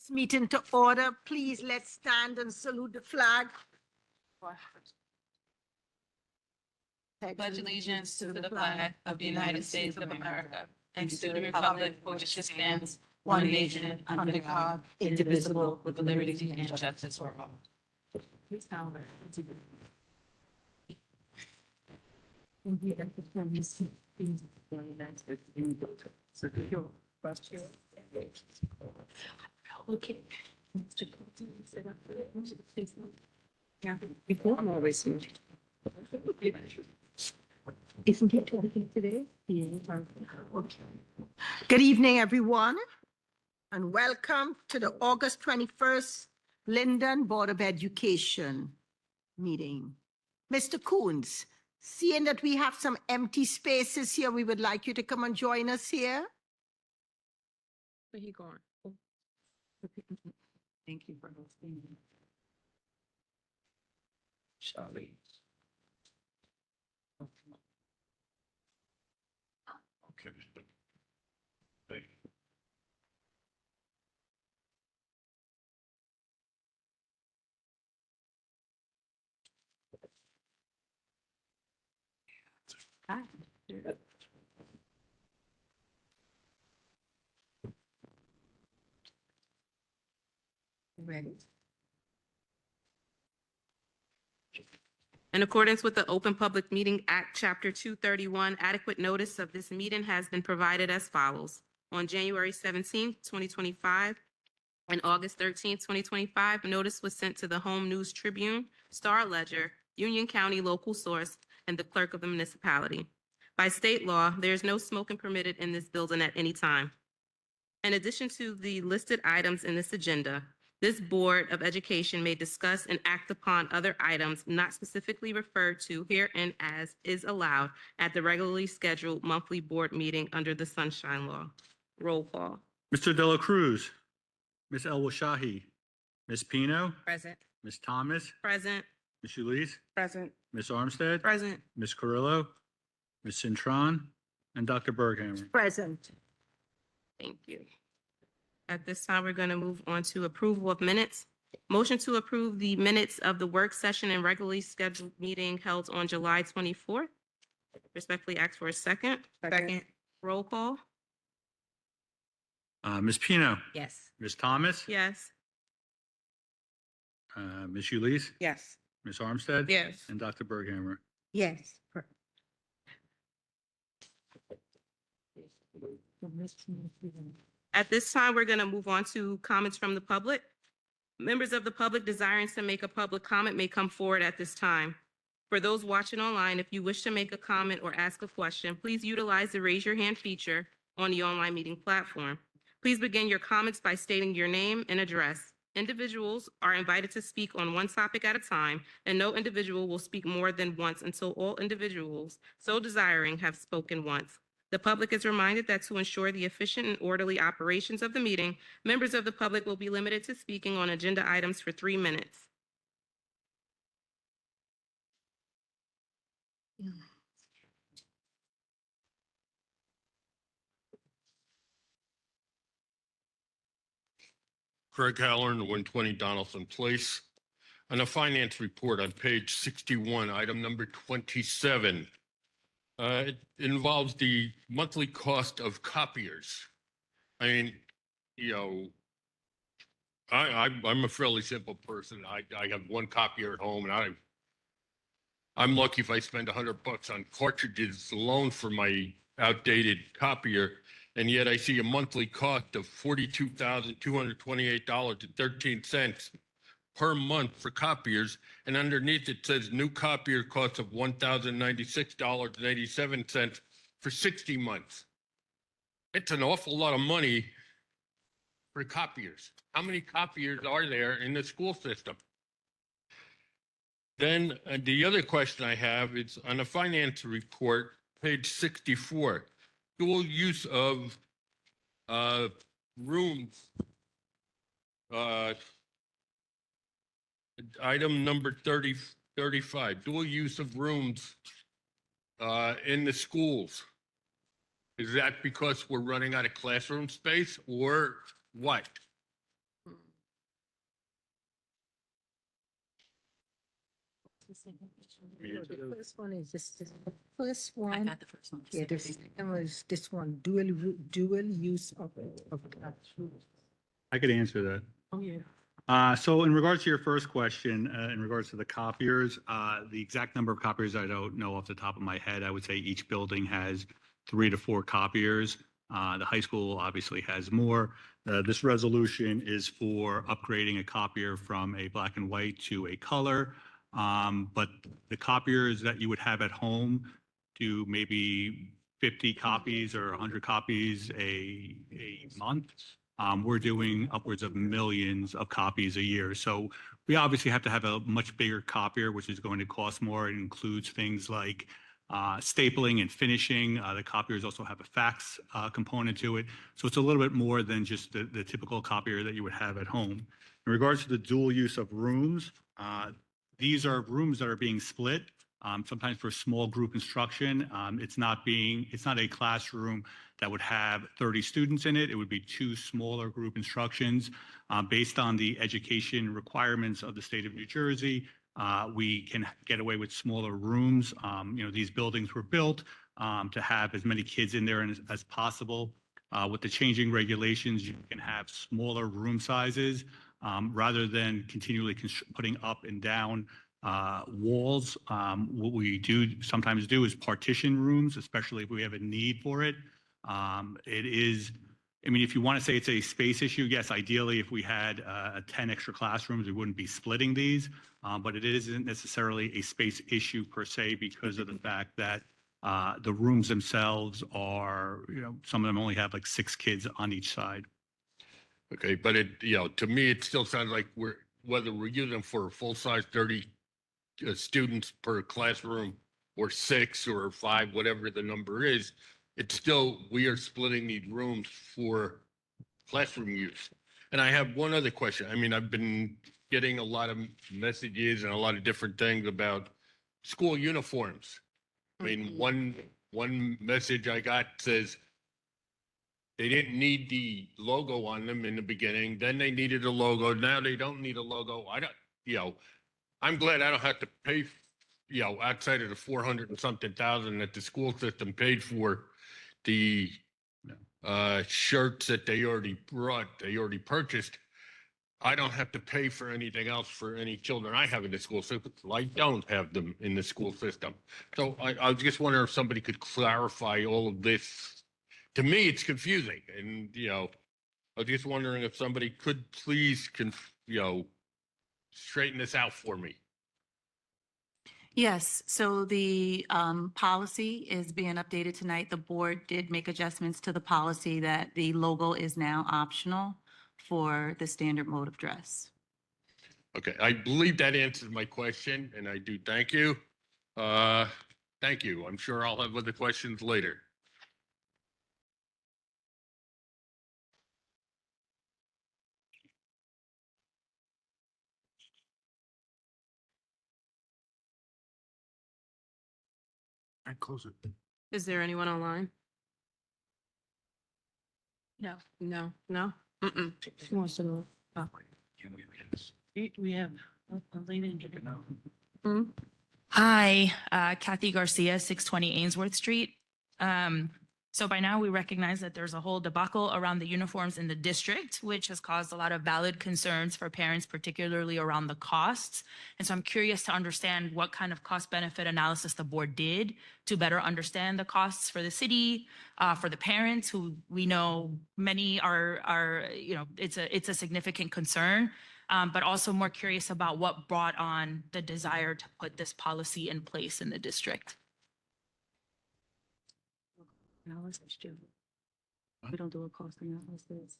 This meeting to order. Please, let's stand and salute the flag. Pledge allegiance to the flag of the United States of America and to the republic for which it stands, one nation, under God, indivisible, with liberty and justice for all. Please count. Okay. Yeah, before I'm always here. Isn't it talking today? Okay. Good evening, everyone, and welcome to the August 21st Linden Board of Education meeting. Mr. Coons, seeing that we have some empty spaces here, we would like you to come and join us here. Where he going? Oh. Thank you for hosting. Charlie. Okay. Thank you. Hi. Ready? In accordance with the Open Public Meeting Act, Chapter 231, adequate notice of this meeting has been provided as follows. On January 17th, 2025, and August 13th, 2025, notice was sent to the Home News Tribune, Star Ledger, Union County Local Source, and the clerk of the municipality. By state law, there is no smoking permitted in this building at any time. In addition to the listed items in this agenda, this Board of Education may discuss and act upon other items not specifically referred to herein as is allowed at the regularly scheduled monthly board meeting under the Sunshine Law. Roll call. Mr. De La Cruz, Ms. El-Washahi, Ms. Pino, Present. Ms. Thomas, Present. Ms. Ulysse, Present. Ms. Armstead, Present. Ms. Carrillo, Ms. Cintron, and Dr. Berghammer. Present. Thank you. At this time, we're going to move on to approval of minutes. Motion to approve the minutes of the work session and regularly scheduled meeting held on July 24th. Respectfully ask for a second. Second. Roll call. Ms. Pino, Yes. Ms. Thomas, Yes. Ms. Ulysse, Yes. Ms. Armstead, Yes. and Dr. Berghammer. Yes. At this time, we're going to move on to comments from the public. Members of the public desiring to make a public comment may come forward at this time. For those watching online, if you wish to make a comment or ask a question, please utilize the raise your hand feature on the online meeting platform. Please begin your comments by stating your name and address. Individuals are invited to speak on one topic at a time, and no individual will speak more than once until all individuals so desiring have spoken once. The public is reminded that to ensure the efficient and orderly operations of the meeting, members of the public will be limited to speaking on agenda items for 3 minutes. Craig Halloran, 120 Donaldson Place. On the finance report on page 61, item number 27, it involves the monthly cost of copiers. I mean, you know, I'm a fairly simple person. I have one copier at home, and I'm lucky if I spend $100 on cartridges alone for my outdated copier. And yet I see a monthly cost of $42,228.13 per month for copiers. And underneath it says new copier cost of $1,096.87 for 60 months. It's an awful lot of money for copiers. How many copiers are there in the school system? Then the other question I have is on the finance report, page 64. Dual use of rooms, item number 35, dual use of rooms in the schools. Is that because we're running out of classroom space or what? The first one is this, the first I one, got the first one. yeah, the second one is this one, dual use of classrooms. I could answer that. Oh, yeah. So in regards to your first question, in regards to the copiers, the exact number of copiers, I don't know off the top of my head. I would say each building has 3 to 4 copiers. The high school obviously has more. This resolution is for upgrading a copier from a black and white to a color. But the copiers that you would have at home do maybe 50 copies or 100 copies a month. We're doing upwards of millions of copies a year. So we obviously have to have a much bigger copier, which is going to cost more. It includes things like stapling and finishing. The copiers also have a fax component to it. So it's a little bit more than just the typical copier that you would have at home. In regards to the dual use of rooms, these are rooms that are being split. Sometimes for small group instruction, it's not a classroom that would have 30 students in it. It would be 2 smaller group instructions. Based on the education requirements of the state of New Jersey, we can get away with smaller rooms. These buildings were built to have as many kids in there as possible. With the changing regulations, you can have smaller room sizes rather than continually putting up and down walls. What we sometimes do is partition rooms, especially if we have a need for it. If you want to say it's a space issue, yes, ideally, if we had 10 extra classrooms, we wouldn't be splitting these. But it isn't necessarily a space issue per se because of the fact that the rooms themselves are, some of them only have like 6 kids on each side. Okay, but to me, it still sounds like whether we're using for a full-size 30 students per classroom or 6 or 5, whatever the number is, it's still, we are splitting these rooms for classroom use. And I have one other question. I've been getting a lot of messages and a lot of different things about school uniforms. One message I got says they didn't need the logo on them in the beginning. Then they needed a logo. Now they don't need a logo. I'm glad I don't have to pay, outside of the 400 and something thousand that the school system paid for the shirts that they already purchased. I don't have to pay for anything else for any children I have in the school system. I don't have them in the school system. So I was just wondering if somebody could clarify all of this. To me, it's confusing. And, I was just wondering if somebody could please, straighten this out for me. Yes, so the policy is being updated tonight. The board did make adjustments to the policy that the logo is now optional for the standard mode of dress. Okay, I believe that answers my question, and I do thank you. Thank you. I'm sure I'll have other questions later. I close it. Is there anyone online? No. No, no? Mm-mm. Who wants to know? Oh. We have Hmm? Hi, Kathy Garcia, 620 Ainsworth Street. So by now we recognize that there's a whole debacle around the uniforms in the district, which has caused a lot of valid concerns for parents, particularly around the costs. And so I'm curious to understand what kind of cost benefit analysis the board did to better understand the costs for the city, for the parents who we know many are it's a significant concern. But also more curious about what brought on the desire to put this policy in place in the district. Analysis, Jim. We don't do a cost analysis.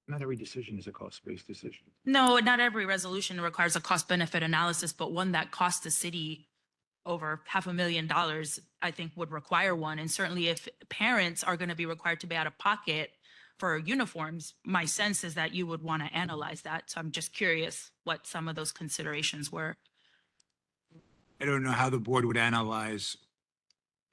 Not every decision is a cost-based decision. No, not every resolution requires a cost benefit analysis, but one that costs the city over $500,000, I think would require one. And certainly if parents are going to be required to be out of pocket for uniforms, my sense is that you would want to analyze that. So I'm just curious what some of those considerations were. I don't know how the board would analyze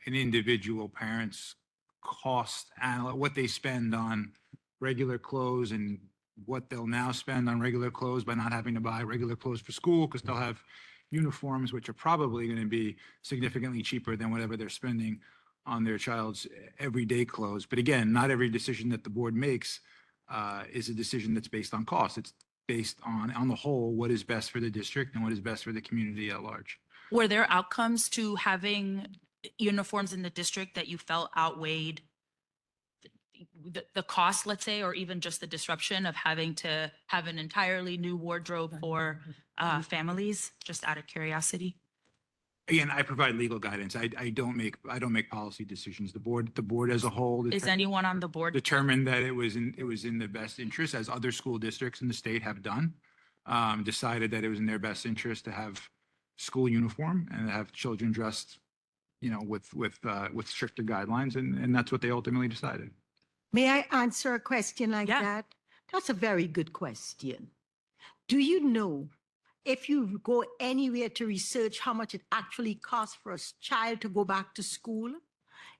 an individual parent's cost, what they spend on regular clothes and what they'll now spend on regular clothes by not having to buy regular clothes for school because they'll have uniforms, which are probably going to be significantly cheaper than whatever they're spending on their child's everyday clothes. But again, not every decision that the board makes is a decision that's based on cost. It's based on the whole, what is best for the district and what is best for the community at large. Were there outcomes to having uniforms in the district that you felt outweighed the cost, let's say, or even just the disruption of having to have an entirely new wardrobe for families, just out of curiosity? Again, I provide legal guidance. I don't make policy decisions. The board as a whole Is anyone on the board? determined that it was in the best interest, as other school districts in the state have done. Decided that it was in their best interest to have school uniform and have children dressed, with stricter guidelines, and that's what they ultimately decided. May I answer a question like Yeah. that? That's a very good question. Do you know, if you go anywhere to research how much it actually costs for a child to go back to school,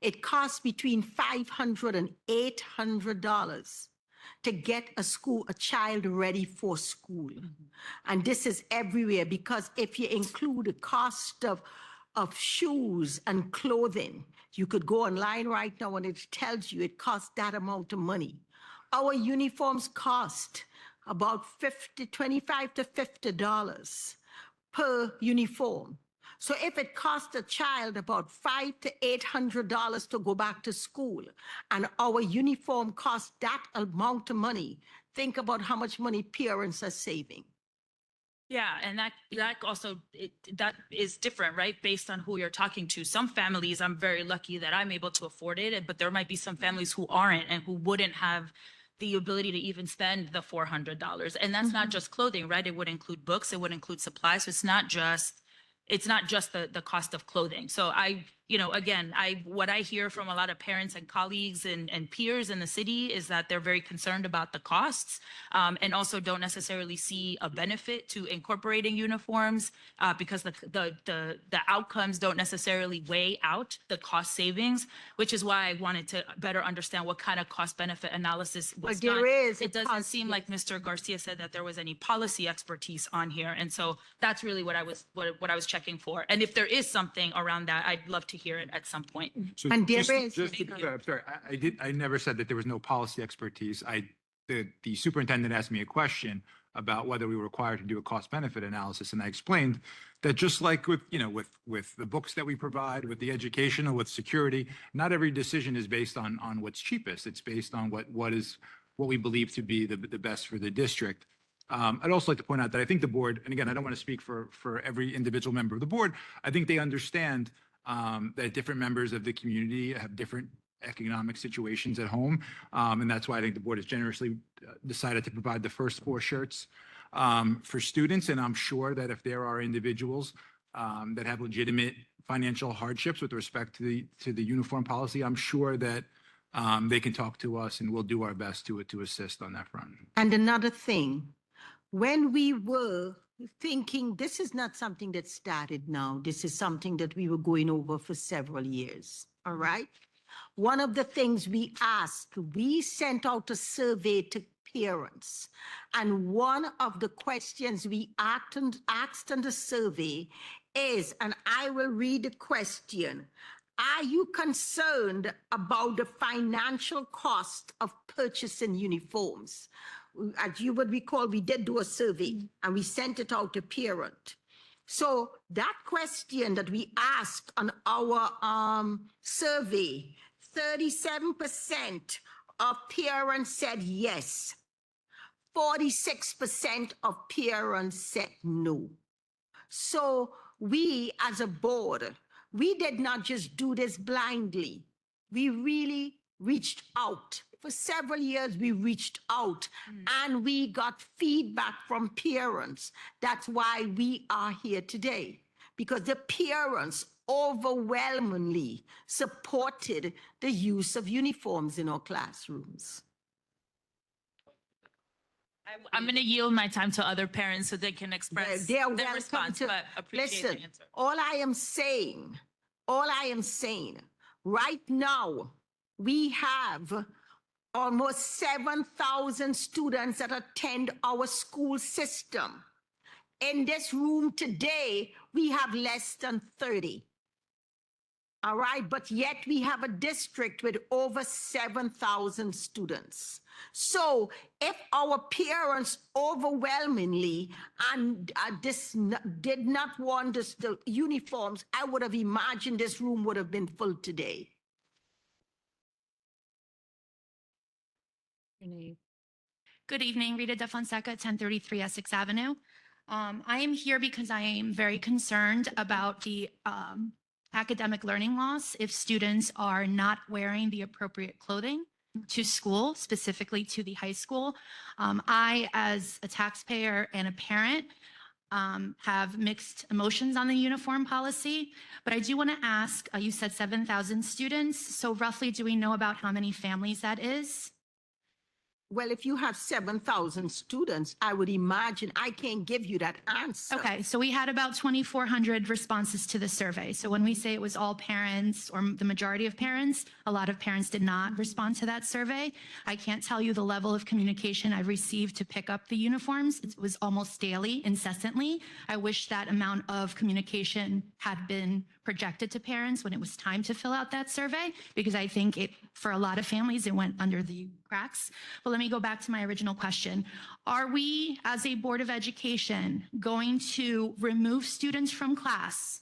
it costs between $500 and $800 to get a child ready for school. And this is everywhere, because if you include the cost of shoes and clothing, you could go online right now and it tells you it costs that amount of money. Our uniforms cost about $25 to $50 per uniform. So if it costs a child about $500 to $800 to go back to school, and our uniform costs that amount of money, think about how much money parents are saving. Yeah, and that also, that is different, right? Based on who you're talking to. Some families, I'm very lucky that I'm able to afford it, but there might be some families who aren't and who wouldn't have the ability to even spend the $400. And that's not just clothing, right? It would include books, it would include supplies. So it's not just the cost of clothing. So again, what I hear from a lot of parents and colleagues and peers in the city is that they're very concerned about the costs, and also don't necessarily see a benefit to incorporating uniforms, because the outcomes don't necessarily weigh out the cost savings, which is why I wanted to better understand what kind of cost benefit analysis was Well, done. there is. It doesn't seem like Mr. Garcia said that there was any policy expertise on here. And so that's really what I was checking for. And if there is something around that, I'd love to hear it at some point. So And there just- is- just to be clear, I'm sorry, I never said that there was no policy expertise. The superintendent asked me a question about whether we were required to do a cost benefit analysis. And I explained that just like with the books that we provide, with the educational, with security, not every decision is based on what's cheapest. It's based on what we believe to be the best for the district. I'd also like to point out that I think the board, and again, I don't want to speak for every individual member of the board, I think they understand that different members of the community have different economic situations at home. And that's why I think the board has generously decided to provide the first 4 shirts for students. And I'm sure that if there are individuals that have legitimate financial hardships with respect to the uniform policy, I'm sure that they can talk to us and we'll do our best to assist on that front. And another thing, when we were thinking, this is not something that started now, this is something that we were going over for several years, all right? One of the things we asked, we sent out a survey to parents, and one of the questions we asked in the survey is, and I will read the question, are you concerned about the financial cost of purchasing uniforms? As you would recall, we did do a survey and we sent it out to parent. So that question that we asked on our survey, 37% of parents said yes. 46% of parents said no. So we as a board, we did not just do this blindly. We really reached out. For several years, we reached out and we got feedback from parents. That's why we are here today, because the parents overwhelmingly supported the use of uniforms in our classrooms. I'm going to yield my time to other parents so they can express They are their welcome response, to- but appreciate the Listen, answer. all I am saying, right now, we have almost 7,000 students that attend our school system. In this room today, we have less than 30. All right, but yet we have a district with over 7,000 students. So if our parents overwhelmingly and did not want the uniforms, I would have imagined this room would have been full today. Good evening, Rita De Fonseca, 1033 Essex Avenue. I am here because I am very concerned about the academic learning loss if students are not wearing the appropriate clothing to school, specifically to the high school. I, as a taxpayer and a parent, have mixed emotions on the uniform policy, but I do want to ask, you said 7,000 students, so roughly do we know about how many families that is? Well, if you have 7,000 students, I would imagine I can't give you that answer. Okay, so we had about 2,400 responses to the survey. So when we say it was all parents or the majority of parents, a lot of parents did not respond to that survey. I can't tell you the level of communication I've received to pick up the uniforms. It was almost daily, incessantly. I wish that amount of communication had been projected to parents when it was time to fill out that survey, because I think it, for a lot of families, it went under the cracks. But let me go back to my original question. Are we, as a Board of Education, going to remove students from class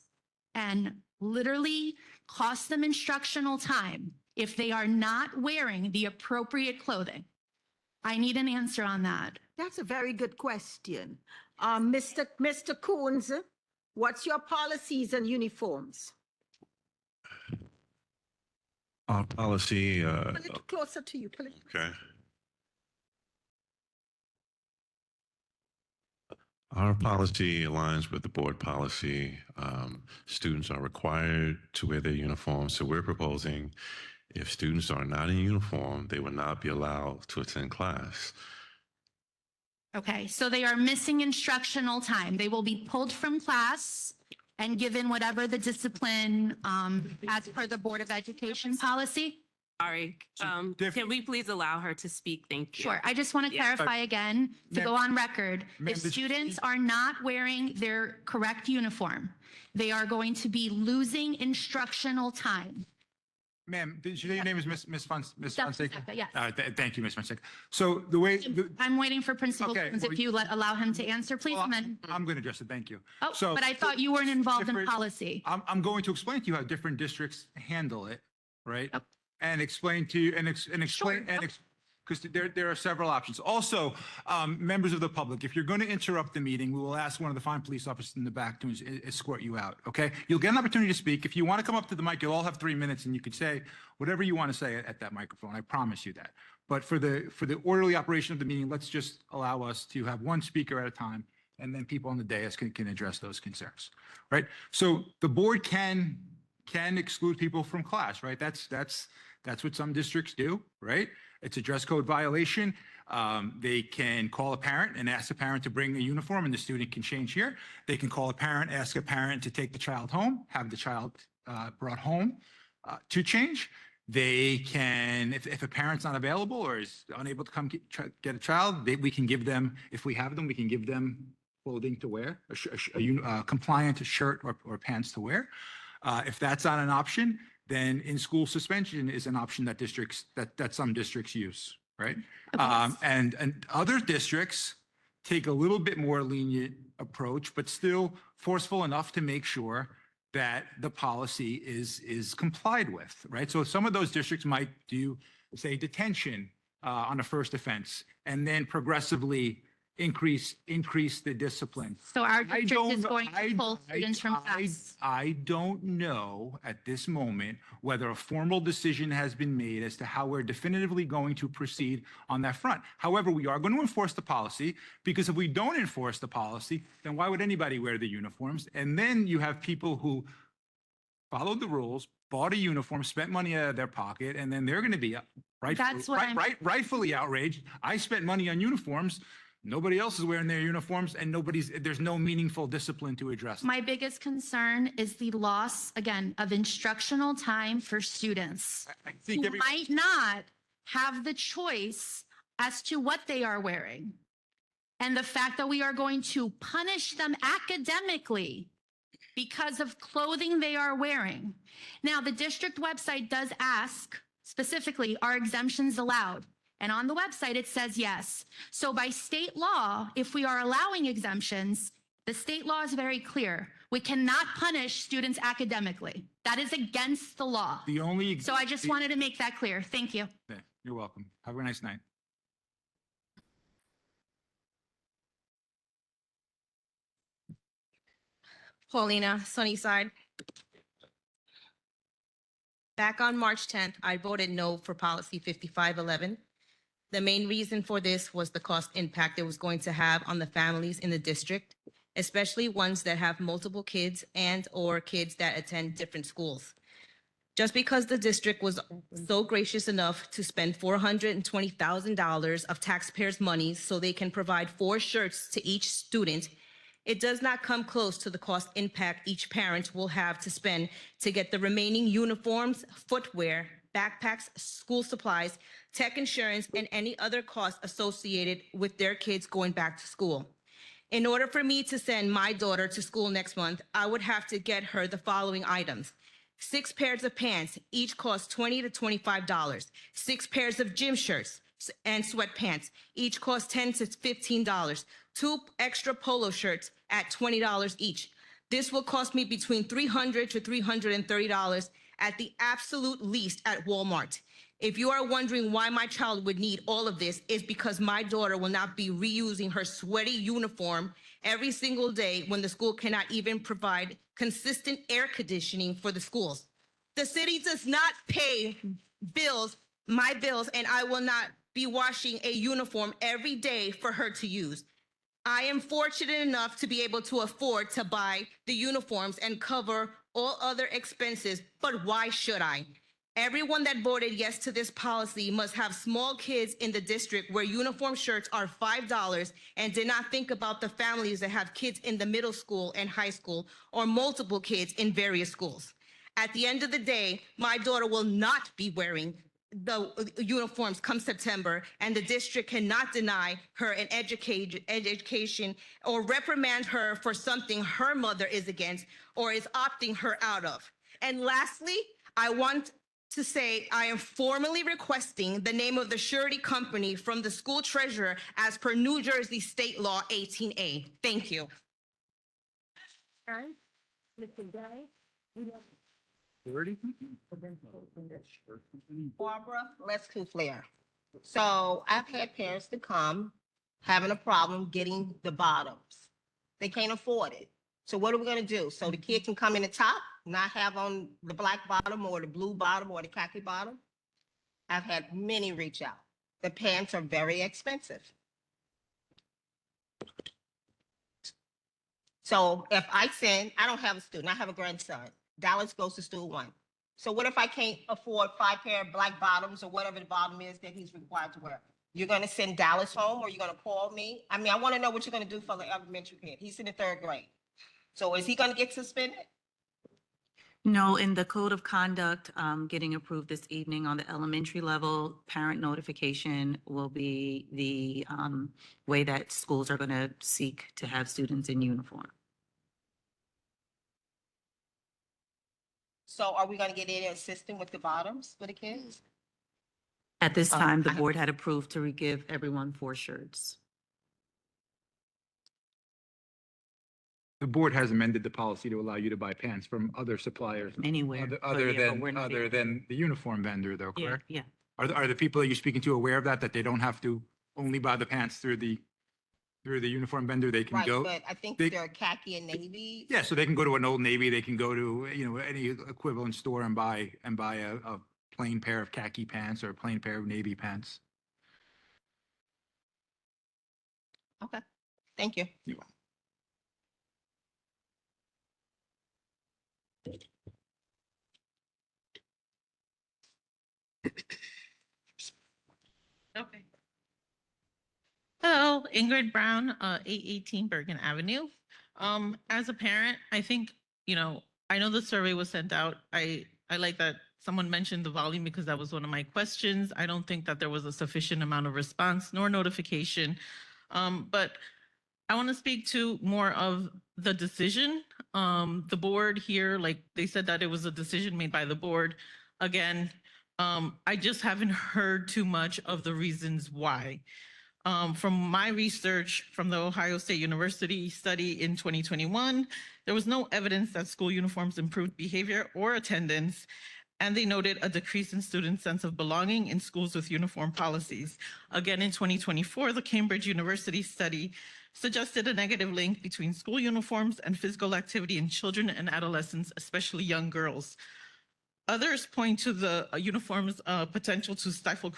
and literally cost them instructional time if they are not wearing the appropriate clothing? I need an answer on that. That's a very good question. Mr. Coons, what's your policies and uniforms? Our policy, Pull it closer to you. Pull it. okay. Our policy aligns with the board policy. Students are required to wear their uniforms. So we're proposing if students are not in uniform, they will not be allowed to attend class. Okay, so they are missing instructional time. They will be pulled from class and given whatever the discipline as per the Board of Education policy. Sorry, diff- can we please allow her to speak? Thank you. Sure, I just want to Yeah. clarify again, to go on record, Ma'am, if did you- students are not wearing their correct uniform, they are going to be losing instructional time. Ma'am, did you say your name is Miss Fonseca? Fonseca, yes. Thank you, Miss Fonseca. So the way, I'm waiting for Principal Okay, Coons, well, if you allow him to answer, please, well, and then, I'm going to address it. Thank you. oh, So- but I thought you weren't involved in different- policy. I'm going to explain to you how different districts handle it, right? Yep. And explain to you and explain, Sure, because there are several options. Also, members of the public, if you're going to interrupt the meeting, we will ask one of the fine police officers in the back to escort you out, okay? You'll get an opportunity to speak. If you want to come up to the mic, you'll all have 3 minutes and you could say whatever you want to say at that microphone. I promise you that. But for the orderly operation of the meeting, let's just allow us to have one speaker at a time, and then people on the dais can address those concerns, right? So the board can exclude people from class, right? That's what some districts do, right? It's a dress code violation. They can call a parent and ask the parent to bring a uniform and the student can change here. They can call a parent, ask a parent to take the child home, have the child brought home to change. They can, if a parent's not available or is unable to come get a child, we can give them, if we have them, we can give them clothing to wear, a compliant shirt or pants to wear. If that's not an option, then in-school suspension is an option that some districts use, right? Okay. And other districts take a little bit more lenient approach, but still forceful enough to make sure that the policy is complied with, right? So some of those districts might do, say, detention on a first offense, and then progressively increase the discipline. So our I district don't is know- going to pull students from class. I don't know at this moment whether a formal decision has been made as to how we're definitively going to proceed on that front. However, we are going to enforce the policy, because if we don't enforce the policy, then why would anybody wear the uniforms? And then you have people who followed the rules, bought a uniform, spent money out of their pocket, and then they're going to be That's what I'm- rightfully outraged. I spent money on uniforms. Nobody else is wearing their uniforms, and there's no meaningful discipline to address. My biggest concern is the loss, again, of instructional time for students I think who might not have the choice as to what they are wearing. And the fact that we are going to punish them academically because of clothing they are wearing. Now, the district website does ask specifically, are exemptions allowed? And on the website, it says yes. So by state law, if we are allowing exemptions, the state law is very clear. We cannot punish students academically. That is against the law. The only. So I just wanted to make that clear. Thank you. Yeah, you're welcome. Have a nice night. Paulina, Sunnyside. Back on March 10th, I voted no for policy 5511. The main reason for this was the cost impact it was going to have on the families in the district, especially ones that have multiple kids and/or kids that attend different schools. Just because the district was so gracious enough to spend $420,000 of taxpayers' money so they can provide 4 shirts to each student, it does not come close to the cost impact each parent will have to spend to get the remaining uniforms, footwear, backpacks, school supplies, tech insurance, and any other costs associated with their kids going back to school. In order for me to send my daughter to school next month, I would have to get her the following items: 6 pairs of pants, each cost $20 to $25. 6 pairs of gym shirts and sweatpants, each cost $10 to $15. 2 extra polo shirts at $20 each. This will cost me between $300 to $330 at the absolute least at Walmart. If you are wondering why my child would need all of this, is because my daughter will not be reusing her sweaty uniform every single day when the school cannot even provide consistent air conditioning for the schools. The city does not pay my bills, and I will not be washing a uniform every day for her to use. I am fortunate enough to be able to afford to buy the uniforms and cover all other expenses, but why should I? Everyone that voted yes to this policy must have small kids in the district where uniform shirts are $5 and did not think about the families that have kids in the middle school and high school or multiple kids in various schools. At the end of the day, my daughter will not be wearing the uniforms come September, and the district cannot deny her an education or reprimand her for something her mother is against or is opting her out of. And lastly, I want to say I am formally requesting the name of the surety company from the school treasurer as per New Jersey State Law 18A. Thank you. Barbara Lescouflair. So I've had parents to come having a problem getting the bottoms. They can't afford it. So what are we gonna do? So the kid can come in the top, not have on the black bottom or the blue bottom or the khaki bottom? I've had many reach out. The pants are very expensive. So if I don't have a student, I have a grandson. Dallas goes to school 1. So what if I can't afford 5 pair of black bottoms or whatever the bottom is that he's required to wear? You're gonna send Dallas home, or you're gonna call me? I mean, I wanna know what you're gonna do for the elementary kid. He's in the 3rd grade. So is he gonna get suspended? No, in the code of conduct getting approved this evening on the elementary level, parent notification will be the way that schools are going to seek to have students in uniform. So are we gonna get any assistance with the bottoms for the kids? At this time, the board had approved to give everyone 4 shirts. The board has amended the policy to allow you to buy pants from other suppliers. Anywhere. Other Yeah, but we're not other able- than the uniform vendor though, Yeah, correct? yeah. Are the people that you're speaking to aware of that they don't have to only buy the pants through the uniform vendor? They can Right, go. but I think they- they're khaki and navy. Yeah, so they can go to an Old Navy, they can go to, any equivalent store and buy a plain pair of khaki pants or a plain pair of navy pants. Okay, thank you. You're welcome. Okay. Hello, Ingrid Brown, 818 Bergen Avenue. As a parent, I think, I know the survey was sent out. I like that someone mentioned the volume because that was one of my questions. I don't think that there was a sufficient amount of response nor notification. But I want to speak to more of the decision. The board here, like they said that it was a decision made by the board. Again, I just haven't heard too much of the reasons why. From my research from the Ohio State University study in 2021, there was no evidence that school uniforms improved behavior or attendance, and they noted a decrease in students' sense of belonging in schools with uniform policies. Again, in 2024, the Cambridge University study suggested a negative link between school uniforms and physical activity in children and adolescents, especially young girls. Others point to the uniform's potential to stifle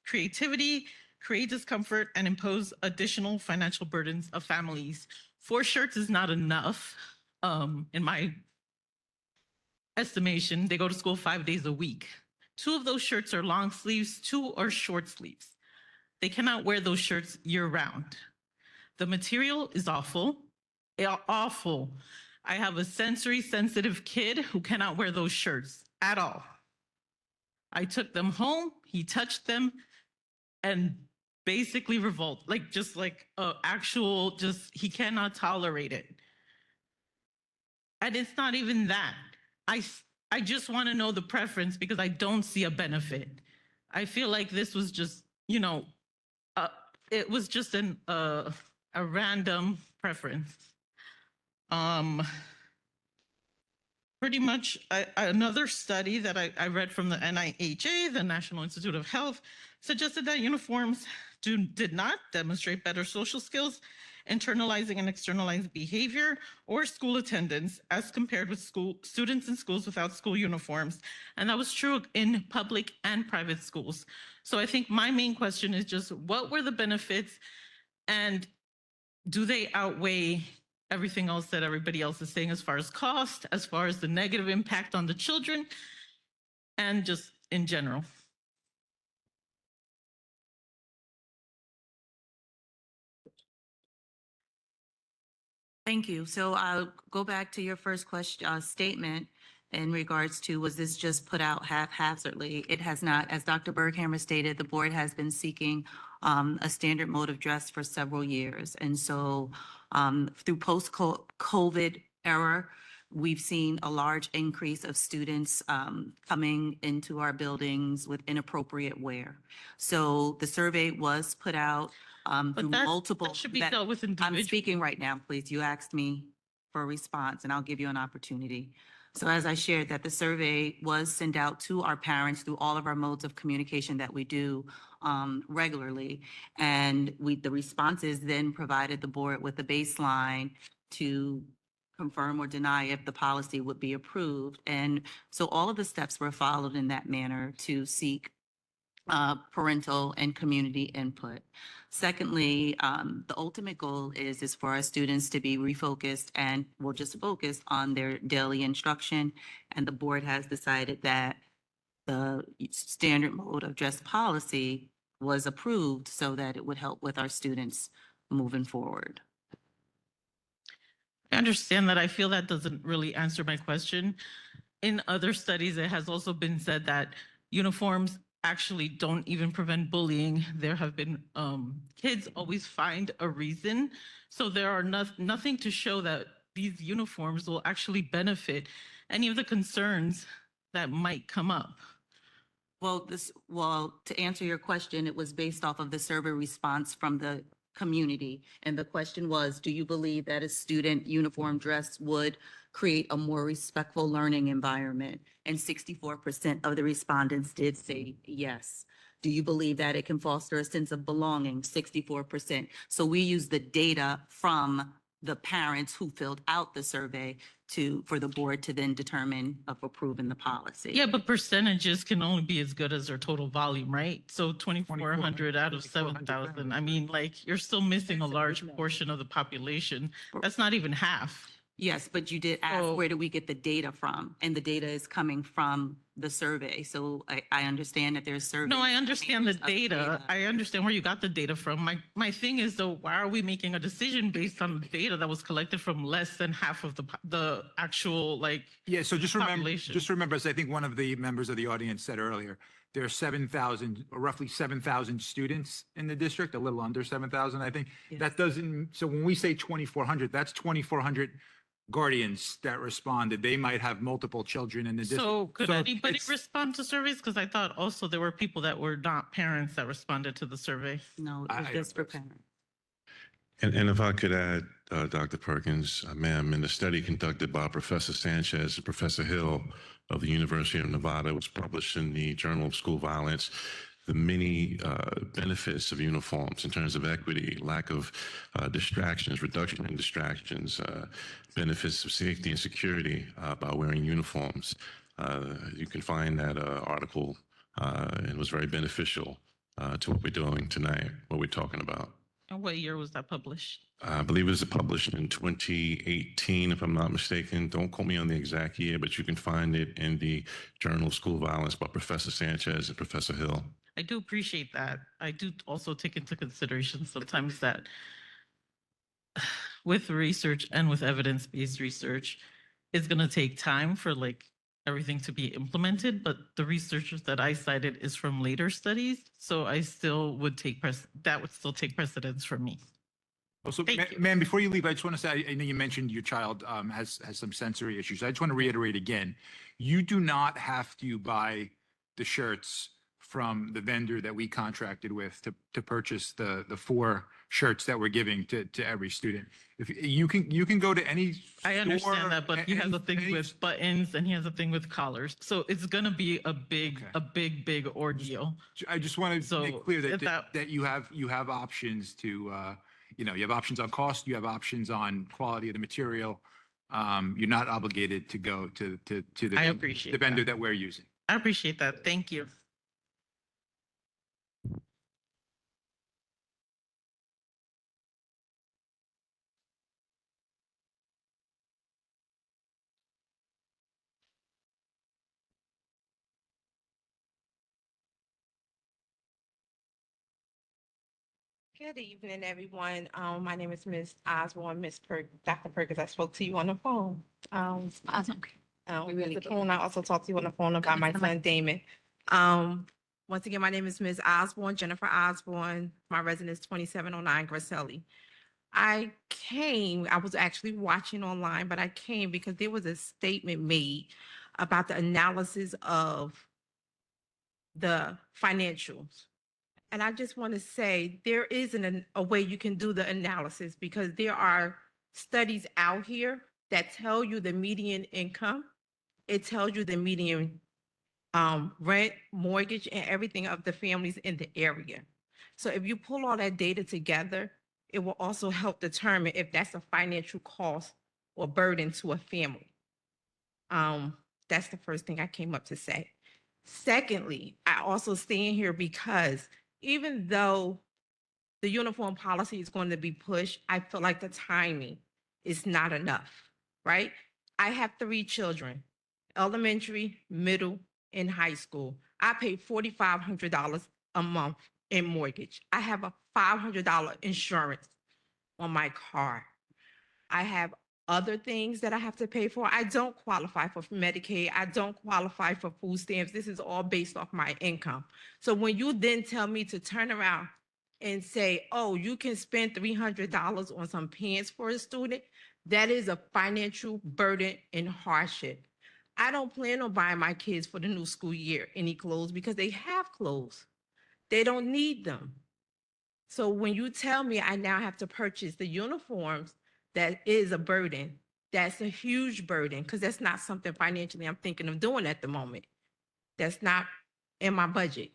creativity, create discomfort, and impose additional financial burdens of families. 4 shirts is not enough, in my estimation. They go to school 5 days a week. 2 of those shirts are long sleeves, 2 are short sleeves. They cannot wear those shirts year round. The material is awful, awful. I have a sensory sensitive kid who cannot wear those shirts at all. I took them home, he touched them, and basically revolt, just actual, he cannot tolerate it. And it's not even that. I just want to know the preference because I don't see a benefit. I feel like this was just, it was just a random preference. Pretty much another study that I read from the NIHA, the National Institute of Health, suggested that uniforms did not demonstrate better social skills, internalizing and externalizing behavior, or school attendance as compared with students in schools without school uniforms. And that was true in public and private schools. So I think my main question is just what were the benefits, and do they outweigh everything else that everybody else is saying as far as cost, as far as the negative impact on the children, and just in general? Thank you. So I'll go back to your first question, statement in regards to, was this just put out haphazardly? It has not. As Dr. Berghammer stated, the board has been seeking a standard mode of dress for several years. And so through post-COVID era, we've seen a large increase of students coming into our buildings with inappropriate wear. So the survey was put out through multiple. That should be dealt with individually. I'm speaking right now, please. You asked me for a response and I'll give you an opportunity. So as I shared, that the survey was sent out to our parents through all of our modes of communication that we do regularly. And the responses then provided the board with a baseline to confirm or deny if the policy would be approved. And so all of the steps were followed in that manner to seek parental and community input. Secondly, the ultimate goal is for our students to be refocused and will just focus on their daily instruction. And the board has decided that the standard mode of dress policy was approved so that it would help with our students moving forward. I understand that. I feel that doesn't really answer my question. In other studies, it has also been said that uniforms actually don't even prevent bullying. There have been kids always find a reason. So there are nothing to show that these uniforms will actually benefit any of the concerns that might come up. Well, to answer your question, it was based off of the survey response from the community. And the question was, do you believe that a student uniform dress would create a more respectful learning environment? And 64% of the respondents did say yes. Do you believe that it can foster a sense of belonging? 64%. So we use the data from the parents who filled out the survey for the board to then determine of approving the policy. Yeah, but percentages can only be as good as their total volume, right? So 2,400 out of 7,000. I mean, you're still missing a large portion of the population. That's not even half. Yes, but you did ask, where do we get the data from? And the data is coming from the survey. So I understand that there's surveys. No, I understand the of data. I understand where you got the data from. My thing is though, why are we making a decision based on the data that was collected from less than half of the actual like? Yeah, so Population. just remember, as I think one of the members of the audience said earlier, there are 7,000, or roughly 7,000 students in the district, a little under 7,000, I think. Yes. That doesn't, so when we say 2,400, that's 2,400 guardians that responded. They might have multiple children in the district. So could anybody it's- respond to surveys? Because I thought also there were people that were not parents that responded to the survey. No, it was I just for don't think so. parents. And if I could add, Dr. Perkins, ma'am, in the study conducted by Professor Sanchez and Professor Hill of the University of Nevada, was published in the Journal of School Violence, the many benefits of uniforms in terms of equity, lack of distractions, reduction in distractions, benefits of safety and security by wearing uniforms. You can find that article, and it was very beneficial to what we're doing tonight, what we're talking about. And what year was that published? I believe it was published in 2018, if I'm not mistaken. Don't quote me on the exact year, but you can find it in the Journal of School Violence by Professor Sanchez and Professor Hill. I do appreciate that. I do also take into consideration sometimes that with research and with evidence-based research, it's going to take time for like everything to be implemented, but the researchers that I cited is from later studies. So I still would that would still take precedence for me. Also, Thank you. ma'am, before you leave, I just want to say, I know you mentioned your child has some sensory issues. I just want to reiterate again, you do not have to buy the shirts from the vendor that we contracted with to purchase the 4 shirts that we're giving to every student. If you can go to any I understand store, that, but he has a thing any- with buttons and he has a thing with collars. So it's going to be a big ordeal. I just want to So, make clear if that you have options to, you have options on cost, you have options on quality of the material. You're not obligated to go to I appreciate the vendor that. that we're using. I appreciate that. Thank you. Good evening, everyone. My name is Ms. Osborne, Dr. Perkins. I spoke to you on the phone. We really can. I also talked to you on the phone about my son Damon. Once again, my name is Ms. Osborne, Jennifer Osborne. My residence is 2709 Grasselli. I was actually watching online, but I came because there was a statement made about the analysis of the financials. And I just want to say there isn't a way you can do the analysis because there are studies out here that tell you the median income. It tells you the median rent, mortgage, and everything of the families in the area. So if you pull all that data together, it will also help determine if that's a financial cost or burden to a family. That's the first thing I came up to say. Secondly, I also stand here because even though the uniform policy is going to be pushed, I feel like the timing is not enough, right? I have 3 children, elementary, middle, and high school. I pay $4,500 a month in mortgage. I have a $500 insurance on my car. I have other things that I have to pay for. I don't qualify for Medicaid. I don't qualify for food stamps. This is all based off my income. So when you then tell me to turn around and say, oh, you can spend $300 on some pants for a student, that is a financial burden and hardship. I don't plan on buying my kids for the new school year any clothes because they have clothes. They don't need them. So when you tell me I now have to purchase the uniforms, that is a burden. That's a huge burden because that's not something financially I'm thinking of doing at the moment. That's not in my budget.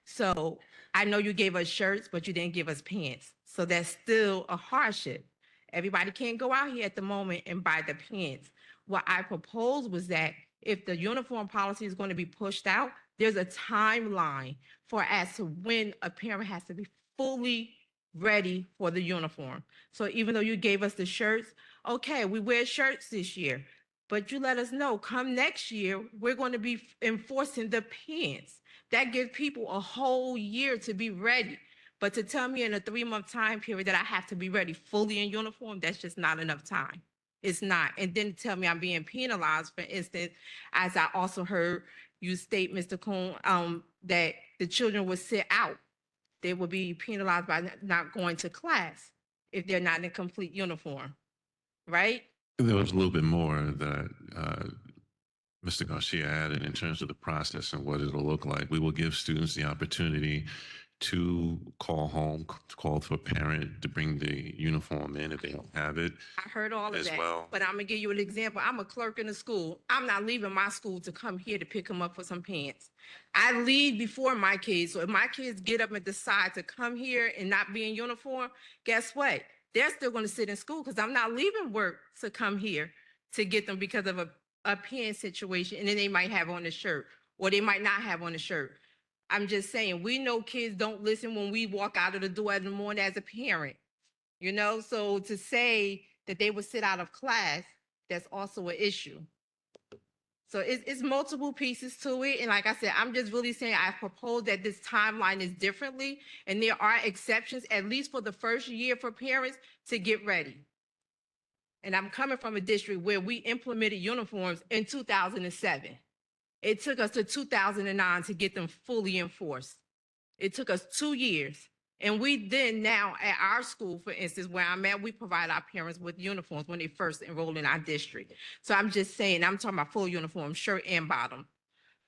So I know you gave us shirts, but you didn't give us pants. So that's still a hardship. Everybody can't go out here at the moment and buy the pants. What I proposed was that if the uniform policy is going to be pushed out, there's a timeline for as to when a parent has to be fully ready for the uniform. So even though you gave us the shirts, okay, we wear shirts this year. but you let us know, come next year, we're going to be enforcing the pants. That gives people a whole year to be ready. But to tell me in a 3-month time period that I have to be ready fully in uniform, that's just not enough time. It's not. And then tell me I'm being penalized, for instance, as I also heard you state, Mr. Coon, that the children would sit out. They would be penalized by not going to class if they're not in complete uniform, right? There was a little bit more that Mr. Garcia added in terms of the process and what it'll look like. We will give students the opportunity to call home, call for a parent to bring the uniform in if they don't have it. I heard all of As that, well. but I'm gonna give you an example. I'm a clerk in a school. I'm not leaving my school to come here to pick them up for some pants. I leave before my kids. So if my kids get up and decide to come here and not be in uniform, guess what? They're still gonna sit in school because I'm not leaving work to come here to get them because of a pants situation. And then they might have on a shirt or they might not have on a shirt. I'm just saying, we know kids don't listen when we walk out of the door in the morning as a parent. You know, so to say that they would sit out of class, that's also an issue. So it's multiple pieces to it. And like I said, I'm just really saying I propose that this timeline is differently. And there are exceptions, at least for the first year for parents to get ready. And I'm coming from a district where we implemented uniforms in 2007. It took us to 2009 to get them fully enforced. It took us 2 years. And we then now at our school, for instance, where I'm at, we provide our parents with uniforms when they first enroll in our district. So I'm just saying, I'm talking about full uniform, shirt and bottom.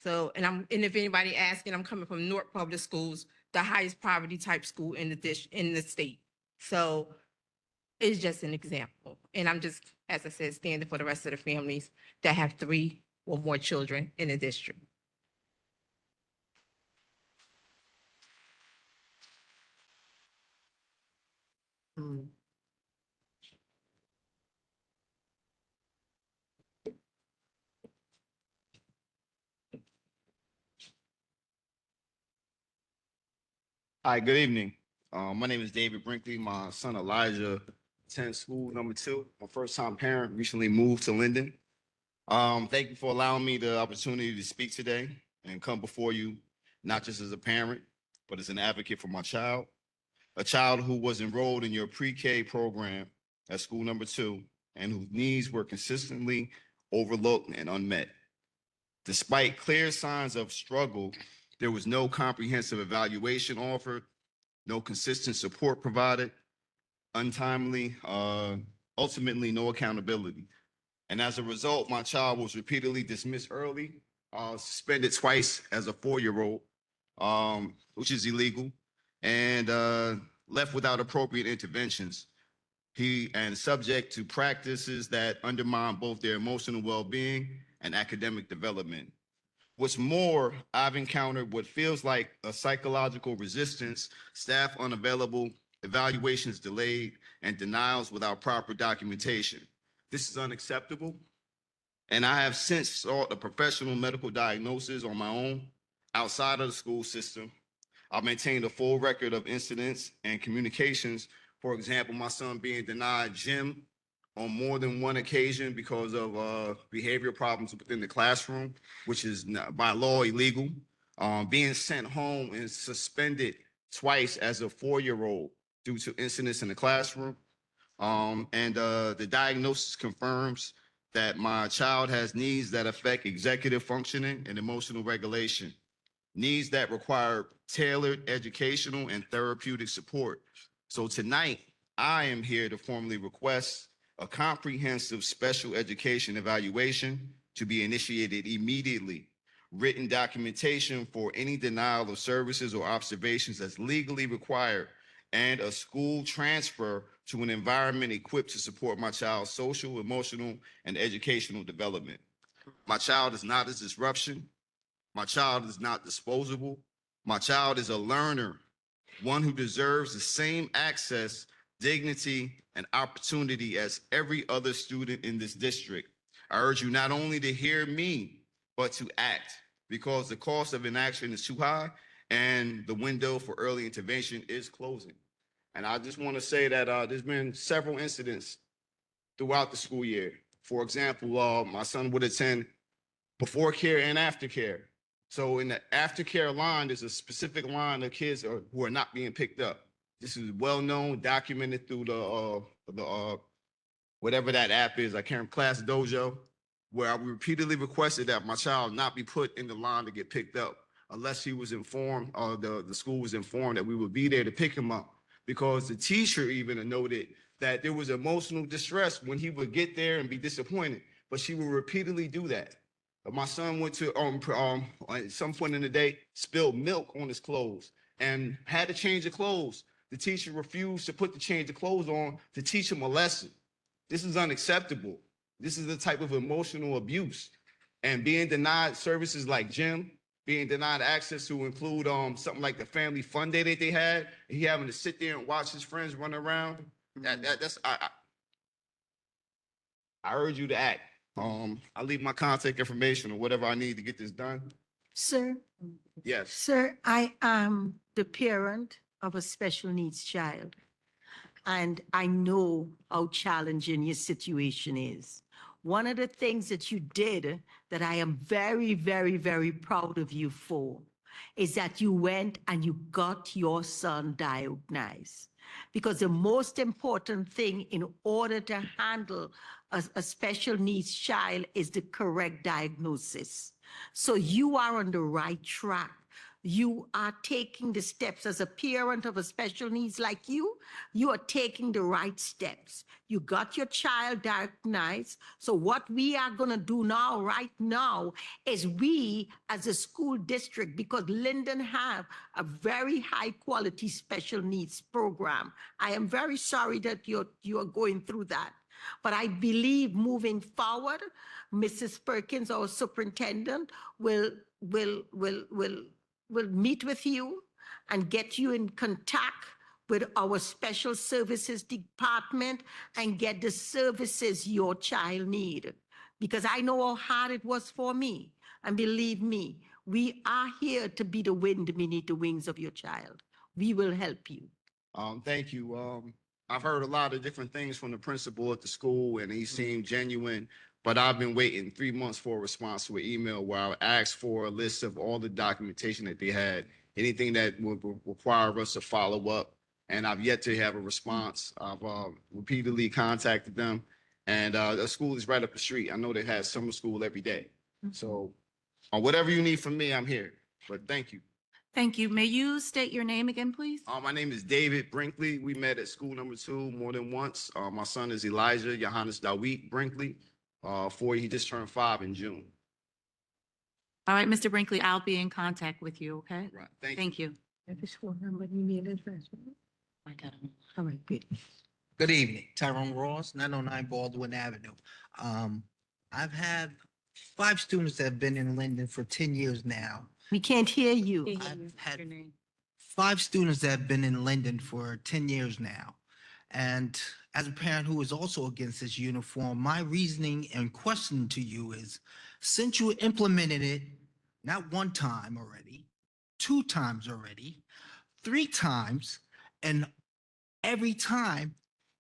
So, and if anybody asking, I'm coming from North Public Schools, the highest poverty type school in the state. So it's just an example. And I'm just, as I said, standing for the rest of the families that have 3 or more children in the district. Mm. Hi, good evening. My name is David Brinkley. My son Elijah attends school number 2. My first-time parent, recently moved to Linden. Thank you for allowing me the opportunity to speak today and come before you, not just as a parent, but as an advocate for my child, a child who was enrolled in your pre-K program at school number 2 and whose needs were consistently overlooked and unmet. Despite clear signs of struggle, there was no comprehensive evaluation offered, no consistent support provided, untimely, ultimately no accountability. And as a result, my child was repeatedly dismissed early, suspended twice as a 4-year-old, which is illegal, and left without appropriate interventions. And subject to practices that undermine both their emotional well-being and academic development. What's more, I've encountered what feels like a psychological resistance, staff unavailable, evaluations delayed, and denials without proper documentation. This is unacceptable, and I have since sought a professional medical diagnosis on my own outside of the school system. I've maintained a full record of incidents and communications. For example, my son being denied gym on more than one occasion because of behavioral problems within the classroom, which is by law illegal. Being sent home and suspended twice as a 4-year-old due to incidents in the classroom. The diagnosis confirms that my child has needs that affect executive functioning and emotional regulation, needs that require tailored educational and therapeutic support. So tonight, I am here to formally request a comprehensive special education evaluation to be initiated immediately, written documentation for any denial of services or observations that's legally required, and a school transfer to an environment equipped to support my child's social, emotional, and educational development. My child is not a disruption. My child is not disposable. My child is a learner, one who deserves the same access, dignity, and opportunity as every other student in this district. I urge you not only to hear me, but to act, because the cost of inaction is too high and the window for early intervention is closing. And I just want to say that there's been several incidents throughout the school year. For example, my son would attend before care and after care. So in the aftercare line, there's a specific line of kids who are not being picked up. This is well known, documented through the whatever that app is. I can't Class Dojo, where I repeatedly requested that my child not be put in the line to get picked up unless he was informed, or the school was informed that we would be there to pick him up. Because the teacher even noted that there was emotional distress when he would get there and be disappointed, but she would repeatedly do that. My son went to at some point in the day, spilled milk on his clothes and had to change the clothes. The teacher refused to put the change of clothes on to teach him a lesson. This is unacceptable. This is the type of emotional abuse. And being denied services like gym, being denied access to include something like the family fun day that they had, and he having to sit there and watch his friends run around. That's I urge you to act. I'll leave my contact information or whatever I need to get this done. Sir, Yes. sir, I am the parent of a special needs child, and I know how challenging your situation is. One of the things that you did that I am very, very, very proud of you for is that you went and you got your son diagnosed. Because the most important thing in order to handle a special needs child is the correct diagnosis. So you are on the right track. You are taking the steps as a parent of a special needs like you are taking the right steps. You got your child diagnosed. So what we are going to do now, right now, is we as a school district, because Linden have a very high quality special needs program. I am very sorry that you are going through that. But I believe moving forward, Mrs. Perkins, our superintendent, will meet with you and get you in contact with our special services department and get the services your child need. Because I know how hard it was for me. And believe me, we are here to be the wind beneath the wings of your child. We will help you. Thank you. I've heard a lot of different things from the principal at the school, and he seemed genuine. But I've been waiting 3 months for a response to an email where I asked for a list of all the documentation that they had, anything that would require us to follow up. And I've yet to have a response. I've repeatedly contacted them, and the school is right up the street. I know they have summer school every day. So whatever you need from me, I'm here. But thank you. Thank you. May you state your name again, please? My name is David Brinkley. We met at school number 2 more than once. My son is Elijah Johannes Dawit Brinkley. He just turned 5 in June. All right, Mr. Brinkley, I'll be in contact with you, okay? Right. Thank you. Thank you. Every phone number, email address. I got him. All right, good. Good evening, Tyrone Ross, 909 Baldwin Avenue. I've had 5 students that have been in Linden for 10 years now. We can't hear you. I've had 5 students that have been in Linden for 10 years now. And as a parent who is also against this uniform, my reasoning and question to you is, since you implemented it, not 1 time already, 2 times already, 3 times, and every time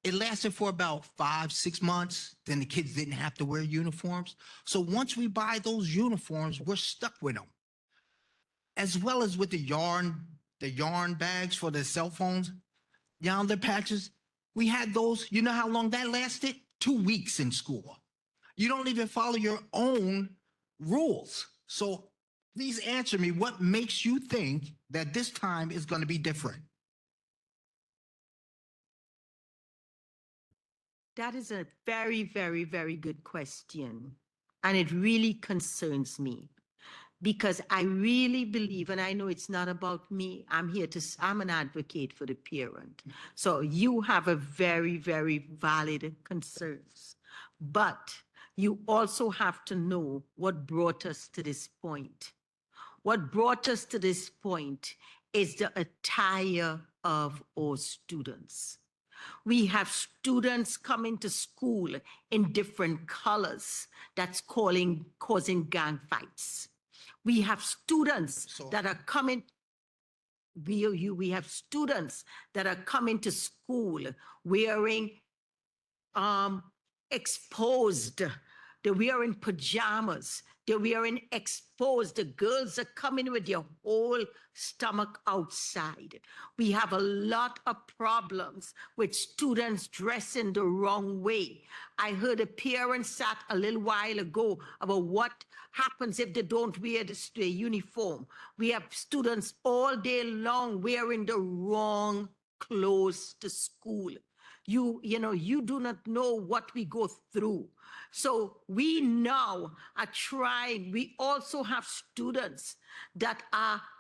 it lasted for about 5-6 months, then the kids didn't have to wear uniforms. So once we buy those uniforms, we're stuck with them. As well as with the yarn bags for the cell phones, the patches, we had those. You know how long that lasted? 2 weeks in school. You don't even follow your own rules. So please answer me, what makes you think that this time is going to be different? That is a very, very, very good question. And it really concerns me because I really believe, and I know it's not about me, I'm an advocate for the parent. So you have a very, very valid concerns. But you also have to know what brought us to this point. What brought us to this point is the attire of our students. We have students coming to school in different colors that's causing gang fights. We have students that are coming. We have students that are coming to school wearing exposed. They're wearing pajamas. They're wearing exposed. The girls are coming with their whole stomach outside. We have a lot of problems with students dressing the wrong way. I heard a parent sat a little while ago about what happens if they don't wear the uniform. We have students all day long wearing the wrong clothes to school. You know, you do not know what we go through. So we now are trying. We also have students that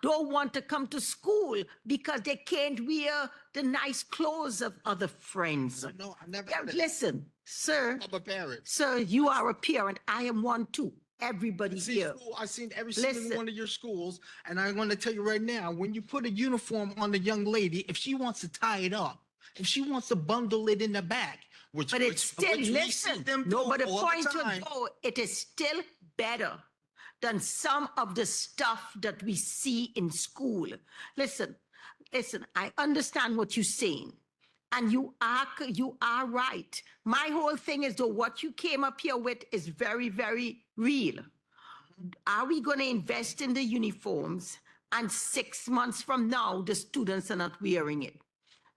don't want to come to school because they can't wear the nice clothes of other friends. No, I never. Yeah, listen, sir. I'm a parent. Sir, you are a parent. I am one too. Everybody here. I've seen every single Listen. one of your schools, and I'm going to tell you right now, when you put a uniform on the young lady, if she wants to tie it up, if she wants to bundle it in the back, But it's still, listen, no, but the point to go, it is still better than some of the stuff that we see in school. Listen, I understand what you're saying. And you are right. My whole thing is, though, what you came up here with is very, very real. Are we going to invest in the uniforms and 6 months from now, the students are not wearing it?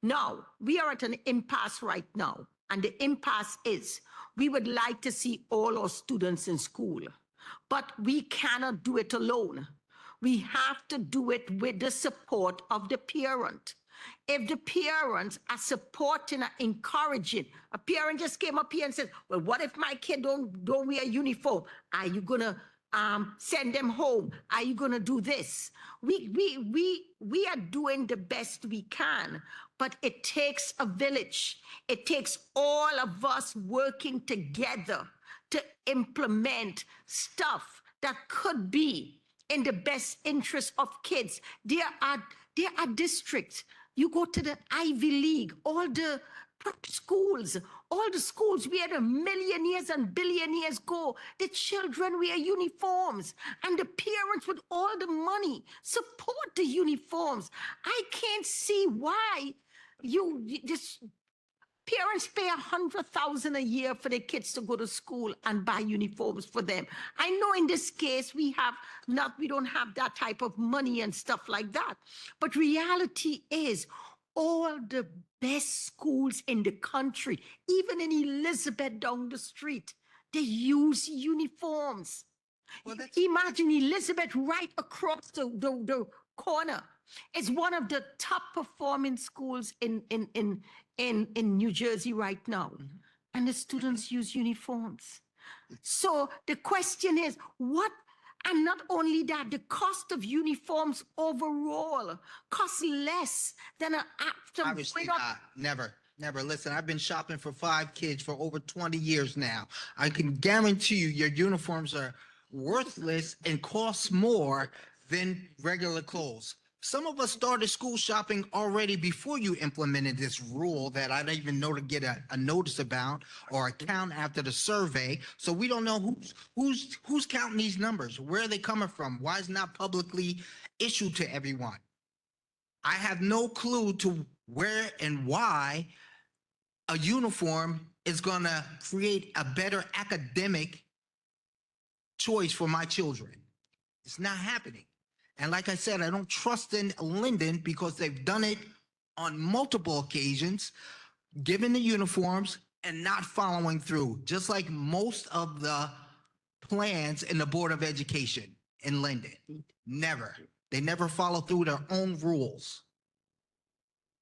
No, we are at an impasse right now. And the impasse is we would like to see all our students in school, but we cannot do it alone. We have to do it with the support of the parent. If the parents are supporting and encouraging, a parent just came up here and said, well, what if my kid don't wear a uniform? Are you going to send them home? Are you going to do this? We are doing the best we can, but it takes a village. It takes all of us working together to implement stuff that could be in the best interest of kids. There are districts. You go to the Ivy League, all the prep schools, all the schools where the millionaires and billionaires go, the children wear uniforms and the parents with all the money support the uniforms. I can't see why this parents pay $100,000 a year for their kids to go to school and buy uniforms for them. I know in this case we don't have that type of money and stuff like that. But reality is all the best schools in the country, even in Elizabeth down the street, they use uniforms. Well, Imagine Elizabeth right across the corner. It's one of the top performing schools in New Jersey right now. And the students use uniforms. So the question is, and not only that, the cost of uniforms overall costs less than Obviously not. Never. Listen, I've been shopping for 5 kids for over 20 years now. I can guarantee you your uniforms are worthless and cost more than regular clothes. Some of us started school shopping already before you implemented this rule that I don't even know to get a notice about or a count after the survey. So we don't know who's counting these numbers. Where are they coming from? Why is it not publicly issued to everyone? I have no clue to where and why a uniform is going to create a better academic choice for my children. It's not happening. And like I said, I don't trust in Linden because they've done it on multiple occasions, given the uniforms and not following through, just like most of the plans in the Board of Education in Linden. Never. They never follow through their own rules.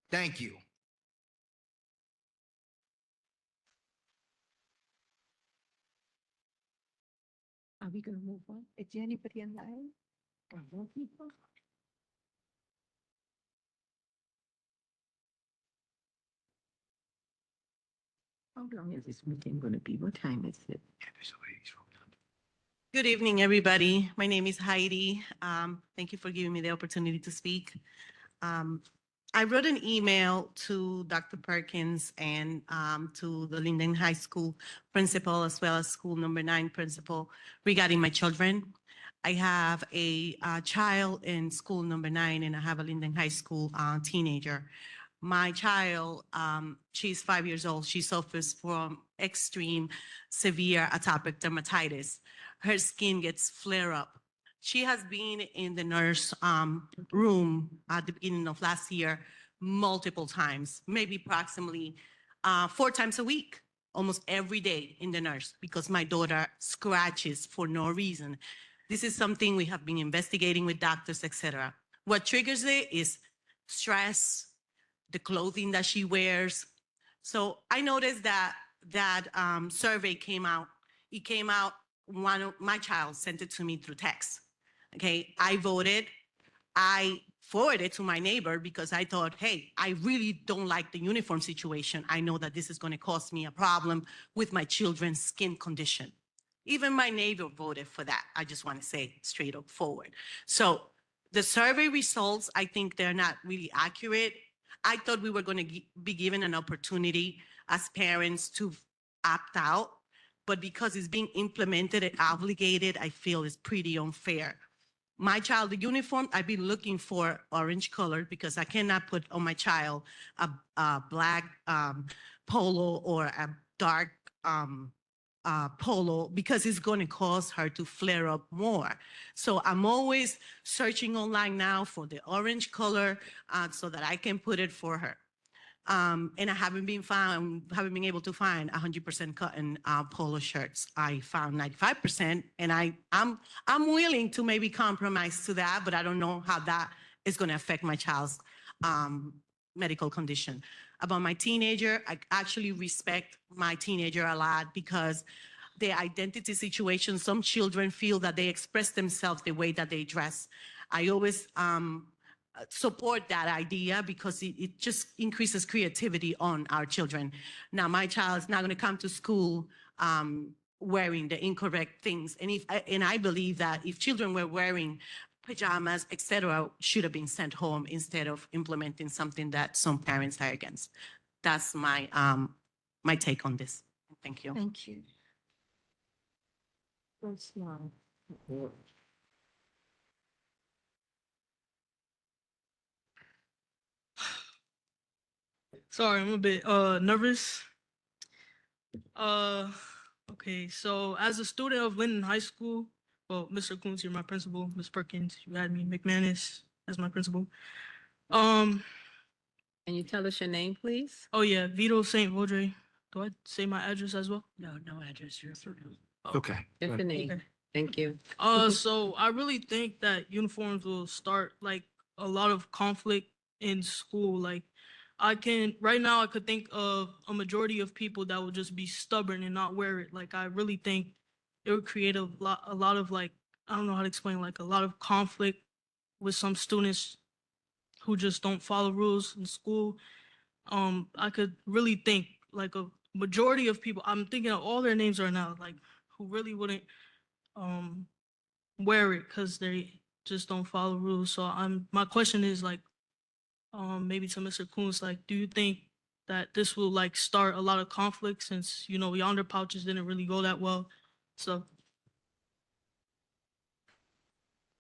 Thank you. Are we going to move on? Is there anybody in line? Or more people? How long is this meeting going to be? What time is it? Good evening, everybody. My name is Heidi. Thank you for giving me the opportunity to speak. I wrote an email to Dr. Perkins and to the Linden High School principal, as well as school number 9 principal, regarding my children. I have a child in school number 9, and I have a Linden High School teenager. My child, she's 5 years old. She suffers from extreme severe atopic dermatitis. Her skin gets flare up. She has been in the nurse room at the beginning of last year multiple times, maybe approximately 4 times a week, almost every day in the nurse, because my daughter scratches for no reason. This is something we have been investigating with doctors, etc. What triggers it is stress, the clothing that she wears. So I noticed that survey came out. It came out, one of my child sent it to me through text. Okay, I voted. I forwarded it to my neighbor because I thought, hey, I really don't like the uniform situation. I know that this is going to cause me a problem with my children's skin condition. Even my neighbor voted for that. I just want to say straight up forward. So the survey results, I think they're not really accurate. I thought we were going to be given an opportunity as parents to opt out, but because it's being implemented and obligated, I feel it's pretty unfair. My child, the uniform, I've been looking for orange color because I cannot put on my child a black polo or a dark polo because it's going to cause her to flare up more. So I'm always searching online now for the orange color so that I can put it for her. And I haven't been able to find 100% cotton polo shirts. I found 95%, and I'm willing to maybe compromise to that, but I don't know how that is going to affect my child's medical condition. About my teenager, I actually respect my teenager a lot because the identity situation, some children feel that they express themselves the way that they dress. I always support that idea because it just increases creativity on our children. Now, my child's not going to come to school wearing the incorrect things. And I believe that if children were wearing pajamas, etc., should have been sent home instead of implementing something that some parents are against. That's my my take on this. Thank you. Thank you. Sorry, I'm a bit nervous. Okay, so as a student of Linden High School, well, Mr. Coons, you're my principal. Ms. Perkins, you had me. McManus as my principal. Can you tell us your name, please? Oh yeah, Vito St. Vaudrey. Do I say my address as well? No address. You're Okay. Just the name. Okay. Thank you. So I really think that uniforms will start like a lot of conflict in school. Like right now I could think of a majority of people that would just be stubborn and not wear it. Like I really think it would create a lot of like, I don't know how to explain, like a lot of conflict with some students who just don't follow rules in school. I could really think like a majority of people, I'm thinking of all their names right now, like who really wouldn't wear it because they just don't follow rules. So my question is like, maybe to Mr. Coons, like, do you think that this will like start a lot of conflict since, yonder pouches didn't really go that well? So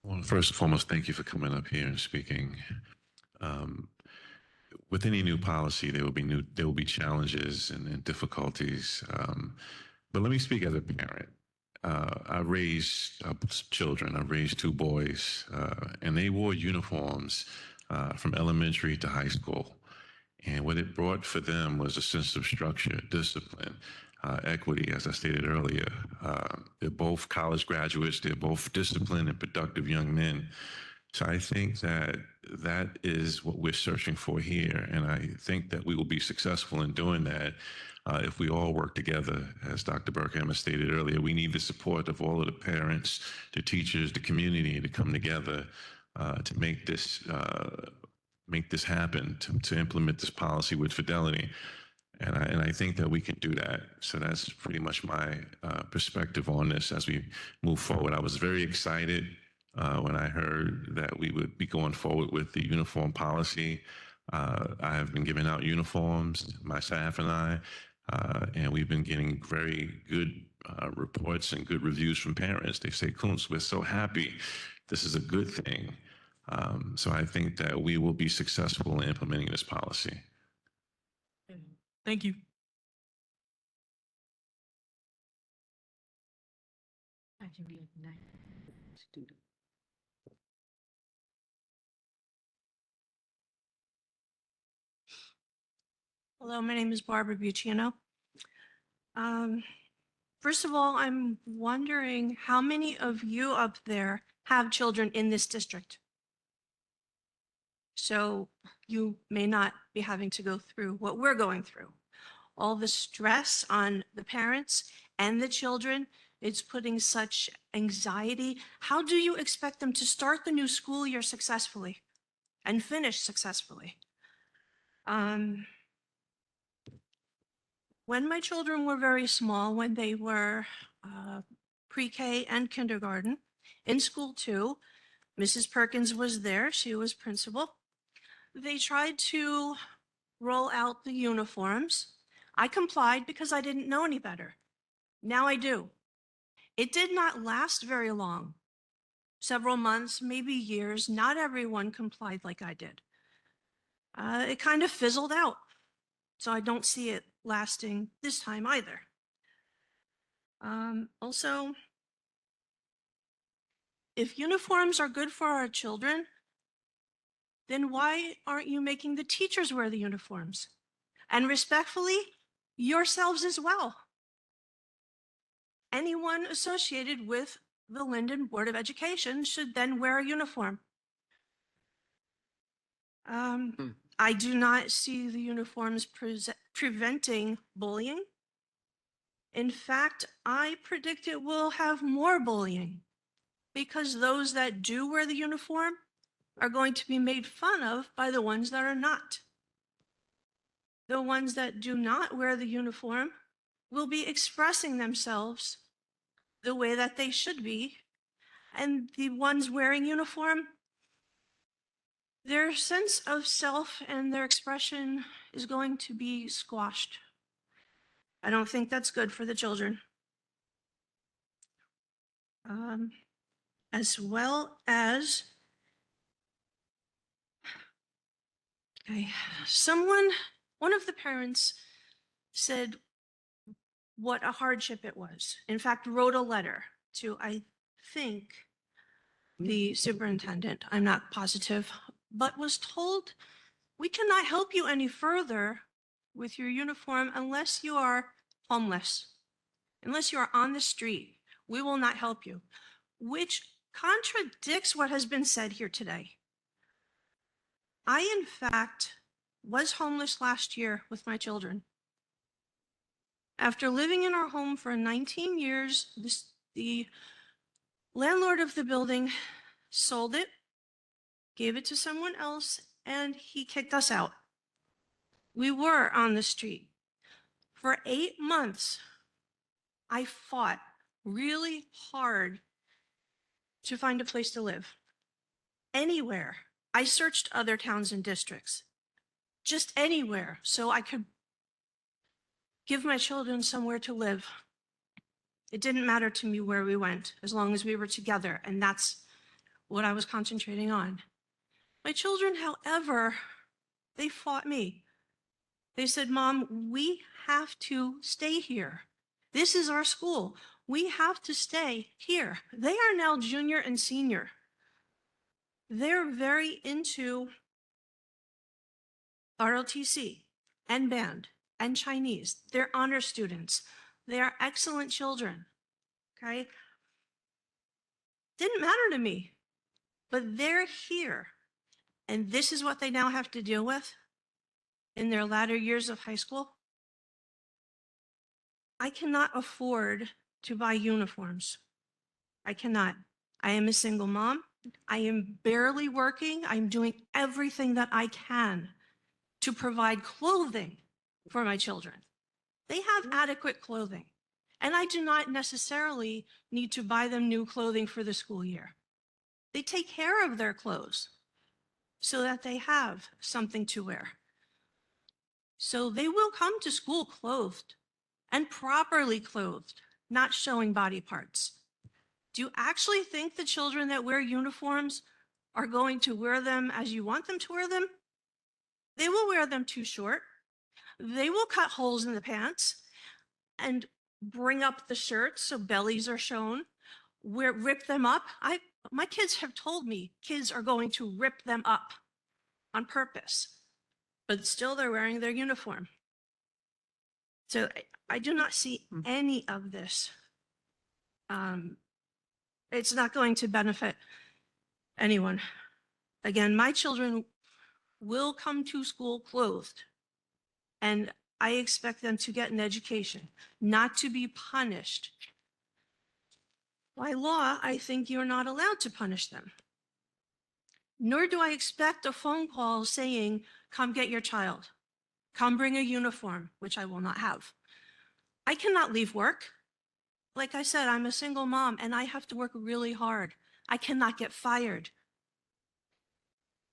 Well, first and foremost, thank you for coming up here and speaking. With any new policy, there will be challenges and difficulties. But let me speak as a parent. I raised children. I raised 2 boys, and they wore uniforms from elementary to high school. And what it brought for them was a sense of structure, discipline, equity, as I stated earlier. They're both college graduates. They're both disciplined and productive young men. So I think that is what we're searching for here. And I think that we will be successful in doing that if we all work together. As Dr. Berkham stated earlier, we need the support of all of the parents, the teachers, the community to come together to make this happen, to implement this policy with fidelity. And I think that we can do that. So that's pretty much my perspective on this as we move forward. I was very excited when I heard that we would be going forward with the uniform policy. I have been giving out uniforms, my staff and I, and we've been getting very good reports and good reviews from parents. They say, Kuntz, we're so happy. This is a good thing. So I think that we will be successful in implementing this policy. thank you. Hello, my name is Barbara Bucciano. First of all, I'm wondering how many of you up there have children in this district? So you may not be having to go through what we're going through. All the stress on the parents and the children, it's putting such anxiety. How do you expect them to start the new school year successfully and finish successfully? When my children were very small, when they were pre-K and kindergarten, in school too, Mrs. Perkins was there, she was principal. They tried to roll out the uniforms. I complied because I didn't know any better. Now I do. It did not last very long. Several months, maybe years, not everyone complied like I did. It kind of fizzled out. So I don't see it lasting this time either. Also, if uniforms are good for our children, then why aren't you making the teachers wear the uniforms? And respectfully, yourselves as well. Anyone associated with the Linden Board of Education should then wear a uniform. I do not see the uniforms preventing bullying. In fact, I predict it will have more bullying because those that do wear the uniform are going to be made fun of by the ones that are not. The ones that do not wear the uniform will be expressing themselves the way that they should be, and the ones wearing uniform, their sense of self and their expression is going to be squashed. I don't think that's good for the children. As well as, okay, one of the parents said what a hardship it was. In fact, wrote a letter to, I think, the superintendent, I'm not positive, but was told, we cannot help you any further with your uniform unless you are homeless, unless you are on the street. We will not help you, which contradicts what has been said here today. I, in fact, was homeless last year with my children. After living in our home for 19 years, the landlord of the building sold it, gave it to someone else, and he kicked us out. We were on the street. For 8 months, I fought really hard to find a place to live. Anywhere. I searched other towns and districts. Just anywhere, so I could give my children somewhere to live. It didn't matter to me where we went, as long as we were together, and that's what I was concentrating on. My children, however, they fought me. They said, Mom, we have to stay here. This is our school. We have to stay here. They are now junior and senior. They're very into ROTC and band and Chinese. They're honor students. They are excellent children. Okay? Didn't matter to me, but they're here. And this is what they now have to deal with in their latter years of high school. I cannot afford to buy uniforms. I cannot. I am a single mom. I am barely working. I'm doing everything that I can to provide clothing for my children. They have adequate clothing, and I do not necessarily need to buy them new clothing for the school year. They take care of their clothes so that they have something to wear. So they will come to school clothed and properly clothed, not showing body parts. Do you actually think the children that wear uniforms are going to wear them as you want them to wear them? They will wear them too short. They will cut holes in the pants and bring up the shirts so bellies are shown, rip them up. My kids have told me kids are going to rip them up on purpose, but still they're wearing their uniform. So I do not see any of this. It's not going to benefit anyone. Again, my children will come to school clothed, and I expect them to get an education, not to be punished. By law, I think you're not allowed to punish them. Nor do I expect a phone call saying, come get your child, come bring a uniform, which I will not have. I cannot leave work. Like I said, I'm a single mom and I have to work really hard. I cannot get fired.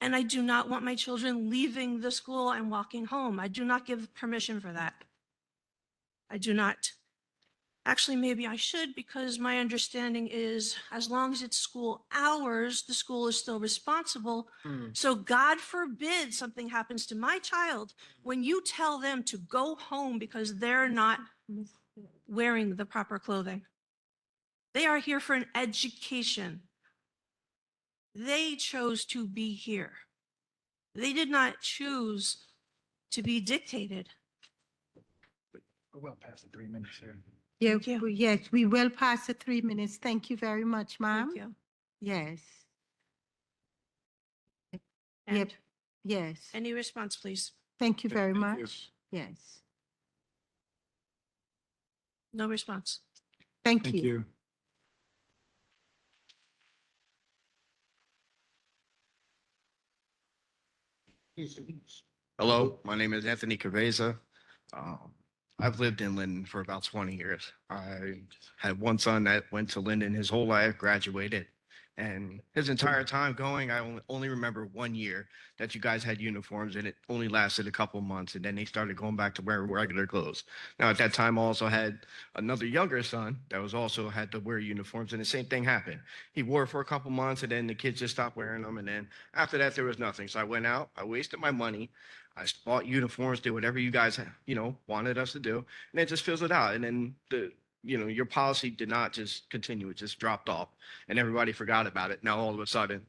And I do not want my children leaving the school and walking home. I do not give permission for that. I do not. Actually, maybe I should, because my understanding is as long as it's school hours, the school is still responsible. So God forbid something happens to my child when you tell them to go home because they're not wearing the proper clothing. They are here for an education. They chose to be here. They did not choose to be dictated. We're well past the 3 minutes here. Yeah, Thank you. yes, we will pass the 3 minutes. Thank you very much, ma'am. Thank you. Yes. Yep. And Yes. any response, please? Thank you very Thank you. much. Yes. No response. Thank Thank you. you. Hello, my name is Anthony Caveza. I've lived in Linden for about 20 years. I had one son that went to Linden his whole life, graduated, and his entire time going, I only remember 1 year that you guys had uniforms, and it only lasted a couple months, and then they started going back to wearing regular clothes. Now, at that time, I also had another younger son that was also had to wear uniforms, and the same thing happened. He wore it for a couple months, and then the kids just stopped wearing them, and then after that, there was nothing. So I went out, I wasted my money, I bought uniforms, did whatever you guys, wanted us to do, and it just fizzled out. And then your policy did not just continue; it just dropped off, and everybody forgot about it. Now all of a sudden,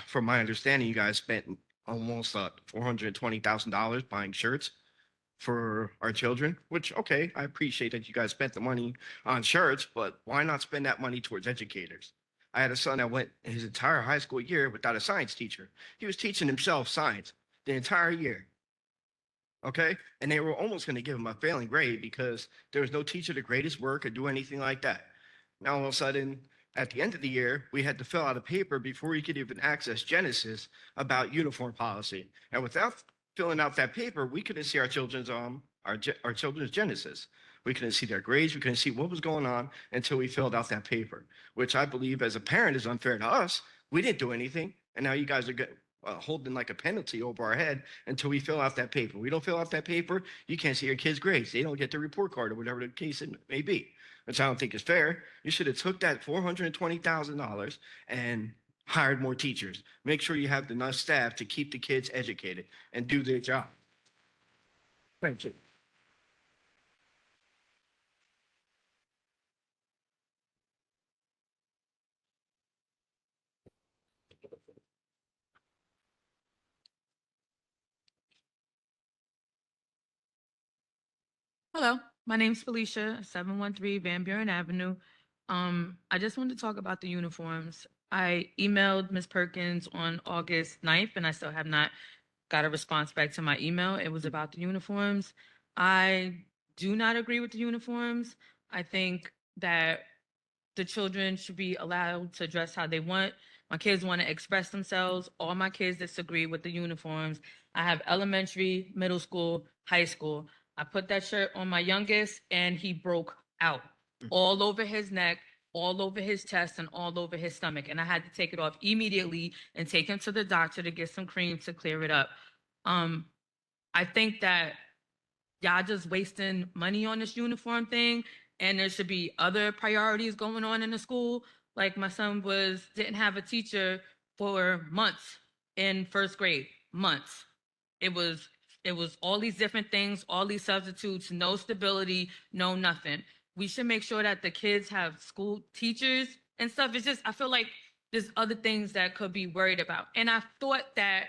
from my understanding, you guys spent almost $420,000 buying shirts for our children. Which, okay, I appreciate that you guys spent the money on shirts, but why not spend that money towards educators? I had a son that went his entire high school year without a science teacher. He was teaching himself science the entire year. Okay. And they were almost going to give him a failing grade because there was no teacher to grade his work or do anything like that. Now, all of a sudden, at the end of the year, we had to fill out a paper before we could even access Genesis about uniform policy. And without filling out that paper, we couldn't see our children's children's Genesis. We couldn't see their grades. We couldn't see what was going on until we filled out that paper, which I believe as a parent is unfair to us. We didn't do anything. And now you guys are holding like a penalty over our head until we fill out that paper. We don't fill out that paper, you can't see your kids' grades. They don't get the report card or whatever the case it may be, which I don't think is fair. You should have took that $420,000 and hired more teachers. Make sure you have enough staff to keep the kids educated and do their job. Thank you. Hello, my name's Felicia, 713 Van Buren Avenue. I just wanted to talk about the uniforms. I emailed Ms. Perkins on August 9th, and I still have not got a response back to my email. It was about the uniforms. I do not agree with the uniforms. I think that the children should be allowed to dress how they want. My kids want to express themselves. All my kids disagree with the uniforms. I have elementary, middle school, high school. I put that shirt on my youngest and he broke out all over his neck, all over his chest, and all over his stomach. And I had to take it off immediately and take him to the doctor to get some cream to clear it up. I think that y'all just wasting money on this uniform thing, and there should be other priorities going on in the school. Like my son didn't have a teacher for months in first grade, months. It was all these different things, all these substitutes, no stability, no nothing. we should make sure that the kids have school teachers and stuff. It's just, I feel like there's other things that could be worried about. And I thought that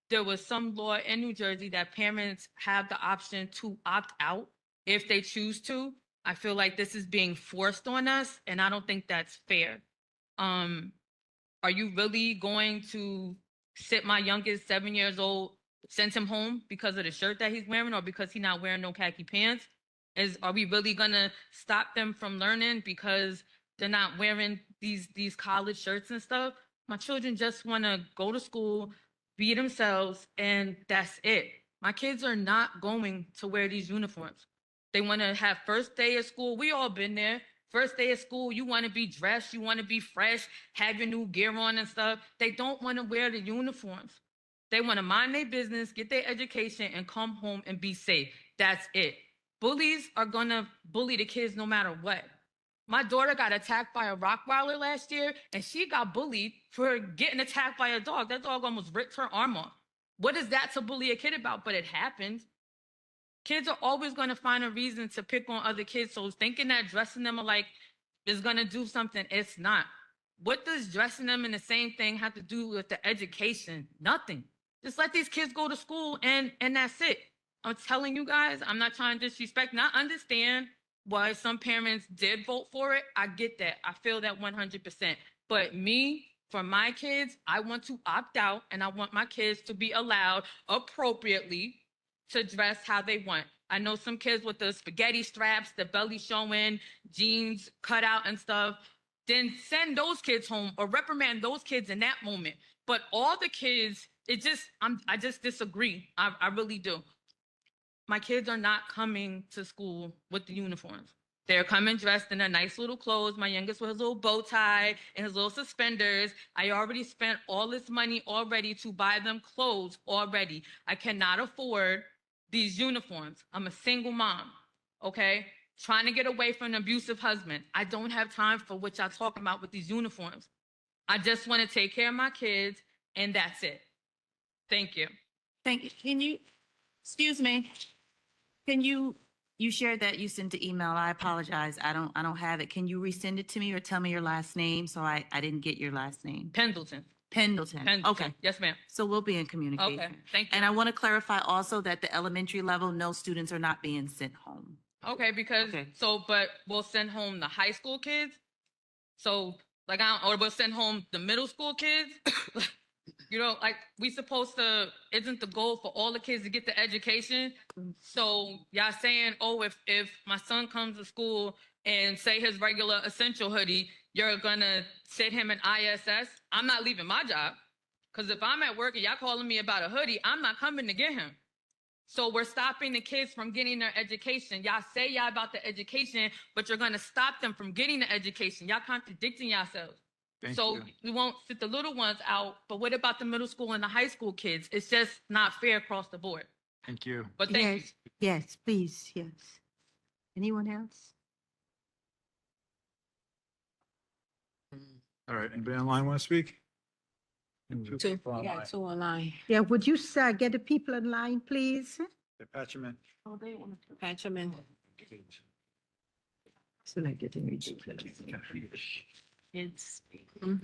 there was some law in New Jersey that parents have the option to opt out if they choose to. I feel like this is being forced on us, and I don't think that's fair. Um, are you really going to sit my youngest 7 years old, send him home because of the shirt that he's wearing or because he's not wearing no khaki pants? Are we really gonna stop them from learning because they're not wearing these college shirts and stuff? My children just want to go to school, be themselves, and that's it. My kids are not going to wear these uniforms. They want to have first day of school. We all been there. First day of school, you want to be dressed, you want to be fresh, have your new gear on and stuff. They don't want to wear the uniforms. They want to mind their business, get their education, and come home and be safe. That's it. Bullies are going to bully the kids no matter what. My daughter got attacked by a Rottweiler last year, and she got bullied for getting attacked by a dog. That dog almost ripped her arm off. What is that to bully a kid about? But it happened. Kids are always going to find a reason to pick on other kids. So thinking that dressing them alike is going to do something, it's not. What does dressing them in the same thing have to do with the education? Nothing. Just let these kids go to school and that's it. I'm telling you guys, I'm not trying to disrespect, not understand why some parents did vote for it. I get that. I feel that 100%. But me, for my kids, I want to opt out and I want my kids to be allowed appropriately to dress how they want. I know some kids with the spaghetti straps, the belly showing, jeans cut out and stuff. Then send those kids home or reprimand those kids in that moment. But all the kids, I just disagree. I really do. My kids are not coming to school with the uniforms. They're coming dressed in their nice little clothes. My youngest with his little bow tie and his little suspenders. I already spent all this money already to buy them clothes already. I cannot afford these uniforms. I'm a single mom, okay? Trying to get away from an abusive husband. I don't have time for what y'all talking about with these uniforms. I just want to take care of my kids, and that's it. Thank you. Thank you. Can you, excuse me, can you shared that you sent the email. I apologize. I don't have it. Can you resend it to me or tell me your last name? So I didn't get your last name. Pendleton. Pendleton. Pendleton. Okay. Yes, ma'am. So we'll be in communication. Okay, thank you. And I want to clarify also that the elementary level, no students are not being sent home. Okay, because, Okay. but we'll send home the high school kids. So, like, or we'll send home the middle school kids. You know, like, isn't the goal for all the kids to get the education? So y'all saying, oh, if my son comes to school and say his regular essential hoodie, you're gonna sit him in ISS? I'm not leaving my job. Because if I'm at work and y'all calling me about a hoodie, I'm not coming to get him. So we're stopping the kids from getting their education. Y'all say y'all about the education, but you're going to stop them from getting the education. Y'all contradicting yourselves. Thank So you. we won't sit the little ones out, but what about the middle school and the high school kids? It's just not fair across the board. Thank you. But thank you. Yes, please, yes. Anyone else? All right, anybody online want to speak? Two. Online. two online. Yeah, would you get the people online, please? Patch them in. Oh, they want to patch them in. So like getting ridiculous. It's. My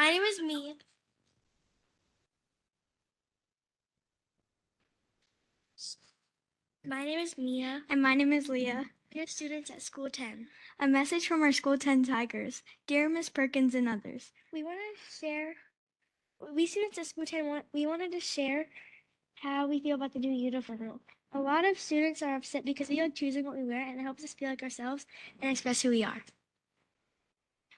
name is Mia. My name is Mia. And my name is Leah. We are students at School 10. A message from our School 10 Tigers. Dear Miss Perkins and others. We students at School 10, we wanted to share how we feel about the new uniform rule. A lot of students are upset because we like choosing what we wear and it helps us feel like ourselves and express who we are.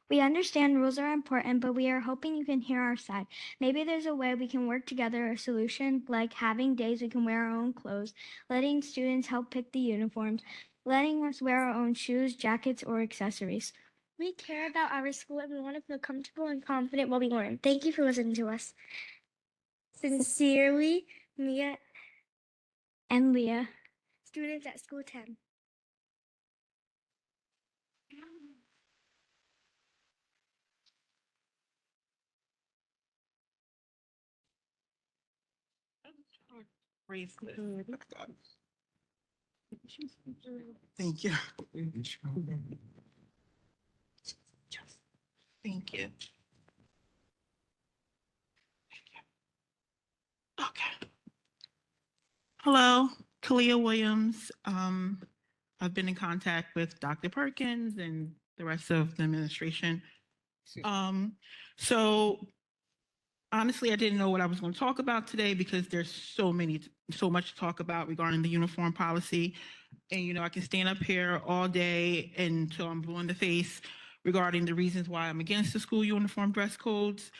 We understand rules are important, but we are hoping you can hear our side. Maybe there's a way we can work together, a solution like having days we can wear our own clothes, letting students help pick the uniforms, letting us wear our own shoes, jackets, or accessories. We care about our school and we want to feel comfortable and confident while we learn. Thank you for listening to us. Sincerely, Mia and Leah, students at School 10. Thank you. Thank you. Okay. Hello, Kalia Williams. I've been in contact with Dr. Perkins and the rest of the administration. So honestly, I didn't know what I was going to talk about today because there's so much to talk about regarding the uniform policy. And, you know, I can stand up here all day until I'm blue in the face regarding the reasons why I'm against the school uniform dress codes.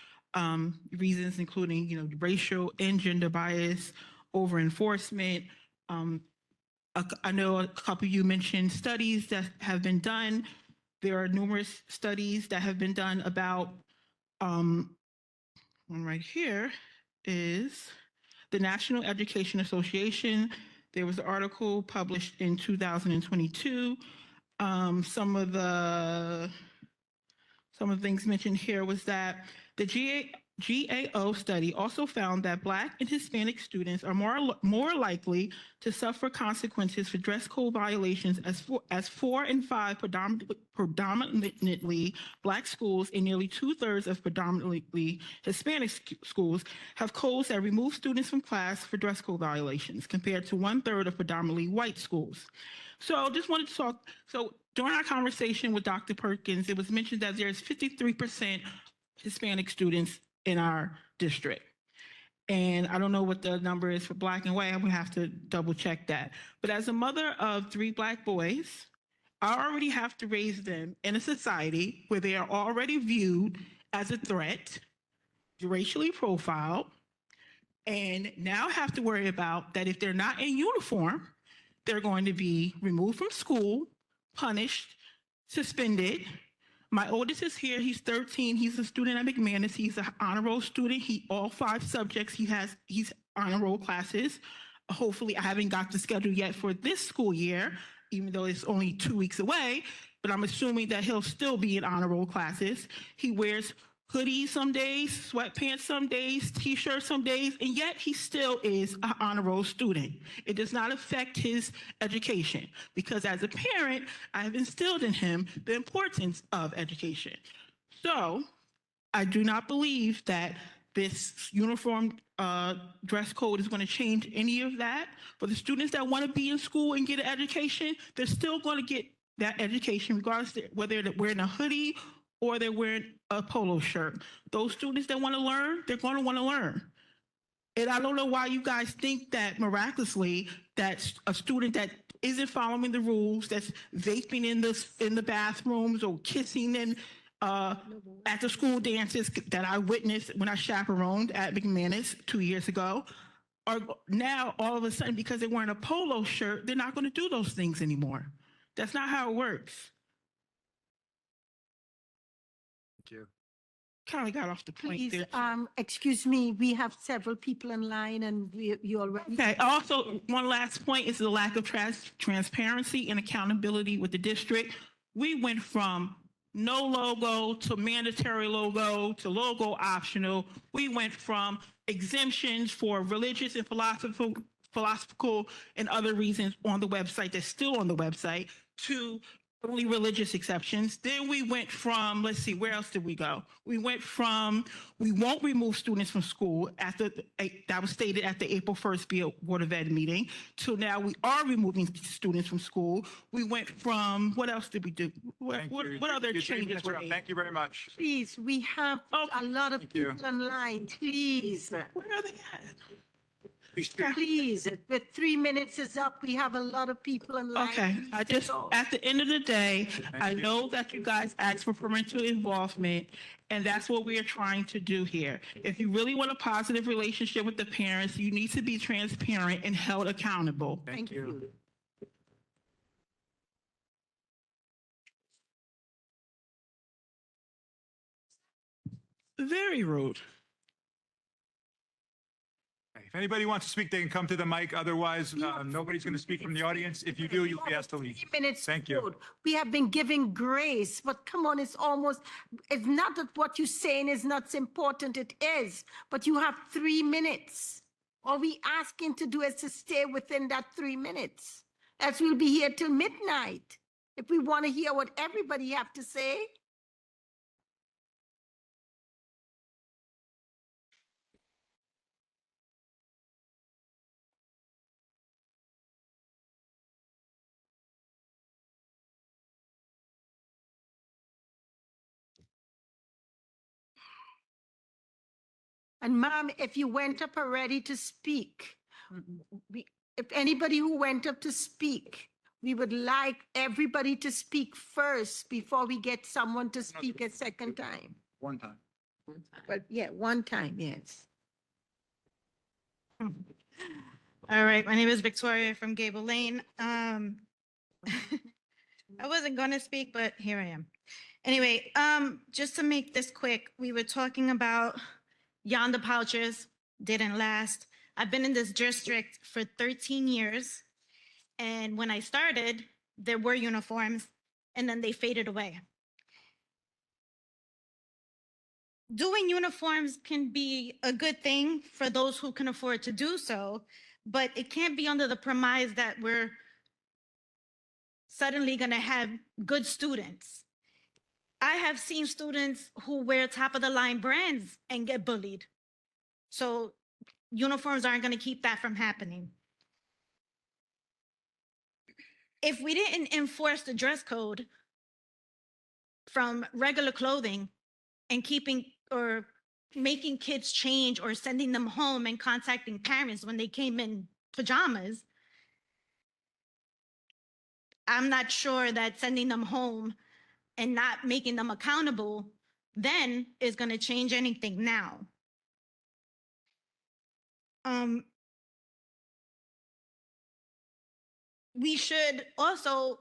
Reasons including, you know, racial and gender bias, over enforcement. I know a couple of you mentioned studies that have been done. There are numerous studies that have been done about, one right here is the National Education Association. There was an article published in 2022. Some of the things mentioned here was that the GAO study also found that Black and Hispanic students are more likely to suffer consequences for dress code violations as 4 and 5 predominantly Black schools and nearly 2/3 of predominantly Hispanic schools have codes that remove students from class for dress code violations compared to 1/3 of predominantly white schools. So just wanted to talk. So during our conversation with Dr. Perkins, it was mentioned that there's 53% Hispanic students in our district. And I don't know what the number is for Black and white. I would have to double check that. But as a mother of 3 Black boys, I already have to raise them in a society where they are already viewed as a threat, racially profiled, and now have to worry about that if they're not in uniform, they're going to be removed from school, punished, suspended. My oldest is here. He's 13. He's a student at McManus. He's an honor roll student. All 5 subjects he's honor roll classes. Hopefully, I haven't got the schedule yet for this school year, even though it's only 2 weeks away, but I'm assuming that he'll still be in honor roll classes. He wears hoodies some days, sweatpants some days, t-shirts some days, and yet he still is an honor roll student. It does not affect his education because as a parent, I have instilled in him the importance of education. So I do not believe that this uniform dress code is going to change any of that. For the students that want to be in school and get an education, they're still going to get that education regardless of whether they're wearing a hoodie or they're wearing a polo shirt. Those students that want to learn, they're going to want to learn. And I don't know why you guys think that miraculously that a student that isn't following the rules, that's vaping in the bathrooms or kissing in at the school dances that I witnessed when I chaperoned at McManus 2 years ago, are now all of a sudden, because they're wearing a polo shirt, they're not going to do those things anymore. That's not how it works. Thank you. Kind of got off the point Please, there. Excuse me, we have several people in line and you already. Okay, also, one last point is the lack of transparency and accountability with the district. We went from no logo to mandatory logo to logo optional. We went from exemptions for religious and philosophical and other reasons on the website that's still on the website to only religious exceptions. Then we went from, let's see, where else did we go? We went from, we won't remove students from school after, that was stated at the April 1st Board of Ed meeting, to now we are removing students from school. We went from, what else did we do? What other changes were made? Thank you very much. Please, we have a lot of people in line, please. Where are they at? Please, the 3 minutes is up. We have a lot of people in line. Okay, I just, at the end of the day, I know that you guys asked for parental involvement, and that's what we are trying to do here. If you really want a positive relationship with the parents, you need to be transparent and held accountable. Thank you. Very rude. If anybody wants to speak, they can come to the mic. Otherwise, nobody's going to speak from the audience. If you do, you'll be asked to leave. 3 minutes. Thank you. Good. We have been giving grace, but come on, it's not that what you're saying is not important. It is, but you have 3 minutes. All we asking to do is to stay within that 3 minutes. else we'll be here till midnight if we want to hear what everybody have to say. And ma'am, if you went up already to speak, if anybody who went up to speak, we would like everybody to speak first before we get someone to speak a second time. One time. But yeah, one time, yes. All right, my name is Victoria from Gable Lane. I wasn't going to speak, but here I am. Anyway, just to make this quick, we were talking about yonder pouches, didn't last. I've been in this district for 13 years. And when I started, there were uniforms and then they faded away. Doing uniforms can be a good thing for those who can afford to do so, but it can't be under the premise that we're suddenly going to have good students. I have seen students who wear top of the line brands and get bullied. So uniforms aren't going to keep that from happening. If we didn't enforce the dress code from regular clothing and keeping or making kids change or sending them home and contacting parents when they came in pajamas, I'm not sure that sending them home and not making them accountable then is going to change anything now. We should also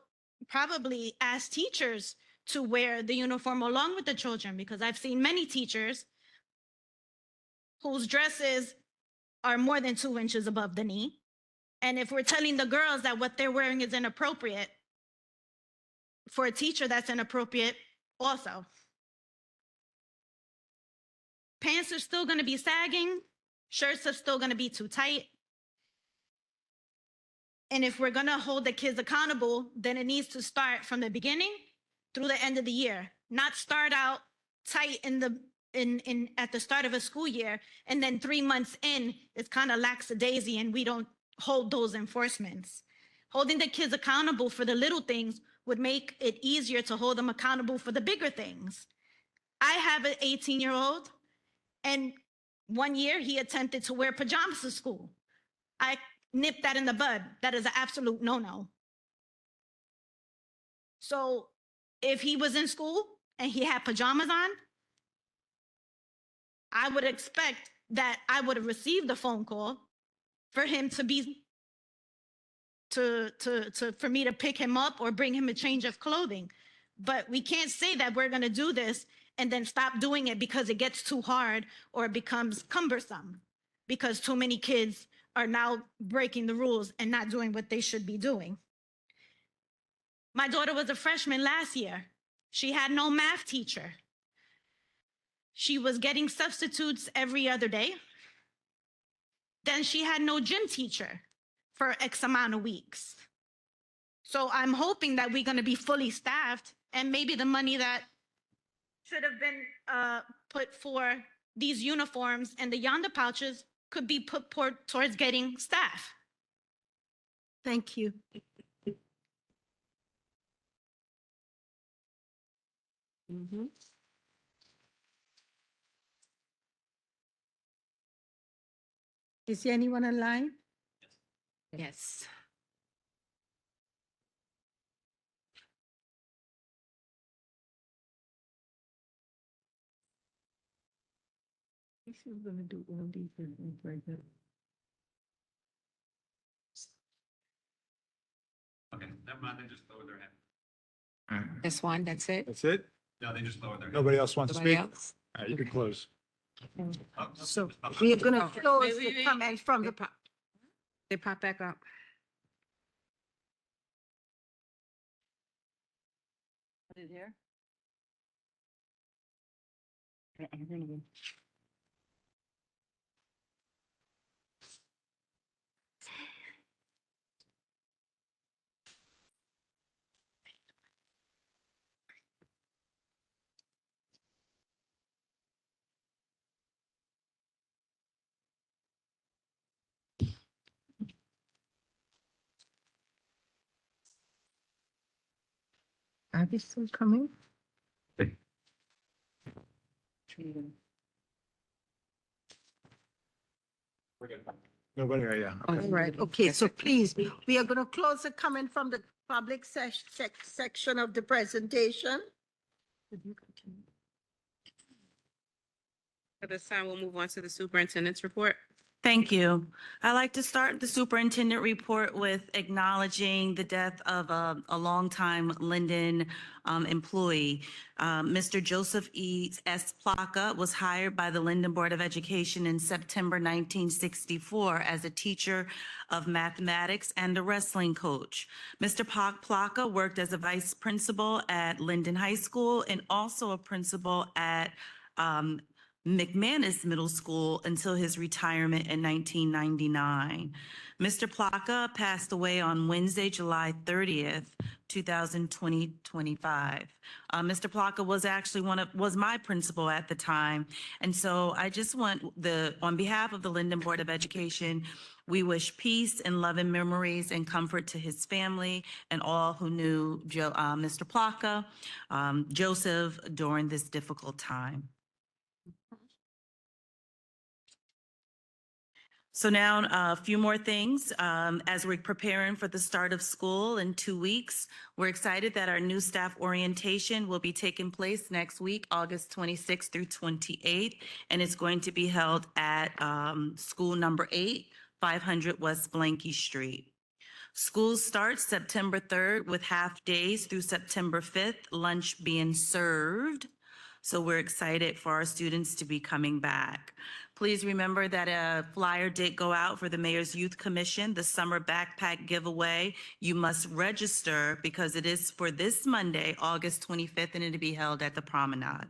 probably ask teachers to wear the uniform along with the children, because I've seen many teachers whose dresses are more than 2 inches above the knee. And if we're telling the girls that what they're wearing is inappropriate, for a teacher, that's inappropriate also. Pants are still going to be sagging. Shirts are still going to be too tight. And if we're going to hold the kids accountable, then it needs to start from the beginning through the end of the year, not start out tight at the start of a school year, and then 3 months in, it's kind of lackadaisy and we don't hold those enforcements. Holding the kids accountable for the little things would make it easier to hold them accountable for the bigger things. I have an 18-year-old, and one year he attempted to wear pajamas to school. I nipped that in the bud. That is an absolute no-no. So if he was in school and he had pajamas on, I would expect that I would have received a phone call for him to be for me to pick him up or bring him a change of clothing. But we can't say that we're going to do this and then stop doing it because it gets too hard or it becomes cumbersome, because too many kids are now breaking the rules and not doing what they should be doing. My daughter was a freshman last year. She had no math teacher. She was getting substitutes every other day. Then she had no gym teacher for X amount of weeks. So I'm hoping that we're going to be fully staffed, and maybe the money that should have been put for these uniforms and the yonder pouches could be put towards getting staff. Thank you. Is there anyone online? Yes. This is gonna do all these things right there. Okay, never mind, they just lowered their hand. This one, that's it? That's it? No, they just lowered their hand. Nobody else wants to Nobody speak? else? All right, you can close. So we are gonna Oh, close wait, the wait. comments from the. They pop back up. Put it here. I'm gonna go. Are they still coming? Nobody, yeah. All right, okay, so please, we are going to close the comment from the public section of the presentation. At this time, we'll move on to the superintendent's report. Thank you. I'd like to start the superintendent report with acknowledging the death of a longtime Linden employee. Mr. Joseph E. S. Plaka was hired by the Linden Board of Education in September 1964 as a teacher of mathematics and a wrestling coach. Mr. Plaka worked as a vice principal at Linden High School and also a principal at McManus Middle School until his retirement in 1999. Mr. Plaka passed away on Wednesday, July 30th, 2025. Mr. Plaka was actually was my principal at the time. And so I just want on behalf of the Linden Board of Education, we wish peace and love and memories and comfort to his family and all who knew Mr. Plaka, Joseph, during this difficult time. So now a few more things. As we're preparing for the start of school in 2 weeks, we're excited that our new staff orientation will be taking place next week, August 26th through 28th, and it's going to be held at school number 8, 500 West Blanky Street. School starts September 3rd with half days through September 5th, lunch being served. So we're excited for our students to be coming back. Please remember that a flyer did go out for the Mayor's Youth Commission, the summer backpack giveaway. You must register because it is for this Monday, August 25th, and it'll be held at the Promenade.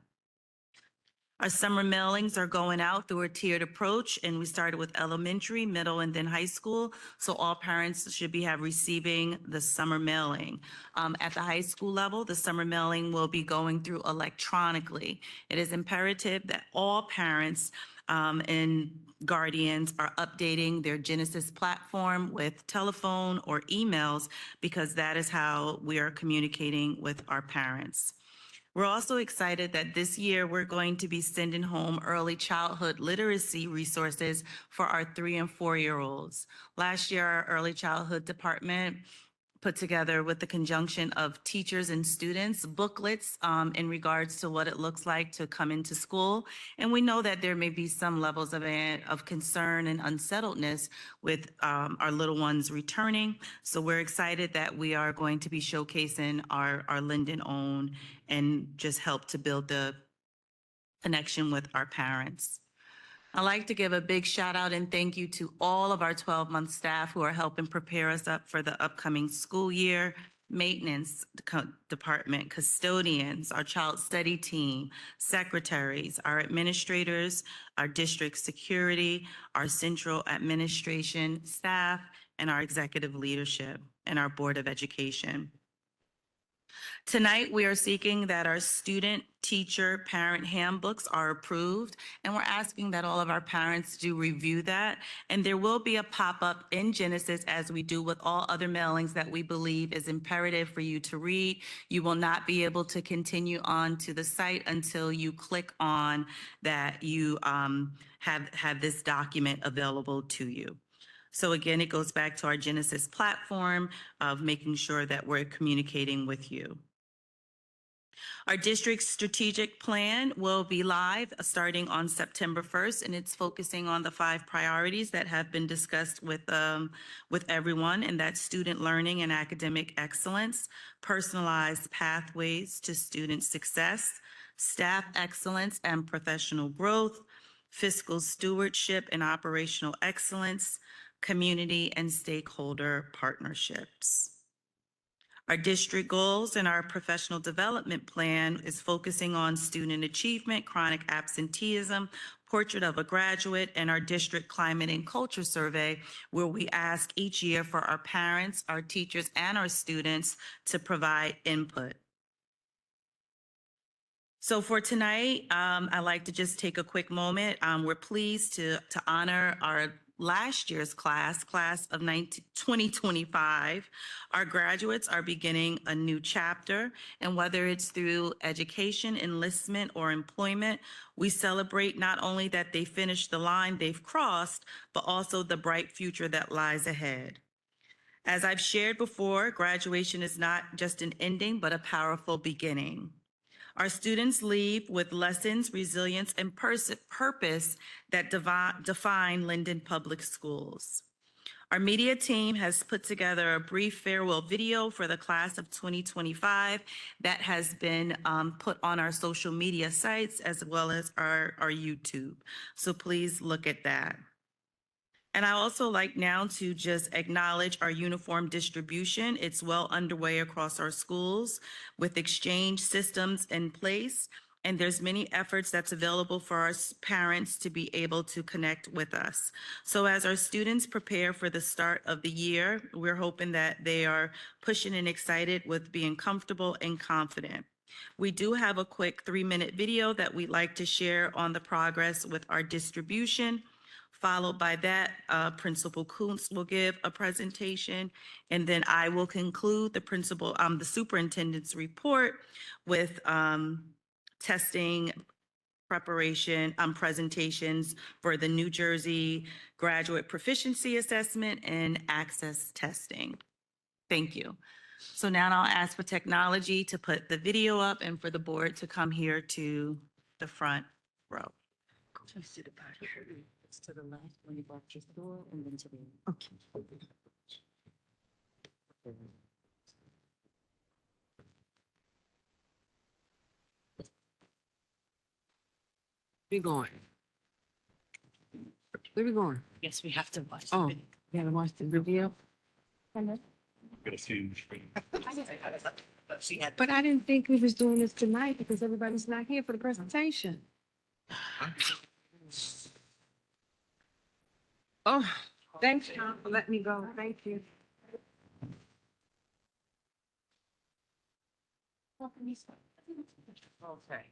Our summer mailings are going out through a tiered approach, and we started with elementary, middle, and then high school. So all parents should be receiving the summer mailing. At the high school level, the summer mailing will be going through electronically. It is imperative that all parents and guardians are updating their Genesis platform with telephone or emails because that is how we are communicating with our parents. We're also excited that this year we're going to be sending home early childhood literacy resources for our 3 and 4-year-olds. Last year, our early childhood department put together with the conjunction of teachers and students booklets in regards to what it looks like to come into school. And we know that there may be some levels of concern and unsettledness with our little ones returning. So we're excited that we are going to be showcasing our Linden own and just help to build the connection with our parents. I'd like to give a big shout out and thank you to all of our 12-month staff who are helping prepare us up for the upcoming school year. Maintenance department, custodians, our child study team, secretaries, our administrators, our district security, our central administration staff, and our executive leadership and our Board of Education. Tonight, we are seeking that our student, teacher, parent handbooks are approved, and we're asking that all of our parents do review that. And there will be a pop-up in Genesis, as we do with all other mailings that we believe is imperative for you to read. You will not be able to continue on to the site until you click on that you have this document available to you. So again, it goes back to our Genesis platform of making sure that we're communicating with you. Our district's strategic plan will be live starting on September 1st, and it's focusing on the 5 priorities that have been discussed with everyone, and that's student learning and academic excellence, personalized pathways to student success, staff excellence and professional growth, fiscal stewardship and operational excellence, community and stakeholder partnerships. Our district goals and our professional development plan is focusing on student achievement, chronic absenteeism, portrait of a graduate, and our district climate and culture survey, where we ask each year for our parents, our teachers, and our students to provide input. So for tonight, I'd like to just take a quick moment. We're pleased to honor our last year's class of 2025, our graduates are beginning a new chapter. And whether it's through education, enlistment, or employment, we celebrate not only that they finished the line they've crossed, but also the bright future that lies ahead. As I've shared before, graduation is not just an ending, but a powerful beginning. Our students leave with lessons, resilience, and purpose that define Linden Public Schools. Our media team has put together a brief farewell video for the class of 2025 that has been put on our social media sites as well as our YouTube. So please look at that. And I also like now to just acknowledge our uniform distribution. It's well underway across our schools with exchange systems in place. And there's many efforts that's available for our parents to be able to connect with us. So as our students prepare for the start of the year, we're hoping that they are pushing and excited with being comfortable and confident. We do have a quick 3-minute video that we'd like to share on the progress with our distribution. Followed by that, Principal Kuntz will give a presentation, and then I will conclude the superintendent's report with testing preparation, presentations for the New Jersey Graduate Proficiency Assessment and access testing. Thank you. So now I'll ask for technology to put the video up and for the board to come here to the front row. To the left when you walk through the door and then to the okay. We going? Where we going? Yes, we have to watch. Oh, you gotta watch the video? Got a few. But I didn't think we was doing this tonight because everybody's not here for the presentation. Oh, thanks, Tom, for letting me go. Thank you. Okay.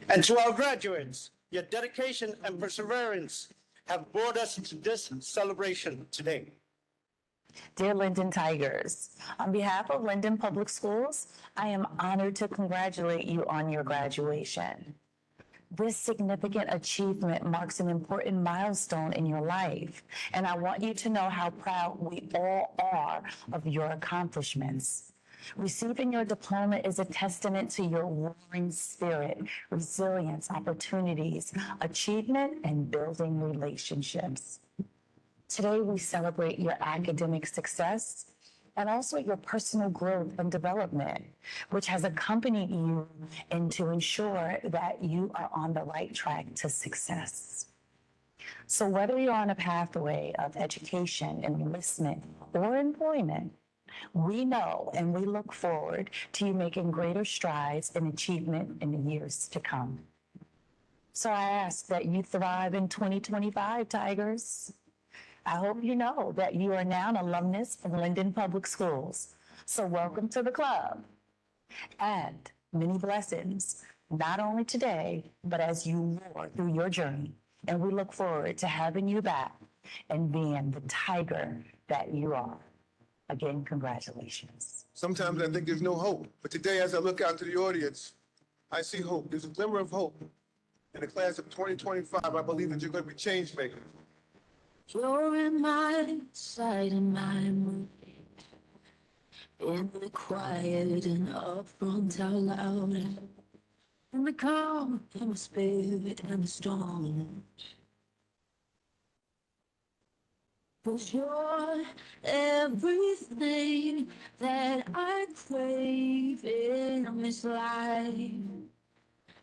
And to our graduates, your dedication and perseverance have brought us to this celebration today. Dear Linden Tigers, on behalf of Linden Public Schools, I am honored to congratulate you on your graduation. This significant achievement marks an important milestone in your life, and I want you to know how proud we all are of your accomplishments. Receiving your diploma is a testament to your warring spirit, resilience, opportunities, achievement, and building relationships. Today, we celebrate your academic success and also your personal growth and development, which has accompanied you and to ensure that you are on the right track to success. So whether you're on a pathway of education, enlistment, or employment, We know and we look forward to you making greater strides in achievement in the years to come. So I ask that you thrive in 2025, Tigers. I hope you know that you are now an alumnus of Linden Public Schools. So welcome to the club and many blessings, not only today, but as you roar through your journey. And we look forward to having you back and being the tiger that you are. Again, congratulations. Sometimes I think there's no hope, but today as I look out to the audience, I see hope. There's a glimmer of hope. In the class of 2025, I believe that you're going to be change makers. You're in my sight and my mood. In the quiet and upfront out loud. In the calm, in the spirit and the storm. 'Cause you're everything that I crave in this life.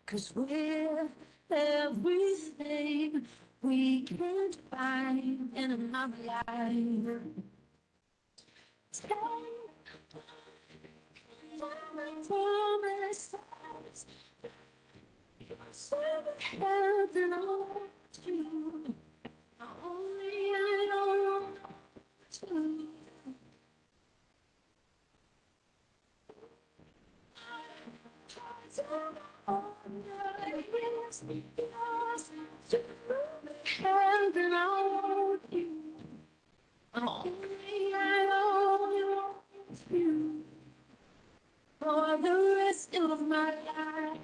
'Cause we're everything we can't find in another life. Promise held and hold you. Only I know to. Held and hold you. Only I know you. For the rest of my life.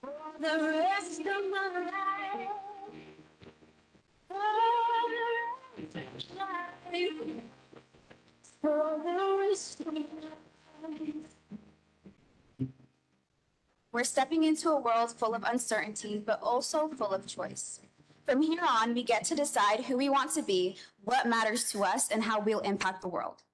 For the rest of my life. For the rest of my life. For the rest of my life. We're stepping into a world full of uncertainty, but also full of choice. From here on, we get to decide who we want to be, what matters to us, and how we'll impact the world.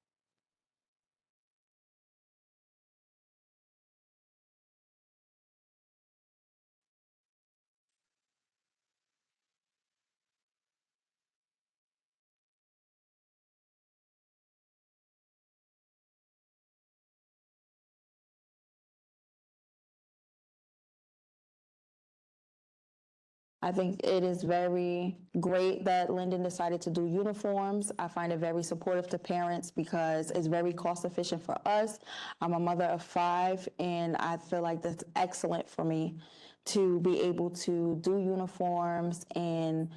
I think it is very great that Linden decided to do uniforms. I find it very supportive to parents because it's very cost efficient for us. I'm a mother of 5, and I feel like that's excellent for me to be able to do uniforms, and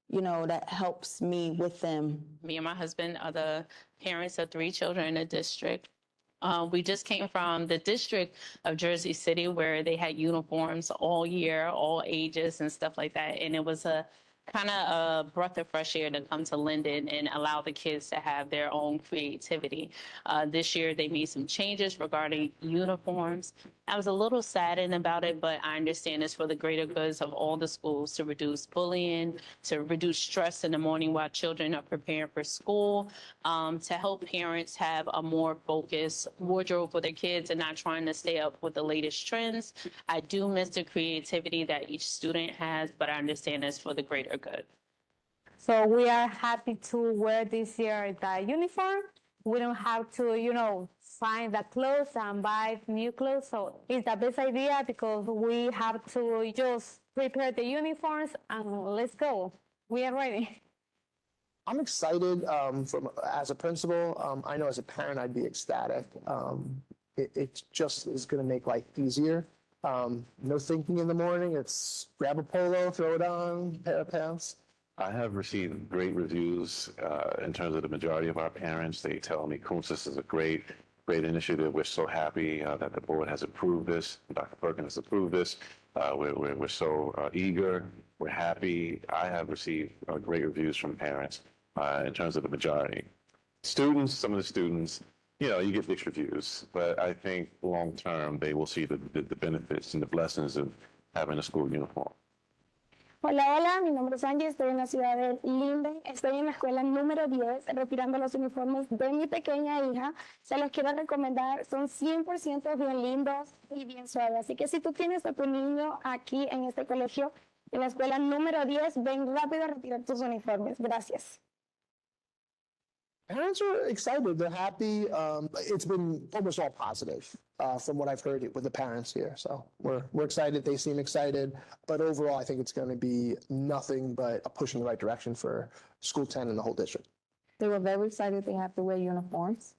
that helps me with them. Me and my husband are the parents of 3 children in the district. We just came from the district of Jersey City where they had uniforms all year, all ages and stuff like that. And it was a kind of a breath of fresh air to come to Linden and allow the kids to have their own creativity. This year, they made some changes regarding uniforms. I was a little saddened about it, but I understand it's for the greater goods of all the schools to reduce bullying, to reduce stress in the morning while children are preparing for school, to help parents have a more focused wardrobe for their kids and not trying to stay up with the latest trends. I do miss the creativity that each student has, but I understand it's for the greater good. So we are happy to wear this year the uniform. We don't have to, find the clothes and buy new clothes. So it's the best idea because we have to just prepare the uniforms and let's go. We are ready. I'm excited as a principal. I know as a parent, I'd be ecstatic. It just is going to make life easier. No thinking in the morning. It's grab a polo, throw it on, pair of pants. I have received great reviews in terms of the majority of our parents. They tell me, Coons, this is a great initiative. We're so happy that the board has approved this. Dr. Perkins has approved this. We're so eager. We're happy. I have received great reviews from parents in terms of the majority. Students, some of the students, you get mixed reviews, but I think long term they will see the benefits and the blessings of having a school uniform. Hola, hola, mi nombre es Angie, estoy en la ciudad de Linden, estoy en la escuela número 10, retirando los uniformes de mi pequeña hija. Se los quiero recomendar, son 100% bien lindos y bien suaves. Así que si tú tienes a tu niño aquí en este colegio, En la escuela número 10, ven rápido a retirar tus uniformes. Gracias. Parents are excited. They're happy. It's been almost all positive from what I've heard with the parents here. So we're excited. They seem excited. But overall, I think it's going to be nothing but a push in the right direction for School 10 and the whole district. They were very excited they have to wear uniforms.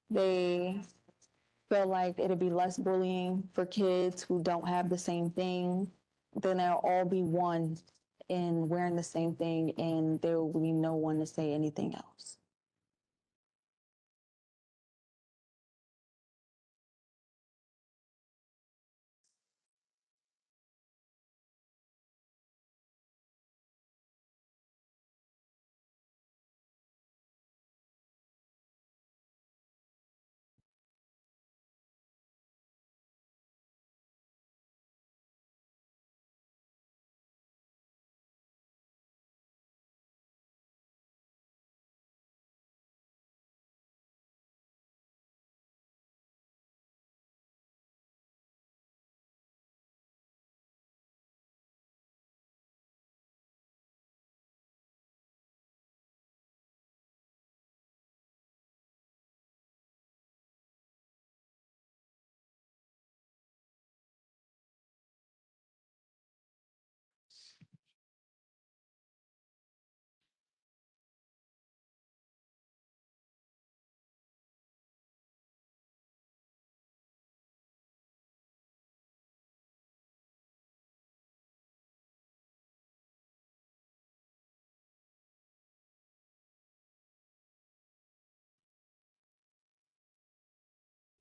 They feel like it'll be less bullying for kids who don't have the same thing. Then they'll all be one in wearing the same thing, and there will be no one to say anything else.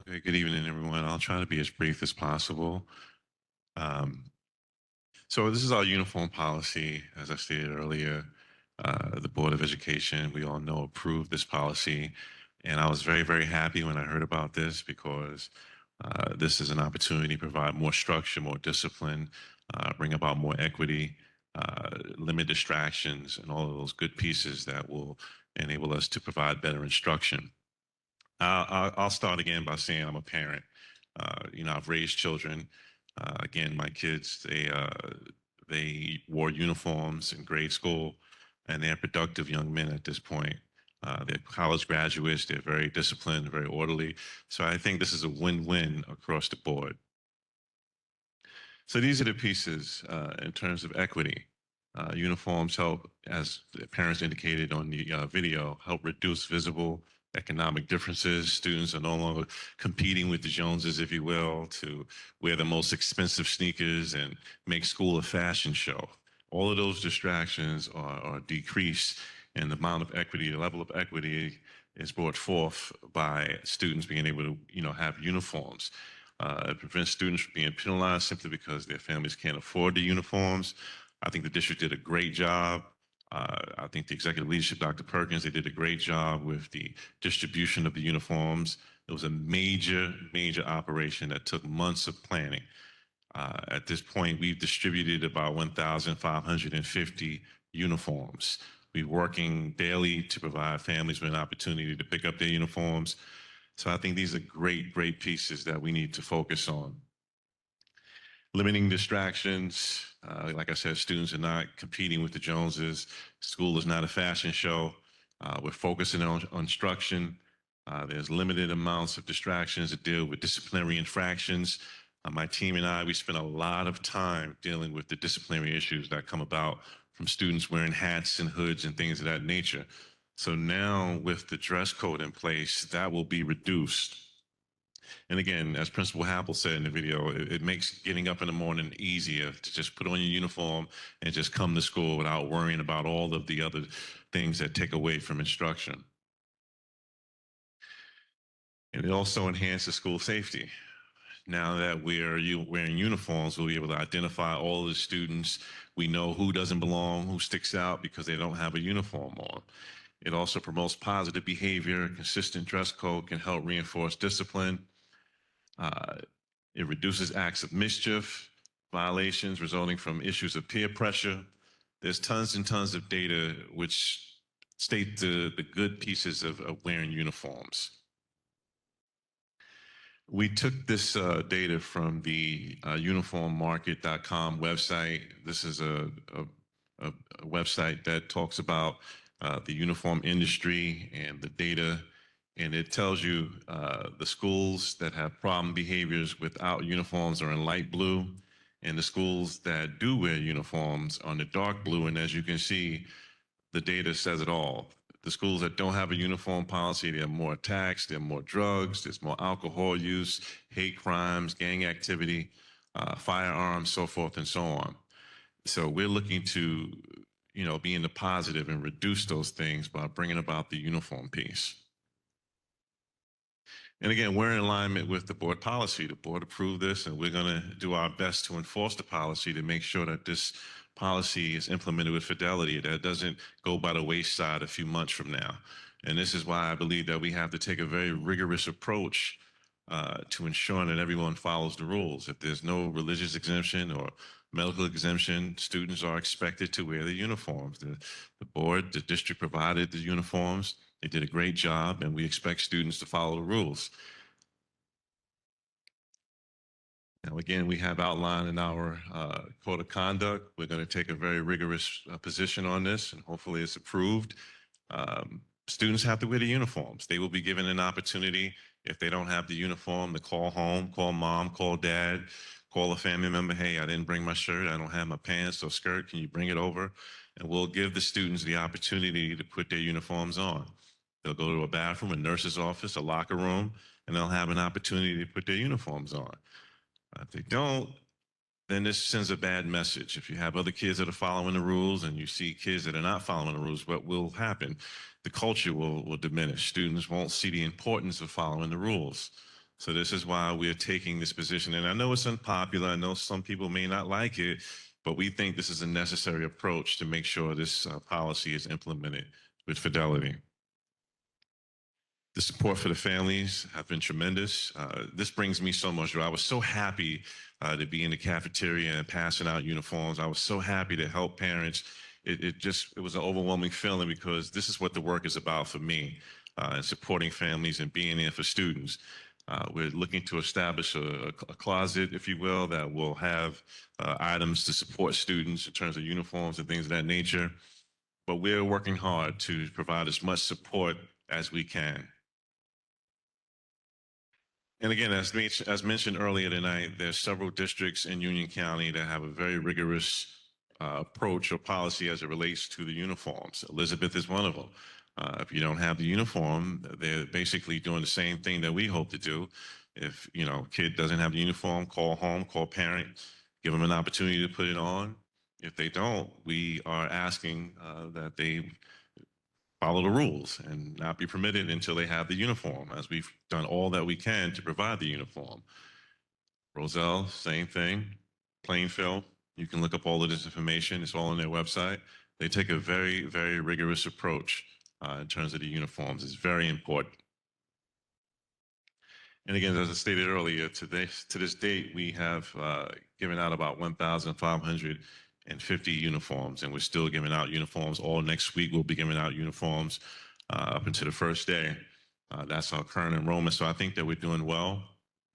Okay, good evening, everyone. I'll try to be as brief as possible. So this is our uniform policy. As I stated earlier, the Board of Education, we all know, approved this policy. And I was very, very happy when I heard about this because this is an opportunity to provide more structure, more discipline, bring about more equity, limit distractions, and all of those good pieces that will enable us to provide better instruction. I'll start again by saying I'm a parent. I've raised children. Again, my kids, they wore uniforms in grade school, and they're productive young men at this point. They're college graduates. They're very disciplined, very orderly. So I think this is a win-win across the board. So these are the pieces in terms of equity. Uniforms help, as the parents indicated on the video, help reduce visible economic differences. Students are no longer competing with the Joneses, if you will, to wear the most expensive sneakers and make school a fashion show. All of those distractions are decreased, and the amount of equity, the level of equity is brought forth by students being able to, have uniforms. It prevents students from being penalized simply because their families can't afford the uniforms. I think the district did a great job. I think the executive leadership, Dr. Perkins, they did a great job with the distribution of the uniforms. It was a major, major operation that took months of planning. At this point, we've distributed about 1,550 uniforms. We're working daily to provide families with an opportunity to pick up their uniforms. So I think these are great, great pieces that we need to focus on. Limiting distractions. Like I said, students are not competing with the Joneses. School is not a fashion show. We're focusing on instruction. There's limited amounts of distractions to deal with disciplinary infractions. My team and I, we spend a lot of time dealing with the disciplinary issues that come about from students wearing hats and hoods and things of that nature. So now with the dress code in place, that will be reduced. And again, as Principal Happel said in the video, it makes getting up in the morning easier to just put on your uniform and just come to school without worrying about all of the other things that take away from instruction. And it also enhances school safety. Now that we're wearing uniforms, we'll be able to identify all of the students. We know who doesn't belong, who sticks out because they don't have a uniform on. It also promotes positive behavior. Consistent dress code can help reinforce discipline. It reduces acts of mischief, violations resulting from issues of peer pressure. There's tons and tons of data which state the good pieces of wearing uniforms. We took this data from the uniformmarket.com website. This is a website that talks about the uniform industry and the data, and it tells you the schools that have problem behaviors without uniforms are in light blue, and the schools that do wear uniforms are in the dark blue. And as you can see, the data says it all. The schools that don't have a uniform policy, there are more attacks, there are more drugs, there's more alcohol use, hate crimes, gang activity, firearms, so forth and so on. So we're looking to, be in the positive and reduce those things by bringing about the uniform piece. And again, we're in alignment with the board policy. The board approved this, and we're going to do our best to enforce the policy to make sure that this policy is implemented with fidelity, that it doesn't go by the wayside a few months from now. And this is why I believe that we have to take a very rigorous approach to ensuring that everyone follows the rules. If there's no religious exemption or medical exemption, students are expected to wear the uniforms. The board, the district provided the uniforms. They did a great job, and we expect students to follow the rules. Now, again, we have outlined in our code of conduct, we're going to take a very rigorous position on this, and hopefully it's approved. Students have to wear the uniforms. They will be given an opportunity, if they don't have the uniform, to call home, call mom, call dad, call a family member. Hey, I didn't bring my shirt. I don't have my pants or skirt. Can you bring it over? And we'll give the students the opportunity to put their uniforms on. They'll go to a bathroom, a nurse's office, a locker room, and they'll have an opportunity to put their uniforms on. If they don't, then this sends a bad message. If you have other kids that are following the rules and you see kids that are not following the rules, what will happen? The culture will diminish. Students won't see the importance of following the rules. So this is why we're taking this position. And I know it's unpopular. I know some people may not like it, but we think this is a necessary approach to make sure this policy is implemented with fidelity. The support for the families have been tremendous. This brings me so much joy. I was so happy to be in the cafeteria and passing out uniforms. I was so happy to help parents. It was an overwhelming feeling, because this is what the work is about for me, and supporting families and being there for students. We're looking to establish a closet, if you will, that will have items to support students in terms of uniforms and things of that nature. But we're working hard to provide as much support as we can. And again, as mentioned earlier tonight, there's several districts in Union County that have a very rigorous approach or policy as it relates to the uniforms. Elizabeth is one of them. If you don't have the uniform, they're basically doing the same thing that we hope to do. If, kid doesn't have the uniform, call home, call parent, give them an opportunity to put it on. If they don't, we are asking that they follow the rules and not be permitted until they have the uniform, as we've done all that we can to provide the uniform. Roselle, same thing. Plainfield, you can look up all of this information. It's all on their website. They take a very, very rigorous approach in terms of the uniforms. It's very important. And again, as I stated earlier, to this date, we have given out about 1,550 uniforms, and we're still giving out uniforms. All next week, we'll be giving out uniforms up until the first day. That's our current enrollment. So I think that we're doing well,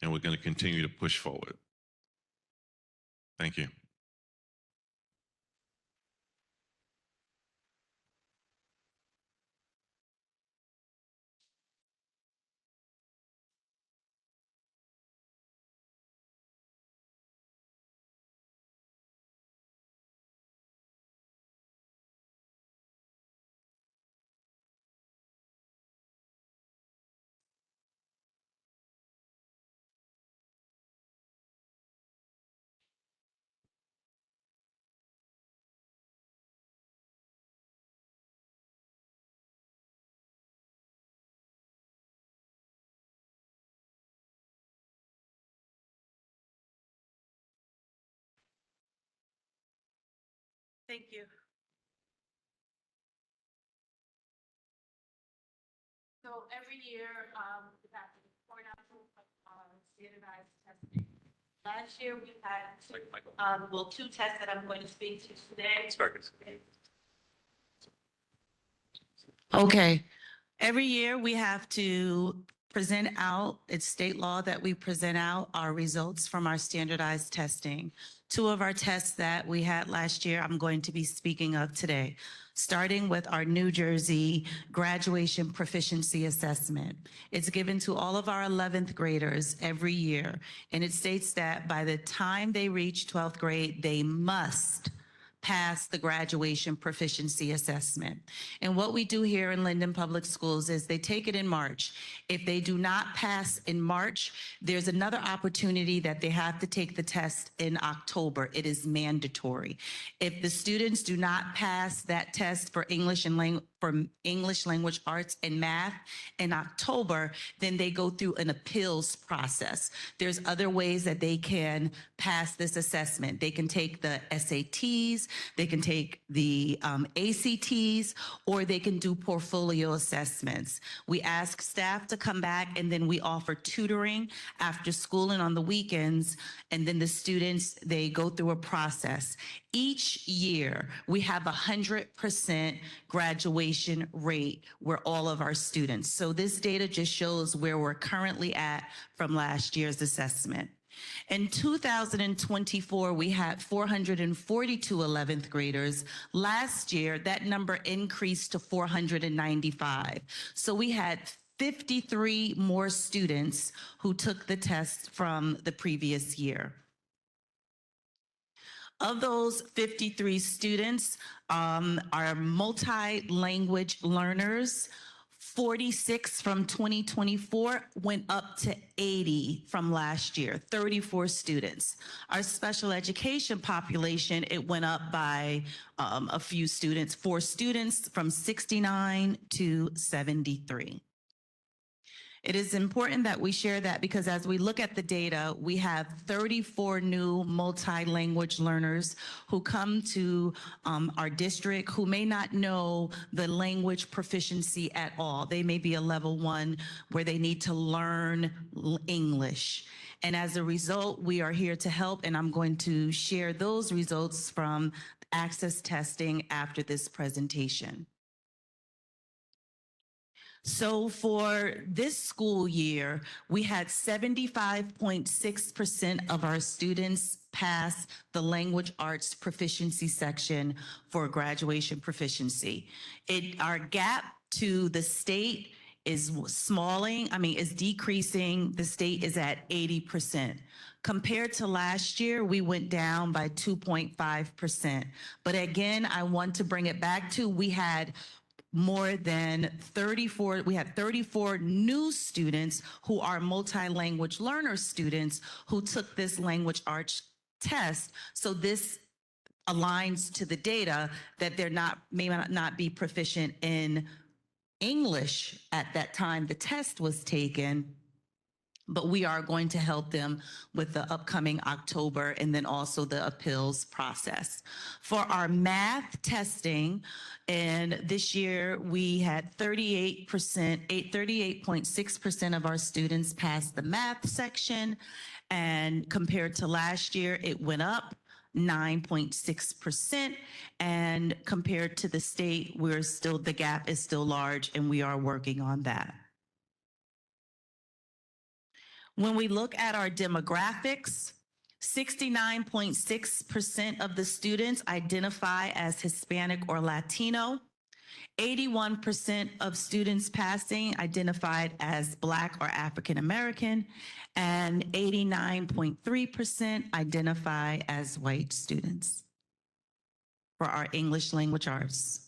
and we're going to continue to push forward. Thank you. Thank you. So every year, we have to report out standardized testing. Last year, we had two tests that I'm going to speak to today. Okay. Every year, we have to present out, it's state law that we present out our results from our standardized testing. 2 of our tests that we had last year, I'm going to be speaking of today, starting with our New Jersey graduation proficiency assessment. It's given to all of our 11th graders every year, and it states that by the time they reach 12th grade, they must pass the graduation proficiency assessment. And what we do here in Linden Public Schools is they take it in March. If they do not pass in March, there's another opportunity that they have to take the test in October. It is mandatory. If the students do not pass that test for English language arts and math in October, then they go through an appeals process. There's other ways that they can pass this assessment. They can take the SATs, they can take the ACTs, or they can do portfolio assessments. We ask staff to come back, and then we offer tutoring after school and on the weekends, and then the students, they go through a process. Each year, we have 100% graduation rate where all of our students. So this data just shows where we're currently at from last year's assessment. In 2024, we had 442 11th graders. Last year, that number increased to 495. So we had 53 more students who took the test from the previous year. Of those 53 students are multi-language learners. 46 from 2024 went up to 80 from last year, 34 students. Our special education population, it went up by a few students, 4 students from 69 to 73. It is important that we share that because as we look at the data, we have 34 new multi-language learners who come to our district who may not know the language proficiency at all. They may be a level 1 where they need to learn English. And as a result, we are here to help, and I'm going to share those results from access testing after this presentation. So for this school year, we had 75.6% of our students pass the language arts proficiency section for graduation proficiency. Our gap to the state is is decreasing. The state is at 80%. Compared to last year, we went down by 2.5%. But again, I want to bring it back to we had 34 new students who are multi-language learner students who took this language arts test. So this aligns to the data that may not be proficient in English at that time the test was taken, but we are going to help them with the upcoming October and then also the appeals process. For our math testing, and this year we had 38.6% of our students pass the math section, and compared to last year, it went up 9.6%, and compared to the state, the gap is still large, and we are working on that. When we look at our demographics, 69.6% of the students identify as Hispanic or Latino. 81% of students passing identified as Black or African American, and 89.3% identify as white students for our English language arts.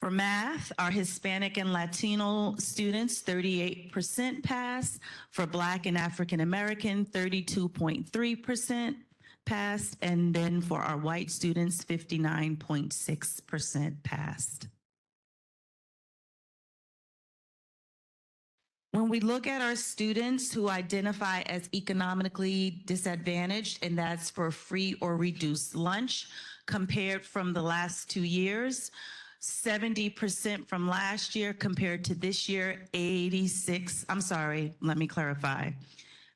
For math, our Hispanic and Latino students, 38% pass. For Black and African American, 32.3% passed. And then for our white students, 59.6% passed. When we look at our students who identify as economically disadvantaged, and that's for free or reduced lunch, compared from the last 2 years, 70% from last year compared to this year, 86. I'm sorry, let me clarify.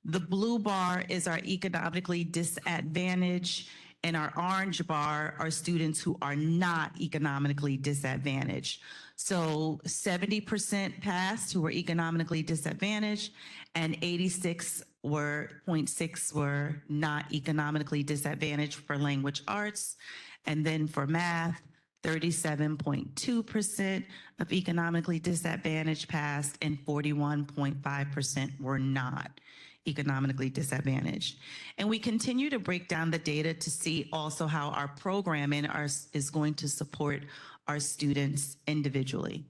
The blue bar is our economically disadvantaged, and our orange bar are students who are not economically disadvantaged. So 70% passed who were economically disadvantaged, and 86.6 were not economically disadvantaged for language arts. And then for math, 37.2% of economically disadvantaged passed, and 41.5% were not economically disadvantaged. And we continue to break down the data to see also how our programming is going to support our students individually.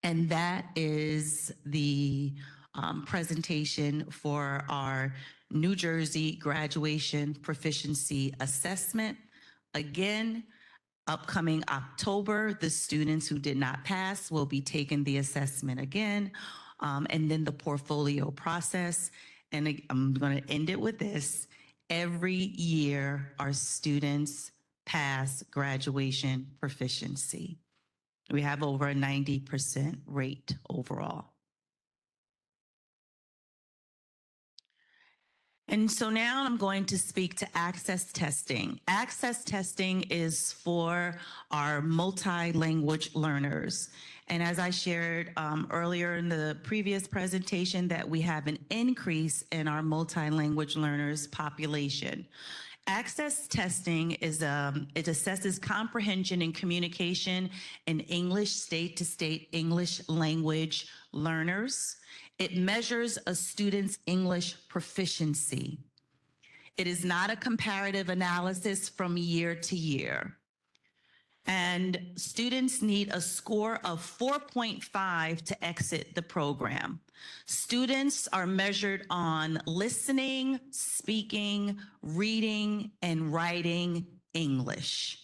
And that is the presentation for our New Jersey Graduation Proficiency Assessment. Again, upcoming October, the students who did not pass will be taking the assessment again, and then the portfolio process. And I'm going to end it with this. Every year, our students pass graduation proficiency. We have over a 90% rate overall. And so now I'm going to speak to access testing. Access testing is for our multi-language learners. And as I shared earlier in the previous presentation, that we have an increase in our multi-language learners population. Access testing is it assesses comprehension and communication in English state-to-state English language learners. It measures a student's English proficiency. It is not a comparative analysis from year to year. And students need a score of 4.5 to exit the program. Students are measured on listening, speaking, reading, and writing English.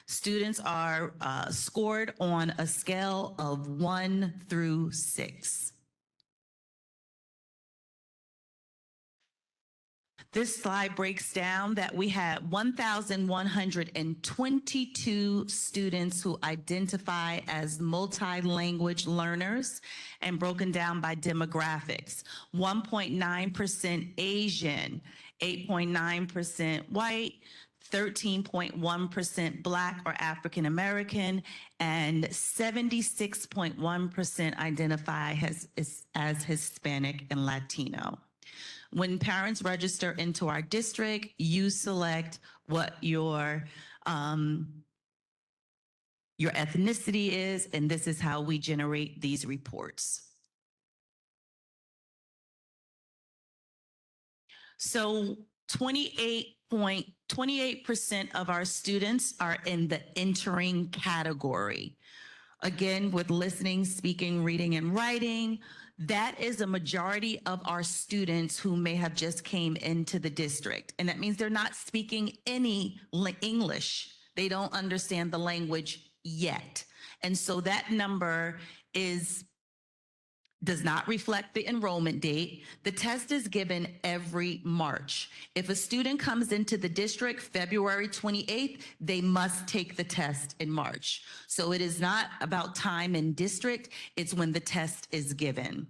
Students are scored on a scale of 1 through 6. This slide breaks down that we had 1,122 students who identify as multi-language learners, and broken down by demographics. 1.9% Asian, 8.9% white, 13.1% Black or African American, and 76.1% identify as Hispanic and Latino. When parents register into our district, you select what your ethnicity is, and this is how we generate these reports. So 28% of our students are in the entering category. Again, with listening, speaking, reading, and writing, that is a majority of our students who may have just came into the district. And that means they're not speaking any English. They don't understand the language yet. And so that number does not reflect the enrollment date. The test is given every March. If a student comes into the district February 28th, they must take the test in March. So it is not about time in district, it's when the test is given.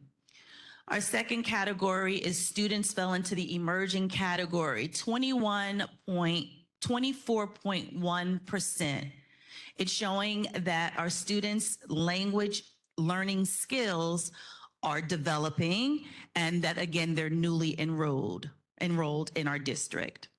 Our second category is students fell into the emerging category, 24.1%. It's showing that our students' language learning skills are developing, and that again, they're newly enrolled in our district.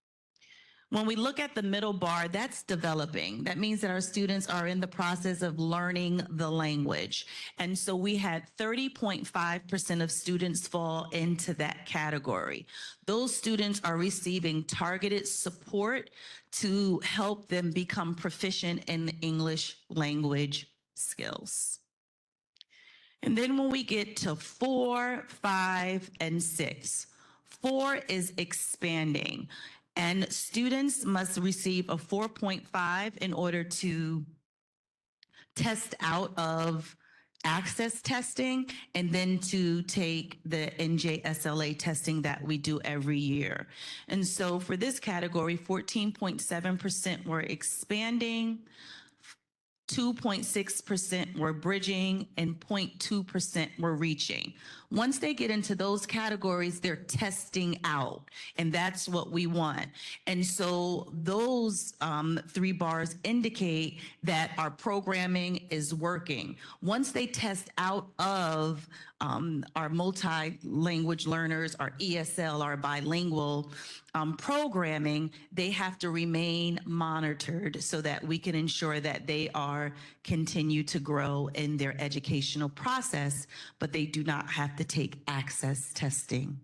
When we look at the middle bar, that's developing. That means that our students are in the process of learning the language. And so we had 30.5% of students fall into that category. Those students are receiving targeted support to help them become proficient in English language skills. And then when we get to 4, 5, and 6, 4 is expanding. And students must receive a 4.5 in order to test out of access testing, and then to take the NJSLA testing that we do every year. And so for this category, 14.7% were expanding, 2.6% were bridging, and 0.2% were reaching. Once they get into those categories, they're testing out, and that's what we want. And so those 3 bars indicate that our programming is working. Once they test out of our multi-language learners, our ESL, our bilingual programming, they have to remain monitored so that we can ensure that they are continue to grow in their educational process, but they do not have to take access testing.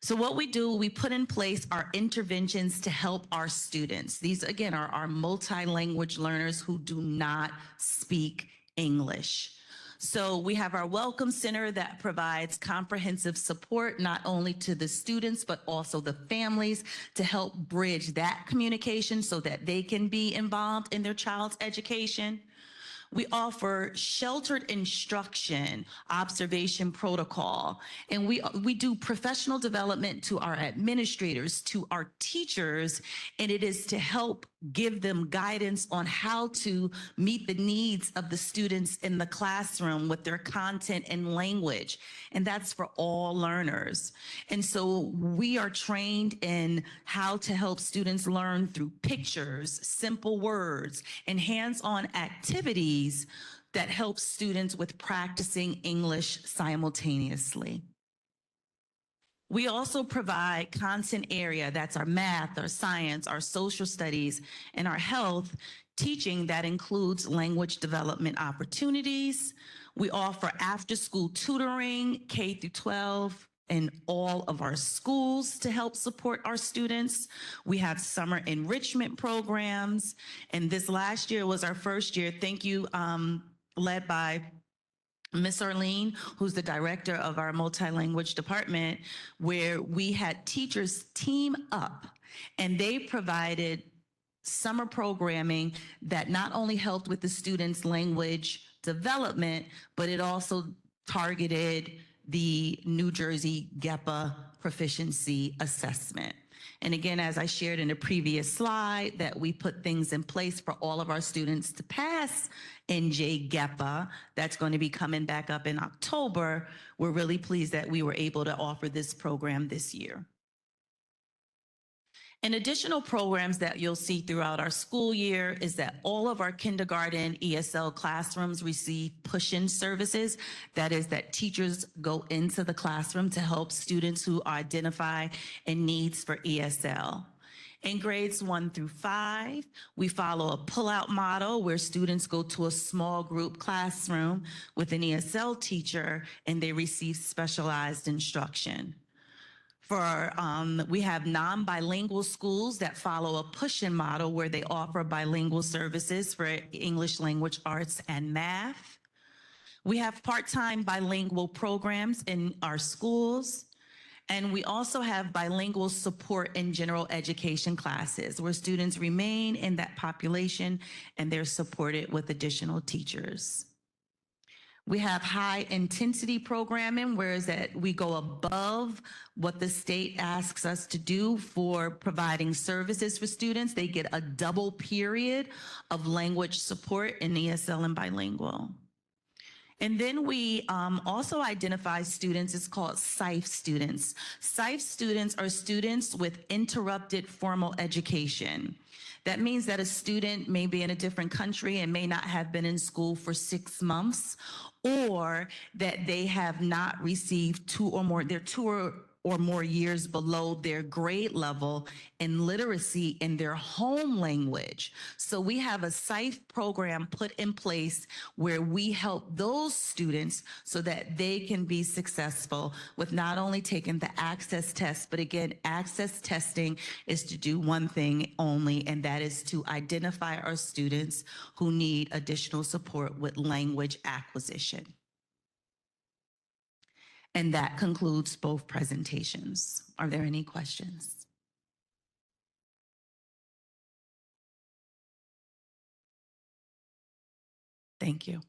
So what we do, we put in place our interventions to help our students. These, again, are our multi-language learners who do not speak English. So we have our Welcome Center that provides comprehensive support not only to the students, but also the families to help bridge that communication so that they can be involved in their child's education. We offer sheltered instruction, observation protocol, and we do professional development to our administrators, to our teachers, and it is to help give them guidance on how to meet the needs of the students in the classroom with their content and language. And that's for all learners. And so we are trained in how to help students learn through pictures, simple words, and hands-on activities that help students with practicing English simultaneously. We also provide content area, that's our math, our science, our social studies, and our health teaching that includes language development opportunities. We offer after-school tutoring, K through 12, in all of our schools to help support our students. We have summer enrichment programs, and this last year was our first year, thank you, led by Miss Arlene, who's the director of our multi-language department, where we had teachers team up and they provided summer programming that not only helped with the students' language development, but it also targeted the New Jersey GEPA proficiency assessment. And again, as I shared in a previous slide, that we put things in place for all of our students to pass NJ GEPA. That's going to be coming back up in October. We're really pleased that we were able to offer this program this year. And additional programs that you'll see throughout our school year is that all of our kindergarten ESL classrooms receive push-in services. That is that teachers go into the classroom to help students who identify in needs for ESL. In grades 1 through 5, we follow a pull-out model where students go to a small group classroom with an ESL teacher and they receive specialized instruction. We have non-bilingual schools that follow a push-in model where they offer bilingual services for English language arts and math. We have part-time bilingual programs in our schools. And we also have bilingual support in general education classes where students remain in that population and they're supported with additional teachers. We have high intensity programming, whereas that we go above what the state asks us to do for providing services for students. They get a double period of language support in ESL and bilingual. And then we also identify students, it's called SIFE students. SIFE students are students with interrupted formal education. That means that a student may be in a different country and may not have been in school for 6 months, or that they have not received 2 or more years below their grade level in literacy in their home language. So we have a SIFE program put in place where we help those students so that they can be successful with not only taking the access test, but again, access testing is to do one thing only, and that is to identify our students who need additional support with language acquisition. And that concludes both presentations. Are there any questions? Thank you.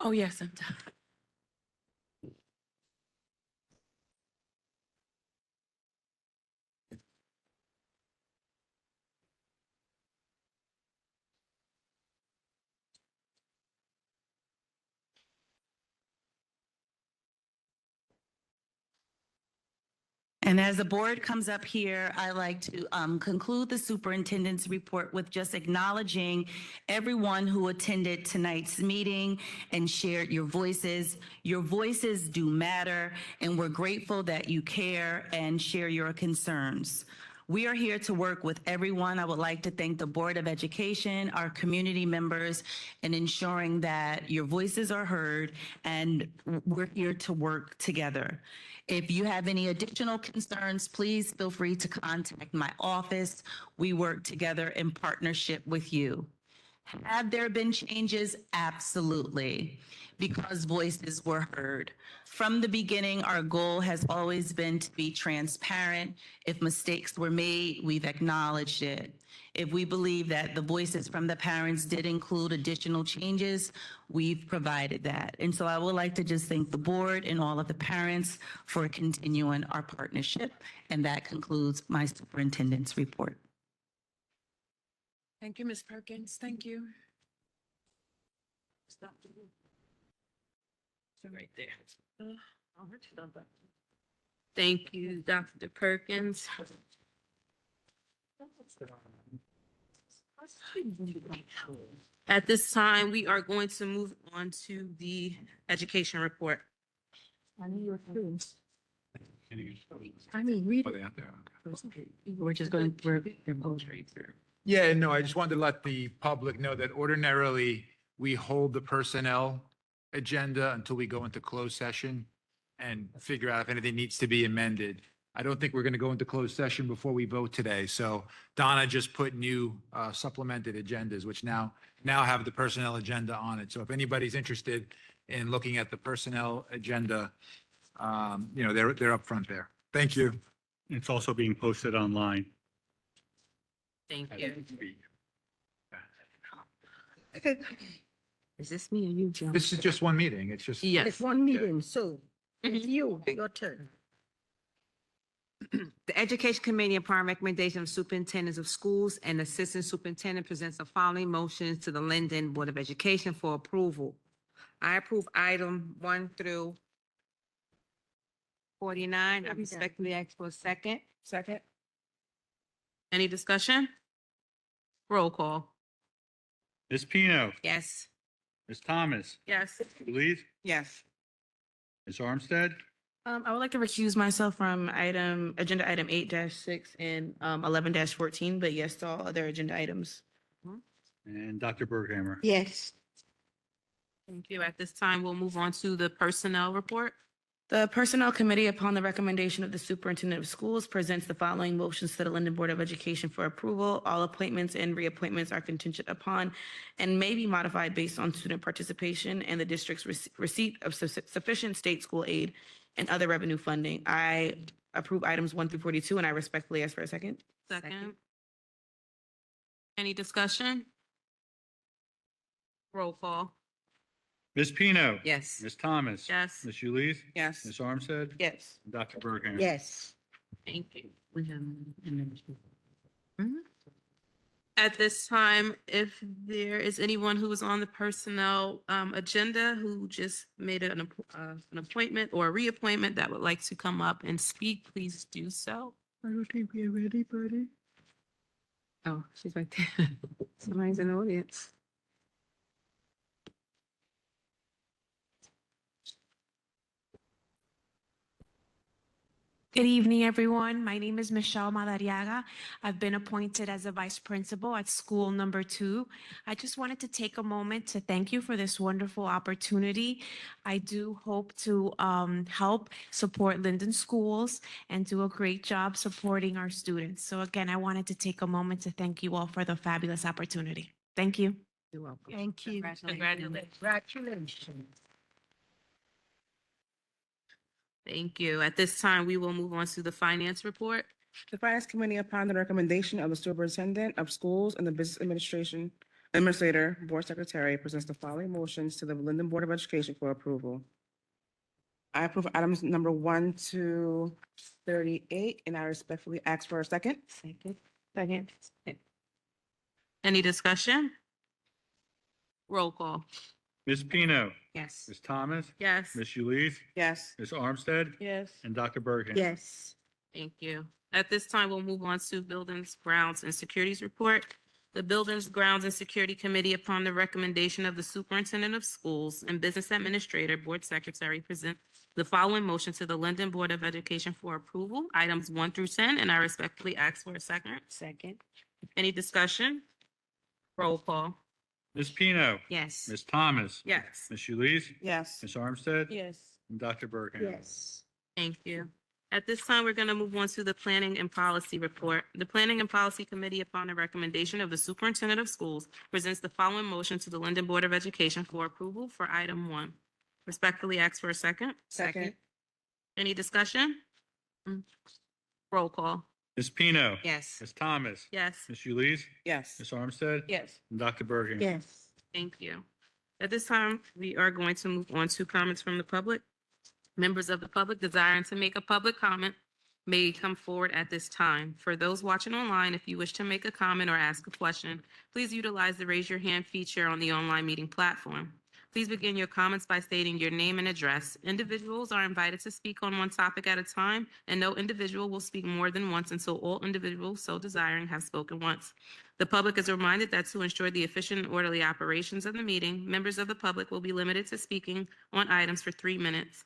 Oh, yes, I'm done. And as the board comes up here, I like to conclude the superintendent's report with just acknowledging everyone who attended tonight's meeting and shared your voices. Your voices do matter, and we're grateful that you care and share your concerns. We are here to work with everyone. I would like to thank the Board of Education, our community members, in ensuring that your voices are heard, and we're here to work together. If you have any additional concerns, please feel free to contact my office. We work together in partnership with you. Have there been changes? Absolutely, because voices were heard. From the beginning, our goal has always been to be transparent. If mistakes were made, we've acknowledged it. If we believe that the voices from the parents did include additional changes, we've provided that. And so I would like to just thank the board and all of the parents for continuing our partnership. And that concludes my superintendent's report. Thank you, Ms. Perkins. Thank you. Stop. So right there. Thank you, Dr. Perkins. At this time, we are going to move on to the education report. I mean, read it. We're just going, we're both right through. Yeah, no, I just wanted to let the public know that ordinarily we hold the personnel agenda until we go into closed session and figure out if anything needs to be amended. I don't think we're going to go into closed session before we vote today. So Donna just put new supplemented agendas, which now have the personnel agenda on it. So if anybody's interested in looking at the personnel agenda, they're up front there. Thank you. It's also being posted online. Thank you. Is this me or you, Joe? This is just one meeting. It's just. Yes. It's one meeting, so it's you, your turn. The Education Committee, upon recommendation of superintendents of schools and assistant superintendent, presents the following motions to the Linden Board of Education for approval. I approve item 1 through 49. I respectfully ask for a second. Second. Any discussion? Roll call. Ms. Pino, Yes. Ms. Thomas, Yes. Louise, Yes. Ms. Armstead, I would like to recuse myself from agenda item 8-6 and 11-14, but yes to all other agenda items. and Dr. Berghammer. Yes. Thank you. At this time, we'll move on to the personnel report. The Personnel Committee, upon the recommendation of the Superintendent of Schools, presents the following motions to the Linden Board of Education for approval. All appointments and reappointments are contingent upon and may be modified based on student participation and the district's receipt of sufficient state school aid and other revenue funding. I approve items 1 through 42, and I respectfully ask for a second. Second. Any discussion? Roll call. Ms. Pino. Yes. Ms. Thomas. Yes. Ms. Ulyss. Yes. Ms. Armstead. Yes. and Dr. Berghammer. Yes. Thank you. At this time, if there is anyone who is on the personnel agenda who just made an appointment or a reappointment that would like to come up and speak, please do so. I don't think we're ready, buddy. Oh, she's right there. Somebody's in the audience. Good evening, everyone. My name is Michelle Madariaga. I've been appointed as a vice principal at school number 2. I just wanted to take a moment to thank you for this wonderful opportunity. I do hope to help support Linden schools and do a great job supporting our students. So again, I wanted to take a moment to thank you all for the fabulous opportunity. Thank you. You're welcome. Thank you. Congratulations. Congratulations. Thank you. At this time, we will move on to the finance report. The Finance Committee, upon the recommendation of the Superintendent of Schools and the Business Administration Administrator, Board Secretary presents the following motions to the Linden Board of Education for approval. I approve items number 1 to 38, and I respectfully ask for a second. Second. Any discussion? Roll call. Ms. Pino. Yes. Ms. Thomas. Yes. Ms. Yuliz. Yes. Ms. Armstead. Yes. And Dr. Bergen. Yes. Thank you. At this time, we'll move on to Buildings, Grounds, and Securities Report. The Buildings, Grounds, and Security Committee, upon the recommendation of the Superintendent of Schools and Business Administrator, Board Secretary, present the following motion to the Linden Board of Education for approval, items 1 through 10, and I respectfully ask for a second. Second. Any discussion? Roll call. Ms. Pino. Yes. Ms. Thomas. Yes. Ms. Yuliz. Yes. Ms. Armstead. Yes. And Dr. Bergen. Yes. Thank you. At this time, we're going to move on to the Planning and Policy Report. The Planning and Policy Committee, upon the recommendation of the Superintendent of Schools, presents the following motion to the Linden Board of Education for approval for item 1. Respectfully ask for a second. Second. Any discussion? Roll call. Ms. Pino. Yes. Ms. Thomas. Yes. Ms. Yuliz. Yes. Ms. Armstead. Yes. And Dr. Bergen. Yes. Thank you. At this time, we are going to move on to comments from the public. Members of the public desiring to make a public comment may come forward at this time. For those watching online, if you wish to make a comment or ask a question, please utilize the raise your hand feature on the online meeting platform. Please begin your comments by stating your name and address. Individuals are invited to speak on one topic at a time, and no individual will speak more than once until all individuals so desiring have spoken once. The public is reminded that to ensure the efficient and orderly operations of the meeting, members of the public will be limited to speaking on items for 3 minutes.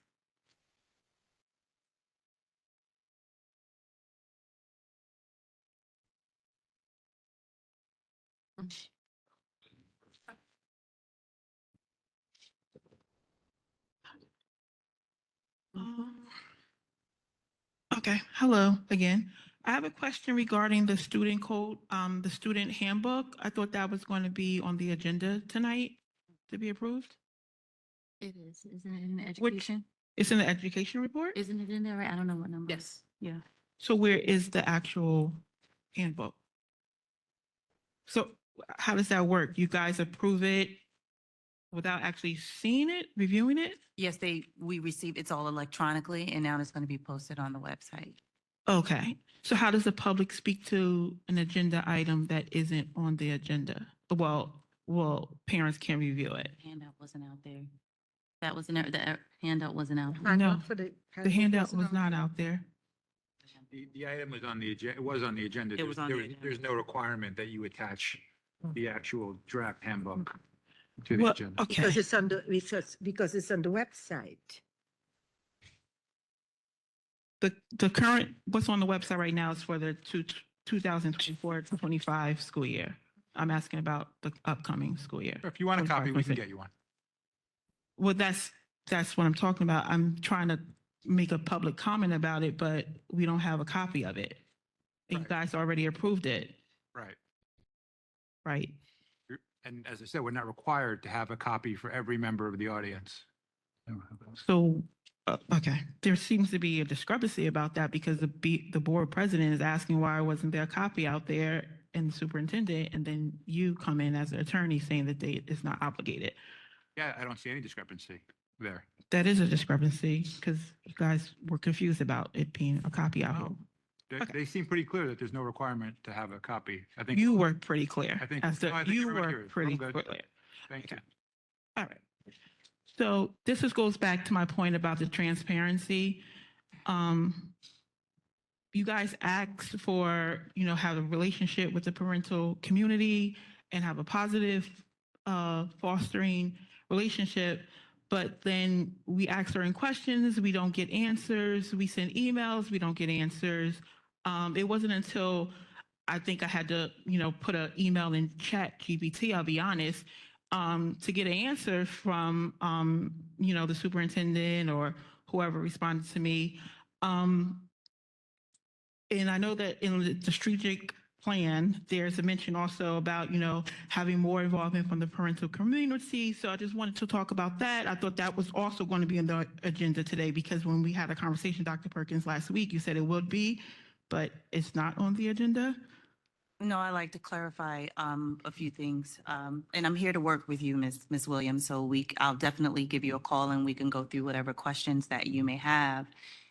Okay, hello again. I have a question regarding the student code, the student handbook. I thought that was going to be on the agenda tonight to be approved. It is, isn't it in the education? It's in the education report? Isn't it in there, right? I don't know what number. Yes. Yeah. So where is the actual handbook? So how does that work? You guys approve it without actually seeing it, reviewing it? Yes, we received, it's all electronically, and now it's going to be posted on the website. Okay, so how does the public speak to an agenda item that isn't on the agenda? Well, parents can review it. Handout wasn't out there. That wasn't, the handout wasn't out. No, the handout was not out there. The item was on the agenda, it was on the agenda. It was on the agenda. There's no requirement that you attach the actual draft handbook to the Well, agenda. okay. Because it's on the, because it's on the website. The current, what's on the website right now is for the 2024-25 school year. I'm asking about the upcoming school year. If you want a copy, we can 25-26. get you one. Well, that's what I'm talking about. I'm trying to make a public comment about it, but we don't have a copy of it. You Right. guys already approved it, Right. right? And as I said, we're not required to have a copy for every member of the audience. So, okay, there seems to be a discrepancy about that because the board president is asking why wasn't there a copy out there and the superintendent, and then you come in as an attorney saying that it's not obligated. Yeah, I don't see any discrepancy there. That is a discrepancy because you guys were confused about it being a copy out here. They seem pretty clear that there's no requirement to have a copy. I think. You were pretty clear. I think. As the- no, I think you everybody were here is. pretty I'm good. clear. Thank you. All right. So this goes back to my point about the transparency. You guys asked for, have a relationship with the parental community and have a positive fostering relationship. But then we ask certain questions, we don't get answers. We send emails, we don't get answers. It wasn't until I think I had to, put an email in chat GPT, I'll be honest, to get an answer from, the superintendent or whoever responded to me. And I know that in the strategic plan, there's a mention also about, having more involvement from the parental community. So I just wanted to talk about that. I thought that was also going to be on the agenda today because when we had a conversation, Dr. Perkins, last week, you said it would be, but it's not on the agenda. No, I like to clarify a few things. And I'm here to work with you, Ms. Williams. So I'll definitely give you a call and we can go through whatever questions that you may have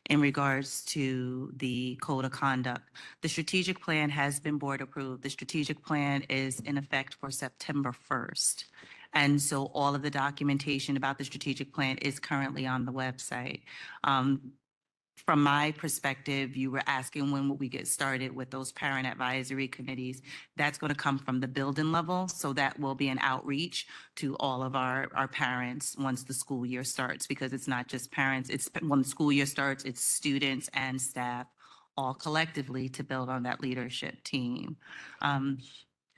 in regards to the code of conduct. The strategic plan has been board approved. The strategic plan is in effect for September 1st. And so all of the documentation about the strategic plan is currently on the website. From my perspective, you were asking when will we get started with those parent advisory committees. That's going to come from the building level. So that will be an outreach to all of our parents once the school year starts, because it's not just parents. It's when the school year starts, it's students and staff all collectively to build on that leadership team.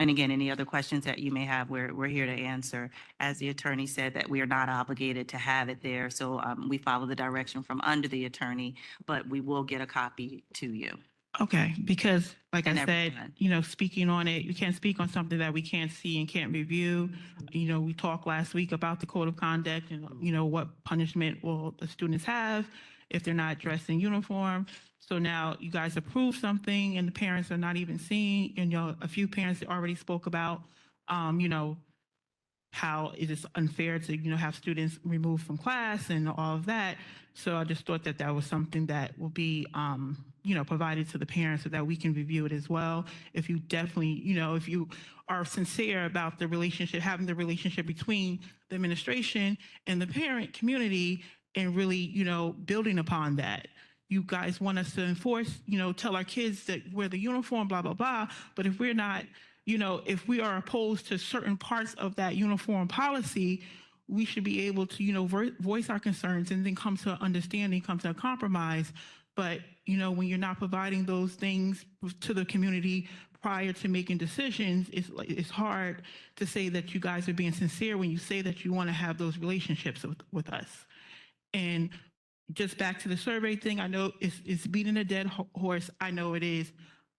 And again, any other questions that you may have, we're here to answer. As the attorney said, that we are not obligated to have it there. So we follow the direction from under the attorney, but we will get a copy to you. Okay, because like And I said, everyone. speaking on it, you can't speak on something that we can't see and can't review. We talked last week about the code of conduct and, what punishment will the students have if they're not dressed in uniform. So now you guys approve something and the parents are not even seeing, and, a few parents already spoke about, how it is unfair to, have students removed from class and all of that. So I just thought that that was something that will be, provided to the parents so that we can review it as well. If you definitely, if you are sincere about the relationship, having the relationship between the administration and the parent community and really, building upon that. You guys want us to enforce, tell our kids that wear the uniform, blah, blah, blah. But if we're not, if we are opposed to certain parts of that uniform policy, we should be able to, voice our concerns and then come to an understanding, come to a compromise. But, when you're not providing those things to the community prior to making decisions, it's hard to say that you guys are being sincere when you say that you want to have those relationships with us. And just back to the survey thing, I know it's beating a dead horse. I know it is.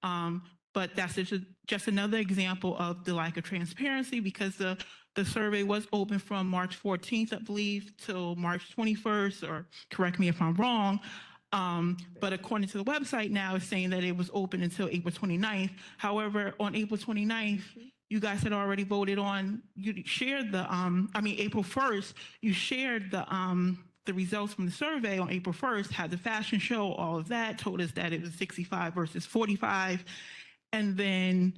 But that's just another example of the lack of transparency, because the survey was open from March 14th, I believe, till March 21st, or correct me if I'm wrong. But according to the website now, it's saying that it was open until April 29th. However, on April 29th, you guys had already voted on, you shared April 1st, you shared the results from the survey on April 1st, had the fashion show, all of that, told us that it was 65 versus 45. And then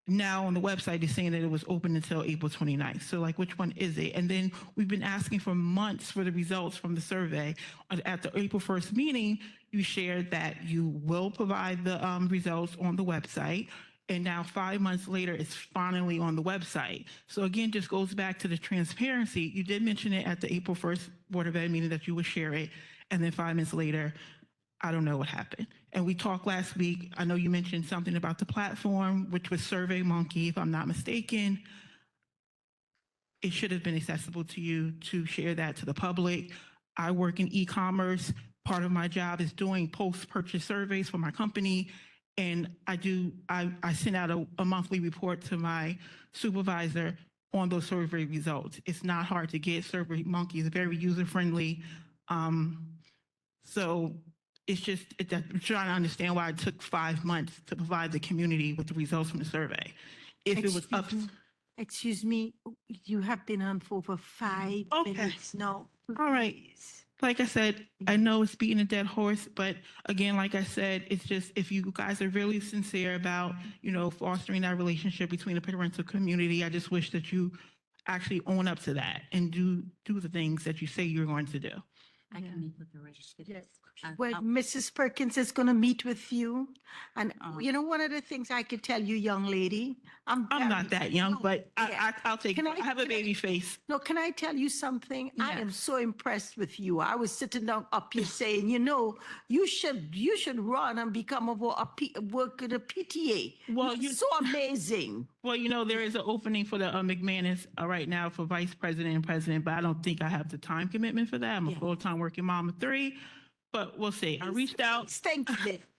now on the website, it's saying that it was open until April 29th. So which one is it? And then we've been asking for months for the results from the survey. At the April 1st meeting, you shared that you will provide the results on the website. And now 5 months later, it's finally on the website. So again, just goes back to the transparency. You did mention it at the April 1st Board of Ed meeting that you would share it. And then 5 months later, I don't know what happened. And we talked last week, I know you mentioned something about the platform, which was SurveyMonkey, if I'm not mistaken. It should have been accessible to you to share that to the public. I work in e-commerce. Part of my job is doing post-purchase surveys for my company. And I send out a monthly report to my supervisor on those survey results. It's not hard to get. SurveyMonkey is very user-friendly. So it's just, I'm trying to understand why it took 5 months to provide the community with the results from the survey. If it was up. Excuse me, you have been on for over 5 minutes now. All right. Like I said, I know it's beating a dead horse, but again, like I said, it's just, if you guys are really sincere about, fostering that relationship between the parental community, I just wish that you actually own up to that and do the things that you say you're going to do. I can meet with the registered. Yes. Well, Mrs. Perkins is going to meet with you. And one of the things I could tell you, young lady, I'm not that young, but I'll take it. I have a baby face. No, can I tell you something? I am so impressed with you. I was sitting down up here saying, you should run and become work at a PTA. Well, you're so amazing. Well, there is an opening for the McManus right now for vice president and president, but I don't think I have the time commitment for that. I'm a full-time working mom of 3, but we'll see. I reached out.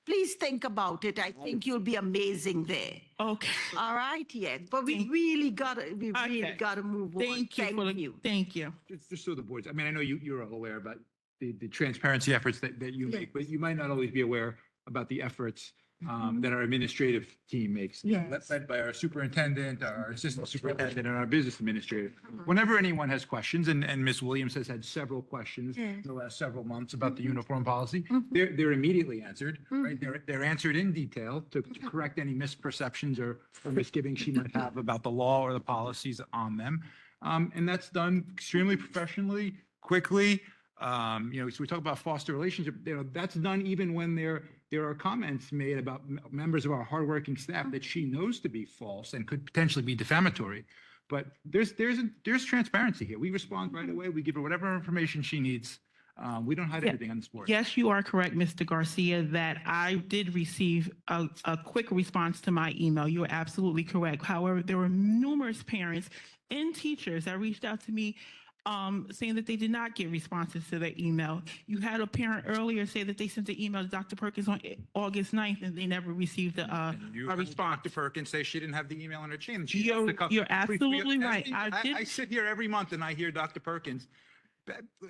Please think about it. I think you'll be amazing there. Okay. All right, yes. But we really gotta move on. Thank you. Thank you. Just so the boards, I mean, I know you're aware about the transparency efforts that you make, but you might not always be aware about the efforts that our administrative team makes. Yes. Led by our superintendent, our assistant superintendent, and our business administrator. Whenever anyone has questions, and Ms. Williams has had several questions in the last several months about the uniform policy, they're immediately answered, right? They're answered in detail to correct any misperceptions or misgivings she might have about the law or the policies on them. And that's done extremely professionally, quickly. So we talk about foster relationship, that's done even when there are comments made about members of our hardworking staff that she knows to be false and could potentially be defamatory. But there's transparency here. We respond right away. We give her whatever information she needs. We don't hide anything on this board. Yes, you are correct, Mr. Garcia, that I did receive a quick response to my email. You are absolutely correct. However, there were numerous parents and teachers that reached out to me saying that they did not get responses to their email. You had a parent earlier say that they sent the email to Dr. Perkins on August 9th and they never received a response. Dr. Perkins say she didn't have the email in her chain. You're absolutely right. I sit here every month and I hear Dr. Perkins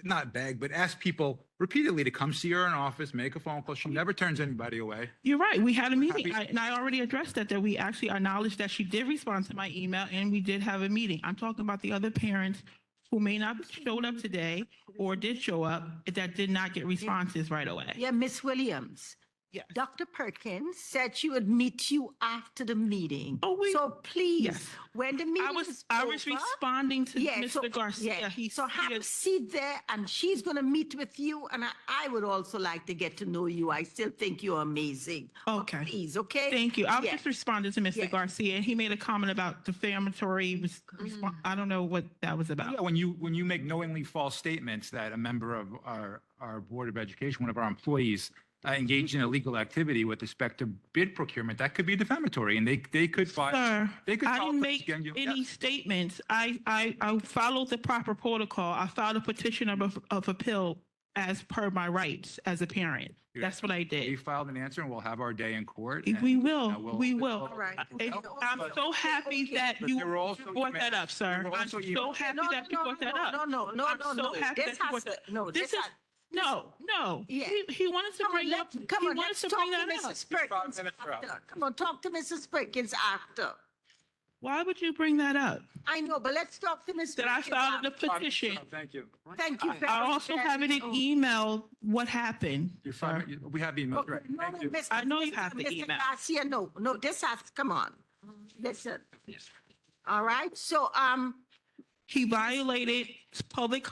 not beg, but ask people repeatedly to come see her in office, make a phone call. She never turns anybody away. You're right. We had a meeting and I already addressed that we actually acknowledged that she did respond to my email and we did have a meeting. I'm talking about the other parents who may not have showed up today or did show up that did not get responses right away. Yeah, Miss Williams. Yes. Dr. Perkins said she would meet you after the meeting. Oh, so please, yes. when the meeting I was responding to Mr. Garcia. Yeah. So have a seat there and she's going to meet with you. And I would also like to get to know you. I still think you're amazing. Okay. But please, okay? Thank you. I was just responding to Mr. Garcia and he made a comment about defamatory response. I don't know what that was about. Yeah, when you make knowingly false statements that a member of our Board of Education, one of our employees, engaged in illegal activity with respect to bid procurement, that could be defamatory, and they could file. Sir, they could I file didn't for- make again, you- any statements. I followed the proper protocol. I filed a petition of appeal as per my rights as a parent. That's what I We did. filed an answer, and we'll have our day in court. We will. and We will. All right. I'm so happy that But you there were also brought that up, sir. there were I'm also so happy that you brought that up. No. I'm so happy This that you has brought that. to, no, This this is, has, no. Yeah. He wanted to bring up, come he on, wanted let's to talk bring to that up. Mrs. Perkins after. Come on, talk to Mrs. Perkins after. Why would you bring that up? I know, but let's talk to Mrs. That I Perkins filed a after. petition. Thank you. Thank you very I much. also have it in email what happened. You're fine. We have the emails, right? No, Thank you. Mr. I know you have the Mr. email. Garcia, no, this has, come on. Listen. All right, so, He violated public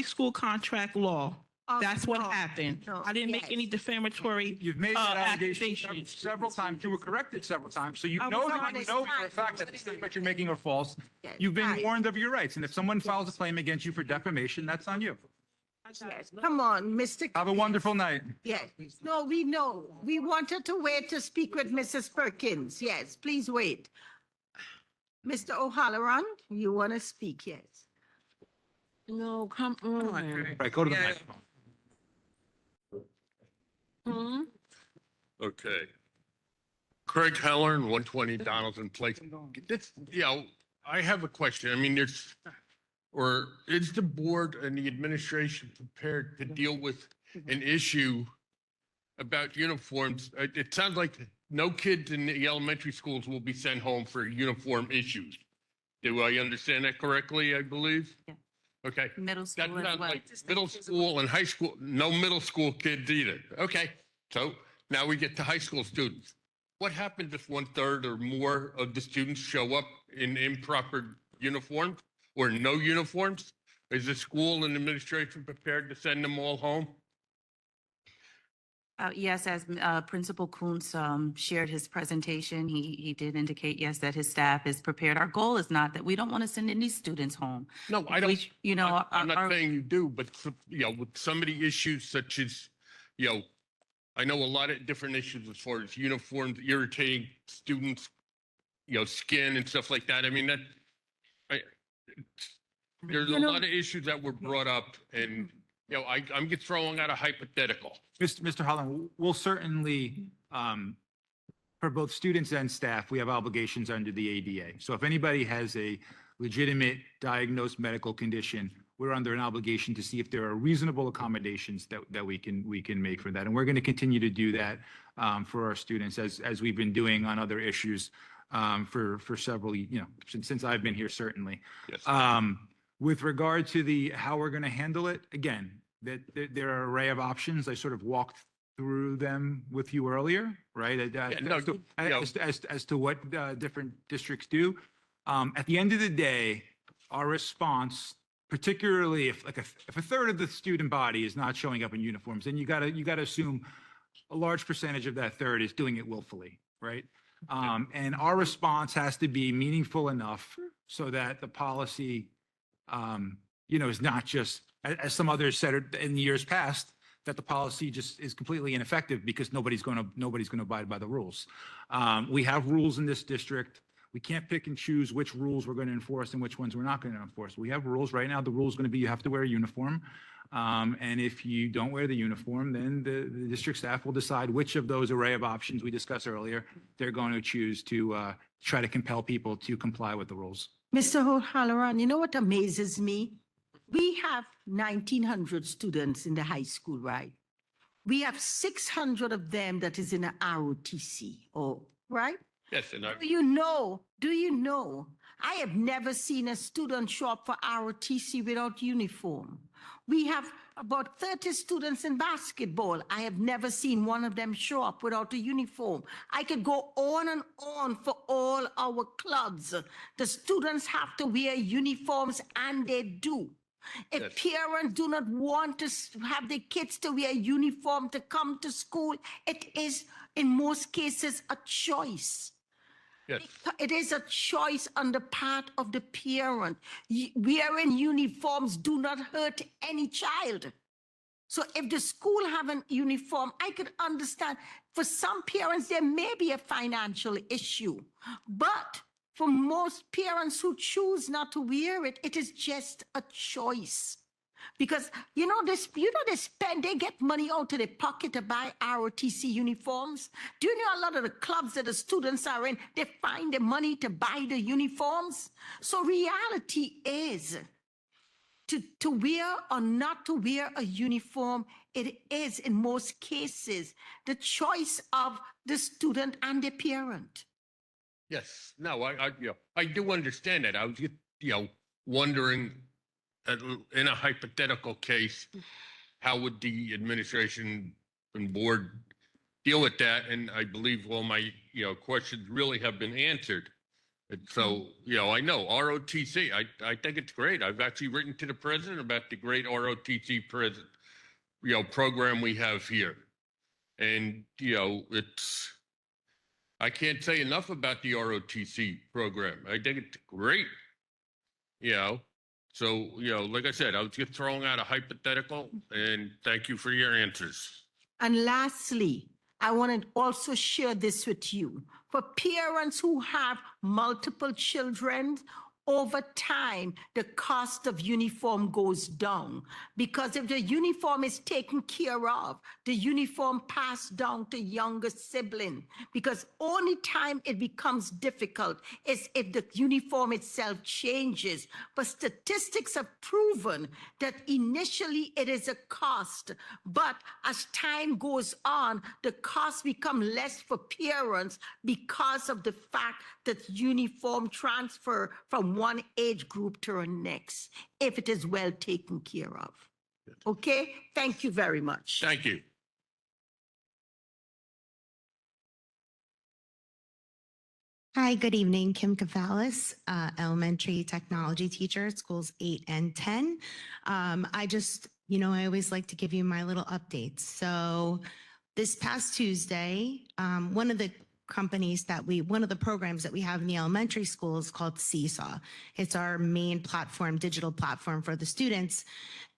school contract law. Oh, That's what no, happened. no, I didn't make yes. any defamatory You've made that allegation accusations. several times. You were corrected several times. So you I know was that on you his know for a time. fact that the statements you're making are false. Yes, You've been right. warned of your rights. And if someone files a claim against you for defamation, that's on you. yes, come on, Mr. Have a wonderful night. Yes, no, we know. We wanted to wait to speak with Mrs. Perkins. Yes, please wait. Mr. O'Halloran, you want to speak? Yes. No, come on. Right, go to the microphone. Okay. Craig Hellern, 120 Donaldson Place. This, I have a question. I mean, is the board and the administration prepared to deal with an issue about uniforms? It sounds like no kids in the elementary schools will be sent home for uniform issues. Do I understand that correctly, I believe? Yeah. Okay. Middle school That's as not well. like middle school and high school, no middle school kids either. Okay, so now we get to high school students. What happens if 1/3 or more of the students show up in improper uniforms or no uniforms? Is the school and administration prepared to send them all home? Yes, as Principal Kuntz shared his presentation, he did indicate, yes, that his staff is prepared. Our goal is not that we don't want to send any students home. No, I We- don't. You know, I'm not our- saying you do, but with some of the issues such as, I know a lot of different issues as far as uniforms irritating students, skin and stuff like that. I mean, there's a lot of issues that were brought up and, I'm just throwing out a hypothetical. Mr. Holland, we'll certainly, for both students and staff, we have obligations under the ADA. So if anybody has a legitimate diagnosed medical condition, we're under an obligation to see if there are reasonable accommodations that we can make for that. And we're going to continue to do that for our students as we've been doing on other issues for several, since I've been here, certainly. Yes. With regard to how we're going to handle it, again, there are an array of options. I sort of walked through them with you earlier, right? As to what different districts do. At the end of the day, our response, particularly if a third of the student body is not showing up in uniforms, then you gotta assume a large percentage of that third is doing it willfully, right? And our response has to be meaningful enough so that the policy, is not just, as some others said in years past, that the policy just is completely ineffective because nobody's going to abide by the rules. We have rules in this district. We can't pick and choose which rules we're going to enforce and which ones we're not going to enforce. We have rules right now. The rule is going to be you have to wear a uniform. And if you don't wear the uniform, then the district staff will decide which of those array of options we discussed earlier they're going to choose to try to compel people to comply with the rules. Mr. O'Halloran, you know what amazes me? We have 1,900 students in the high school, right? We have 600 of them that is in a ROTC, right? Yes, and Do you know, I have never seen a student show up for ROTC without uniform. We have about 30 students in basketball. I have never seen one of them show up without a uniform. I could go on and on for all our clubs. The students have to wear uniforms, and they do. If parents do not want to have their kids to wear a uniform to come to school, it is in most cases a choice. Yes. It is a choice on the part of the parent. Wearing uniforms do not hurt any child. So if the school have an uniform, I could understand. For some parents, there may be a financial issue, but for most parents who choose not to wear it, it is just a choice. Because they get money out of their pocket to buy ROTC uniforms. Do you know a lot of the clubs that the students are in, they find the money to buy the uniforms? So reality is to wear or not to wear a uniform, it is in most cases the choice of the student and the parent. Yes. No, I do understand that. I was just, wondering, in a hypothetical case, how would the administration and board deal with that? And I believe all my, questions really have been answered. And so, I know ROTC, I think it's great. I've actually written to the president about the great ROTC program we have here. And, I can't say enough about the ROTC program. I think it's great. So, like I said, I was just throwing out a hypothetical, and thank you for your answers. And lastly, I want to also share this with you. For parents who have multiple children, over time, the cost of uniform goes down, because if the uniform is taken care of, the uniform passed down to younger sibling, because only time it becomes difficult is if the uniform itself changes. But statistics have proven that initially it is a cost, but as time goes on, the costs become less for parents because of the fact that uniform transfer from one age group to the next, if it is well taken care of. Okay, thank you very much. Thank you. Hi, good evening. Kim Cavalis, elementary technology teacher at schools 8 and 10. I just, I always like to give you my little updates. So this past Tuesday, one of the programs that we have in the elementary school is called Seesaw. It's our main platform, digital platform for the students.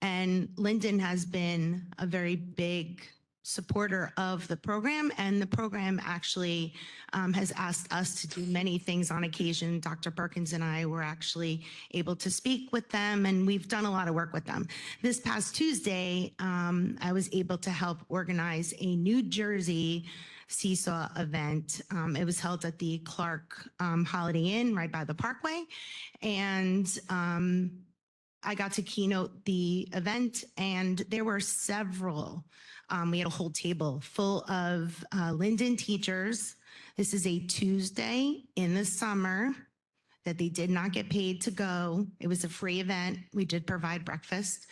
And Linden has been a very big supporter of the program, and the program actually has asked us to do many things on occasion. Dr. Perkins and I were actually able to speak with them, and we've done a lot of work with them. This past Tuesday, I was able to help organize a New Jersey Seesaw event. It was held at the Clark Holiday Inn right by the Parkway, and I got to keynote the event, and there were several. We had a whole table full of Linden teachers. This is a Tuesday in the summer that they did not get paid to go. It was a free event. We did provide breakfast,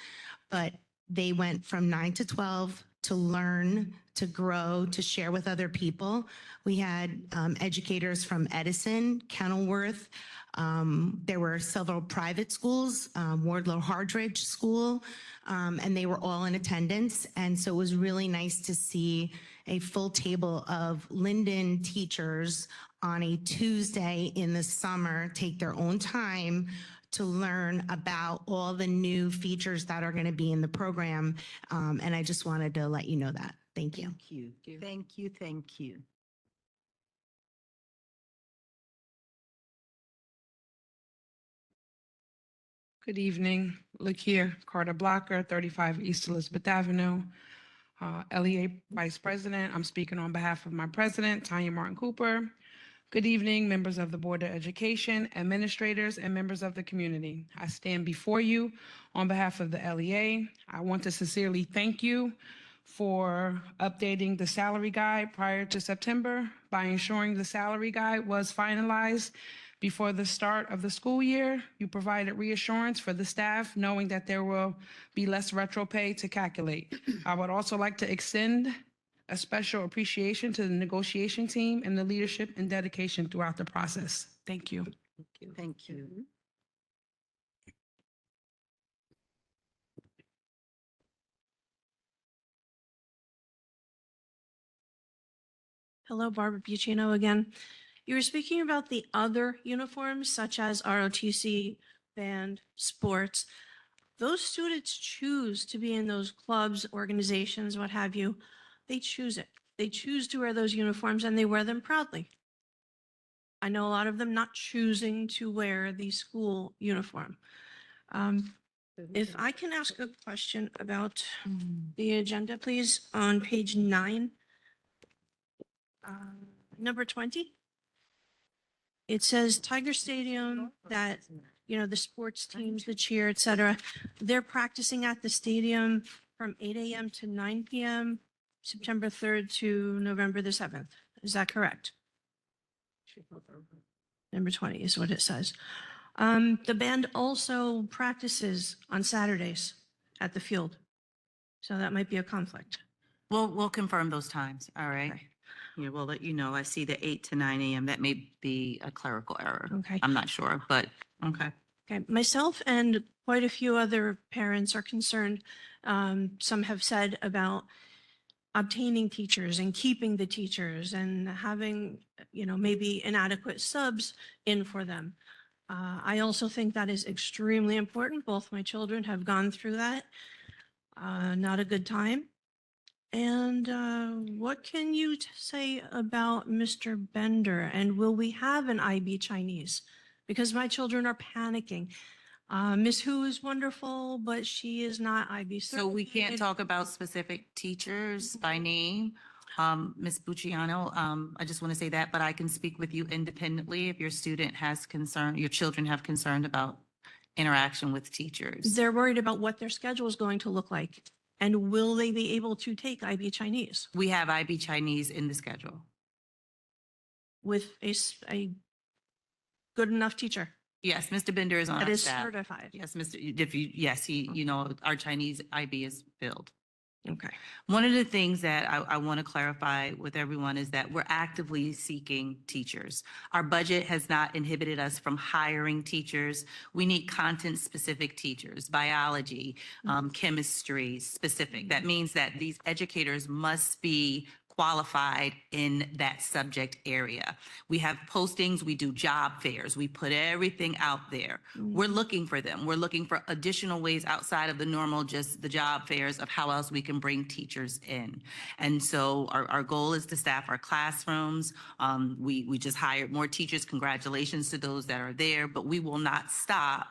but they went from 9 to 12 to learn, to grow, to share with other people. We had educators from Edison, Kenilworth. There were several private schools, Wardlow Hardridge School, and they were all in attendance. And so it was really nice to see a full table of Linden teachers on a Tuesday in the summer take their own time to learn about all the new features that are going to be in the program. And I just wanted to let you know that. Thank you. Thank you. Thank you. Thank you. Good evening. Look here, Carter Blocker, 35 East Elizabeth Avenue. LEA Vice President, I'm speaking on behalf of my president, Tanya Martin Cooper. Good evening, members of the Board of Education, administrators, and members of the community. I stand before you on behalf of the LEA. I want to sincerely thank you for updating the salary guide prior to September by ensuring the salary guide was finalized before the start of the school year. You provided reassurance for the staff, knowing that there will be less retro pay to calculate. I would also like to extend a special appreciation to the negotiation team and the leadership and dedication throughout the process. Thank you. Thank you. Hello, Barbara Buccino again. You were speaking about the other uniforms such as ROTC, band, sports. Those students choose to be in those clubs, organizations, what have you. They choose it. They choose to wear those uniforms and they wear them proudly. I know a lot of them not choosing to wear the school uniform. If I can ask a question about the agenda, please, on page 9, number 20. It says Tiger Stadium that, you know, the sports teams, the cheer, et cetera, they're practicing at the stadium from 8 a.m. to 9 p.m., September 3rd to November the 7th. Is that correct? Number 20 is what it says. The band also practices on Saturdays at the field. So that might be a conflict. We'll confirm those times. All right. Okay. Yeah, we'll let you know. I see the 8 to 9 a.m. That may be a clerical error. Okay. I'm not sure, but okay. Okay, myself and quite a few other parents are concerned. Some have said about obtaining teachers and keeping the teachers and having, you know, maybe inadequate subs in for them. I also think that is extremely important. Both my children have gone through that. Not a good time. And what can you say about Mr. Bender? And will we have an IB Chinese? Because my children are panicking. Miss Hu is wonderful, but she is not IB So we can't certified. talk about specific teachers by name. Ms. Bucciano, I just want to say that, but I can speak with you independently if your student has concern, your children have concern about interaction with teachers. They're worried about what their schedule is going to look like. And will they be able to take IB Chinese We have IB Chinese in the schedule. with a good enough teacher Yes, Mr. Bender is on that our is staff. certified? Yes, he, you know, our Chinese IB is filled. Okay. One of the things that I want to clarify with everyone is that we're actively seeking teachers. Our budget has not inhibited us from hiring teachers. We need content-specific teachers, biology, chemistry specific. That means that these educators must be qualified in that subject area. We have postings, we do job fairs, we put everything out there. We're looking for them. We're looking for additional ways outside of the normal, just the job fairs of how else we can bring teachers in. And so our goal is to staff our classrooms. We just hired more teachers. Congratulations to those that are there, but we will not stop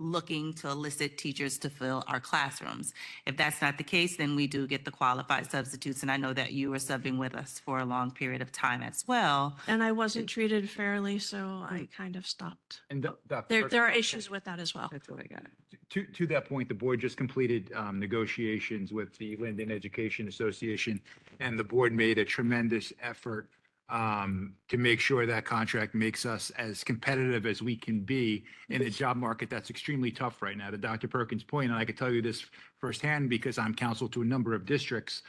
looking to elicit teachers to fill our classrooms. If that's not the case, then we do get the qualified substitutes. And I know that you were subbing with us for a long period of time as well. And I wasn't treated fairly, so I kind of stopped. And There are issues with that as well. That's what I got. To that point, the board just completed negotiations with the Linden Education Association, and the board made a tremendous effort to make sure that contract makes us as competitive as we can be in a job market that's extremely tough right now. To Dr. Perkins' point, and I could tell you this firsthand because I'm counsel to a number of districts,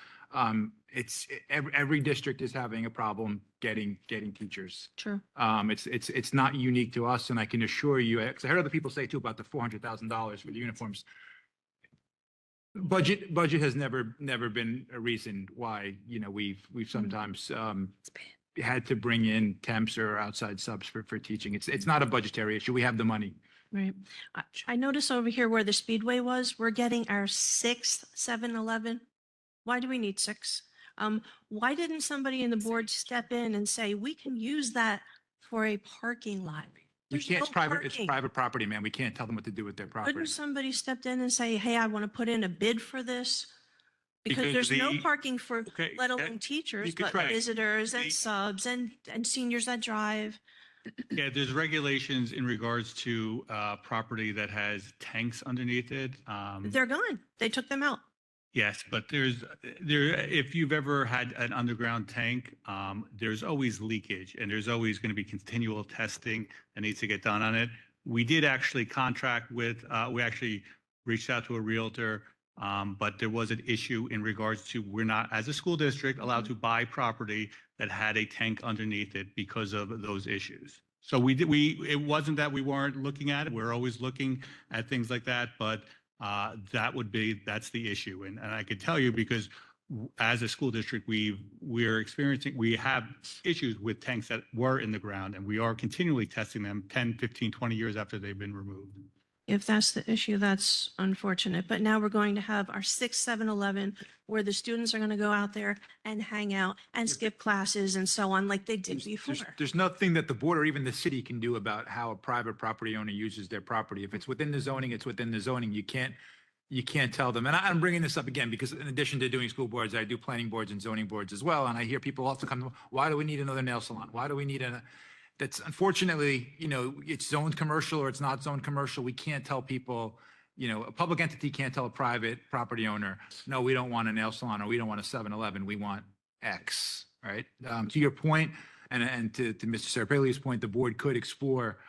every district is having a problem getting teachers. True. It's not unique to us, and I can assure you, because I heard other people say too about the $400,000 for the uniforms. Budget has never been a reason why, we've sometimes had to bring in temps or outside subs for teaching. It's not a budgetary issue. We have the money. Right. I notice over here where the Speedway was, we're getting our sixth 7-Eleven. Why do we need six? Why didn't somebody in the board step in and say, we can use that for a parking lot? We There's can't, no it's parking. private property, man. We can't tell them what to do with their property. Couldn't somebody stepped in and say, hey, I want to put in a bid for this? Because there's no parking for, let alone teachers, but visitors and subs and seniors that drive. Yeah, there's regulations in regards to property that has tanks underneath it. They're gone. They took them out. Yes, but if you've ever had an underground tank, there's always leakage and there's always going to be continual testing that needs to get done on it. We did actually contract with, we actually reached out to a realtor, but there was an issue in regards to we're not, as a school district, allowed to buy property that had a tank underneath it because of those issues. So it wasn't that we weren't looking at it. We're always looking at things like that, but that's the issue. And I could tell you because as a school district, we have issues with tanks that were in the ground, and we are continually testing them 10, 15, 20 years after they've been removed. If that's the issue, that's unfortunate. But now we're going to have our sixth 7-Eleven where the students are going to go out there and hang out and skip classes and so on like they did before. There's nothing that the board or even the city can do about how a private property owner uses their property. If it's within the zoning, it's within the zoning. You can't tell them. And I'm bringing this up again because in addition to doing school boards, I do planning boards and zoning boards as well. And I hear people also come, why do we need another nail salon? Why do we need that's unfortunately, it's zoned commercial or it's not zoned commercial. We can't tell people, a public entity can't tell a private property owner, no, we don't want a nail salon or we don't want a 7-Eleven. We want X, right? To your point, and to Mr. Sarapigli's point, the board could explore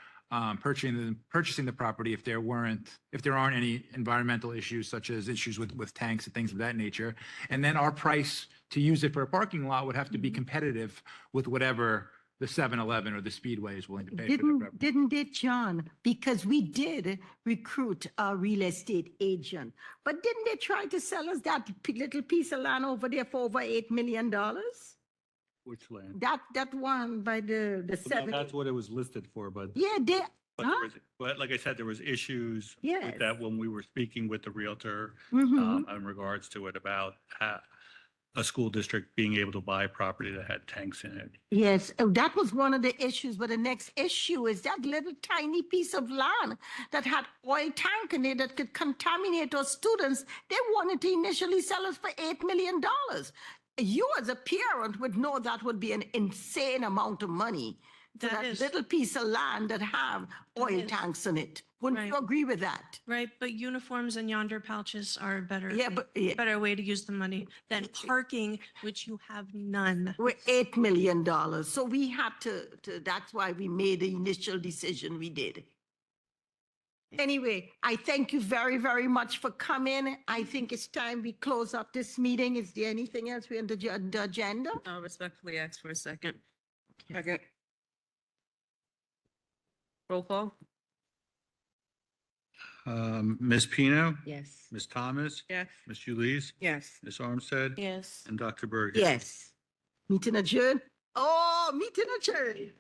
purchasing the property if there aren't any environmental issues such as issues with tanks and things of that nature. And then our price to use it for a parking lot would have to be competitive with whatever the 7-Eleven or the Speedway is willing to pay for the property. Didn't it, John? Because we did recruit a real estate agent, but didn't they try to sell us that little piece of land over there for over $8 million? Which land? That one by the Well, seven. that's what it was listed for, but. Yeah, they. But like I said, there was issues Yes. with that when we were speaking with the realtor Mhm. in regards to it about a school district being able to buy property that had tanks in it. Yes, that was one of the issues. But the next issue is that little tiny piece of land that had oil tank in it that could contaminate our students. They wanted to initially sell us for $8 million. You as a parent would know that would be an insane amount of money for that little piece of land that have oil tanks in it. Wouldn't you agree with that? Right, but uniforms and yonder pouches are better. Yeah, but better way to use the money than parking, which you have none. We're $8 million. So we had to, that's why we made the initial decision we did. Anyway, I thank you very, very much for coming. I think it's time we close up this meeting. Is there anything else we on the agenda? I'll respectfully ask for a second. Second. Roll call? Ms. Pino? Yes. Ms. Thomas? Yes. Ms. Ulyss? Yes. Ms. Armstead? Yes. And Dr. Berg? Yes. Meeting adjourned? Oh, meeting adjourned.